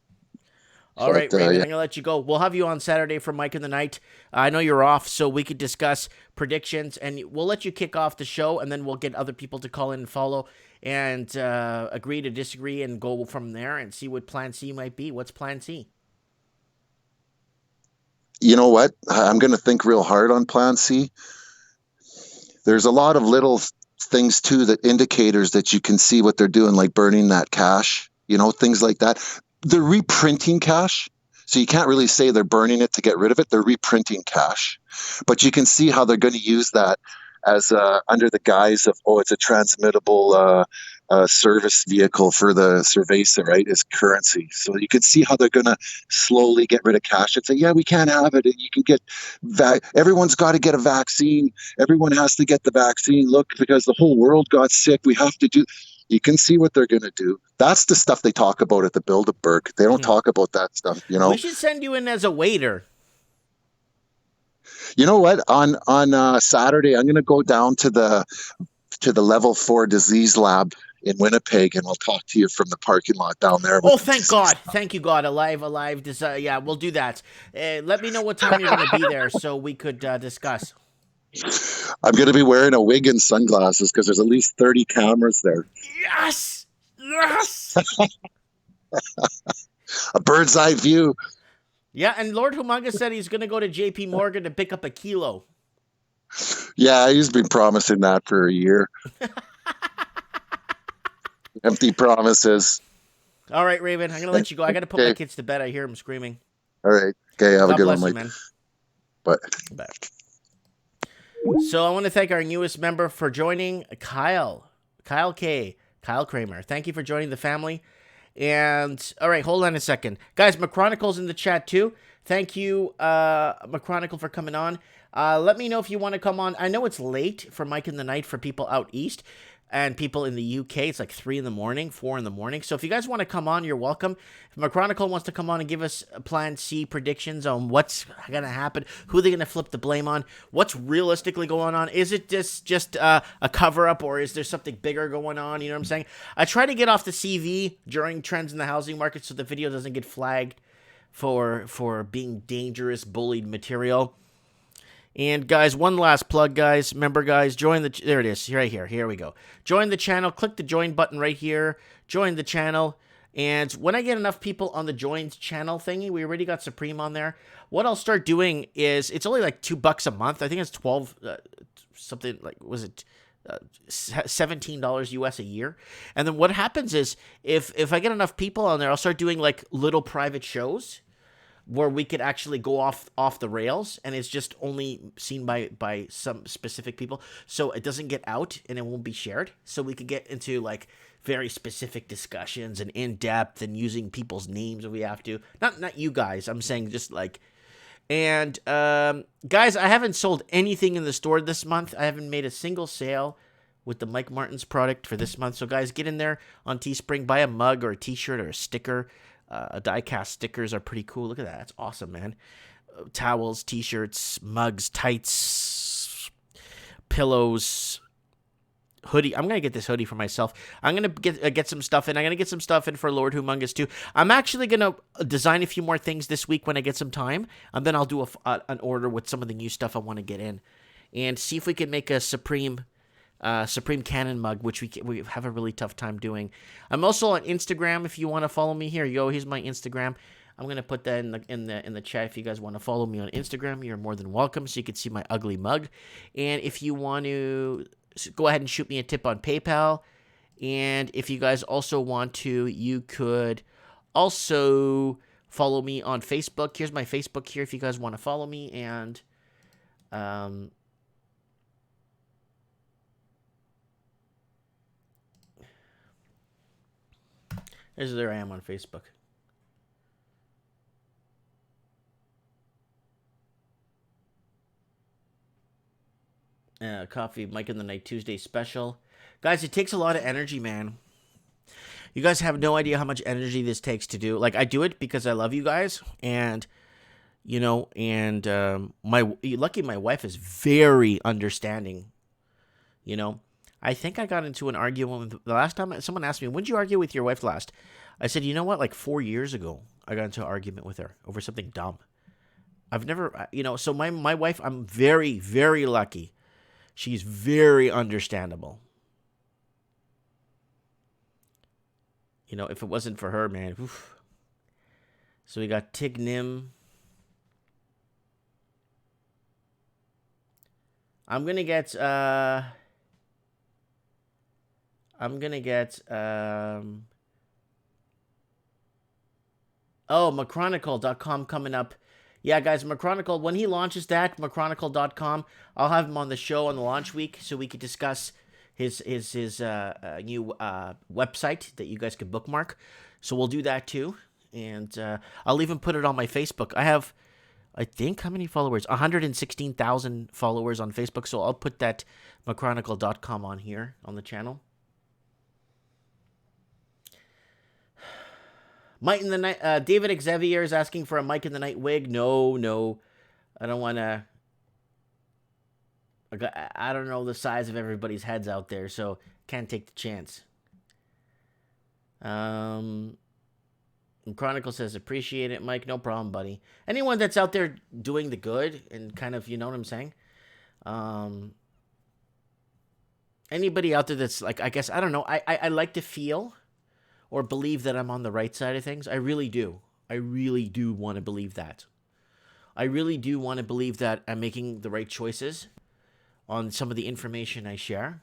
All right, Raven, I'm going to let you go. We'll have you on Saturday for Mike in the Night. I know you're off, so we could discuss predictions, and we'll let you kick off the show, and then we'll get other people to call in and follow and agree to disagree and go from there and see what Plan C might be. What's Plan C? You know what? I'm going to think real hard on Plan C. There's a lot of little things, too, that indicators that you can see what they're doing, like burning that cash, you know, things like that. They're reprinting cash. So you can't really say they're burning it to get rid of it. They're reprinting cash. But you can see how they're going to use that as under the guise of, it's a transmittable service vehicle for the Cerveza, right, as currency. So you can see how they're going to slowly get rid of cash and say, yeah, we can't have it. And you can get everyone's got to get a vaccine. Everyone has to get the vaccine. Look, because the whole world got sick. We have to do. You can see what they're going to do. That's the stuff they talk about at the Bilderberg. They don't talk about that stuff, you know. We should send you in as a waiter. You know what? On Saturday, I'm going to go down to the level 4 disease lab in Winnipeg, and I'll talk to you from the parking lot down there. Oh, thank God. Thank you, God. Alive. Yeah, we'll do that. Let me know what time you're going to be there so we could discuss. I'm going to be wearing a wig and sunglasses because there's at least 30 cameras there. Yes! A bird's eye view. Yeah, and Lord Humunga said he's going to go to JP Morgan to pick up a kilo. Yeah, he's been promising that for a year. Empty promises. All right, Raven, I'm gonna let you go. I gotta put my Okay. kids to bed. I hear them screaming. All right. Okay. Have a God good one, bless you, Mike. man. Bye. Bye. So I want to thank our newest member for joining, Kyle K. Kyle Kramer. Thank you for joining the family. And all right, hold on a second, guys. McChronicle's in the chat too. Thank you, McChronicle, for coming on. Let me know if you want to come on. I know it's late for Mike in the Night for people out east and people in the UK. It's like 3 in the morning, 4 in the morning. So if you guys want to come on, you're welcome. If McChronicle wants to come on and give us Plan C predictions on what's gonna happen, who they're gonna flip the blame on, what's realistically going on, is it just a cover up, or is there something bigger going on? You know what I'm saying? I try to get off the CV during trends in the housing market so the video doesn't get flagged for being dangerous, bullied material. And guys, one last plug, guys. Remember, guys, join the... There it is, right here. Here we go. Join the channel. Click the join button right here. Join the channel. And when I get enough people on the joined channel thingy, we already got Supreme on there. What I'll start doing is, it's only like $2 a month. I think it's 12, something like, was it $17 US a year? And then what happens is, if I get enough people on there, I'll start doing like little private shows where we could actually go off the rails, and it's just only seen by some specific people, so it doesn't get out and it won't be shared. So we could get into like very specific discussions and in depth and using people's names if we have to. Not you guys. I'm saying just like. And guys, I haven't sold anything in the store this month. I haven't made a single sale with the Mike Martin's product for this month. So guys, get in there on Teespring, buy a mug or a t-shirt or a sticker. Die-cast stickers are pretty cool. Look at that. That's awesome, man. Towels, t-shirts, mugs, tights, pillows, hoodie. I'm going to get this hoodie for myself. I'm going to get some stuff in. I'm going to get some stuff in for Lord Humongous, too. I'm actually going to design a few more things this week when I get some time. And then I'll do an order with some of the new stuff I want to get in. And see if we can make a Supreme Cannon mug, which we have a really tough time doing. I'm also on Instagram. If you want to follow me, here you go. Here's my Instagram. I'm gonna put that in the chat. If you guys want to follow me on Instagram, you're more than welcome. So you can see my ugly mug. And if you want to, go ahead and shoot me a tip on PayPal. And if you guys also want to, you could also follow me on Facebook. Here's my Facebook here. If you guys want to follow me, and there I am on Facebook. Coffee, Mike in the Night Tuesday special. Guys, it takes a lot of energy, man. You guys have no idea how much energy this takes to do. Like, I do it because I love you guys, and you know, and my wife is very understanding. You know, I think I got into an argument with, the last time someone asked me, when did you argue with your wife last? I said, you know what, like 4 years ago, I got into an argument with her over something dumb. I've never, so my wife, I'm very, very lucky. She's very understandable. You know, if it wasn't for her, man. Oof. So we got Tig Nim. I'm gonna get McChronicle.com coming up. Yeah, guys, McChronicle, when he launches that, McChronicle.com, I'll have him on the show on the launch week so we could discuss his new website that you guys could bookmark. So we'll do that too. And I'll even put it on my Facebook. I have, I think, how many followers? 116,000 followers on Facebook. So I'll put that McChronicle.com on here on the channel. Mike in the Night, David Xavier is asking for a Mike in the Night wig. No, I don't want to. I don't know the size of everybody's heads out there, so can't take the chance. Chronicle says, appreciate it, Mike. No problem, buddy. Anyone that's out there doing the good and kind of, you know what I'm saying? Anybody out there that's like, I guess, I don't know. I like to feel or believe that I'm on the right side of things. I really do. I really do want to believe that. I really do want to believe that I'm making the right choices on some of the information I share.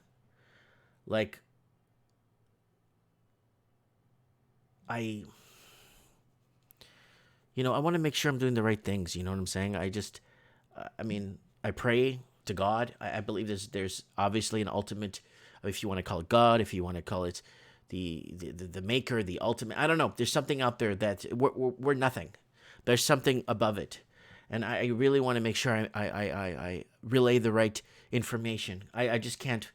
Like, I I want to make sure I'm doing the right things. You know what I'm saying? I mean, I pray to God. I believe there's obviously an ultimate, if you want to call it God, if you want to call it the maker, the ultimate. I don't know. There's something out there that we're nothing. There's something above it, and I really want to make sure I relay the right information. I just can't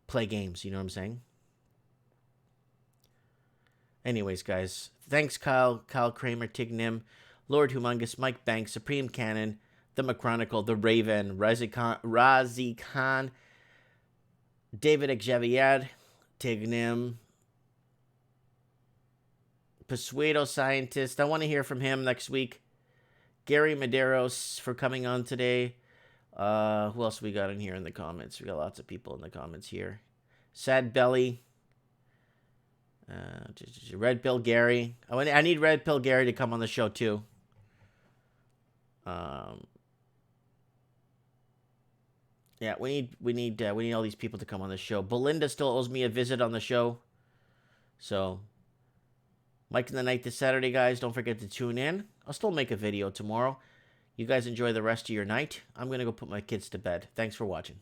play games. You know what I'm saying? Anyways, guys, thanks, Kyle Kramer, Tignim, Lord Humongous, Mike Banks, Supreme Cannon, The McChronicle, The Raven, Razi Khan, David Xavier, Tignim, Persuado Scientist. I want to hear from him next week. Gary Medeiros for coming on today. Who else we got in here in the comments? We got lots of people in the comments here. Sad Belly. Red Pill Gary. I need Red Pill Gary to come on the show too. Yeah, we need all these people to come on the show. Belinda still owes me a visit on the show. So, Mike in the Night this Saturday, guys. Don't forget to tune in. I'll still make a video tomorrow. You guys enjoy the rest of your night. I'm gonna go put my kids to bed. Thanks for watching.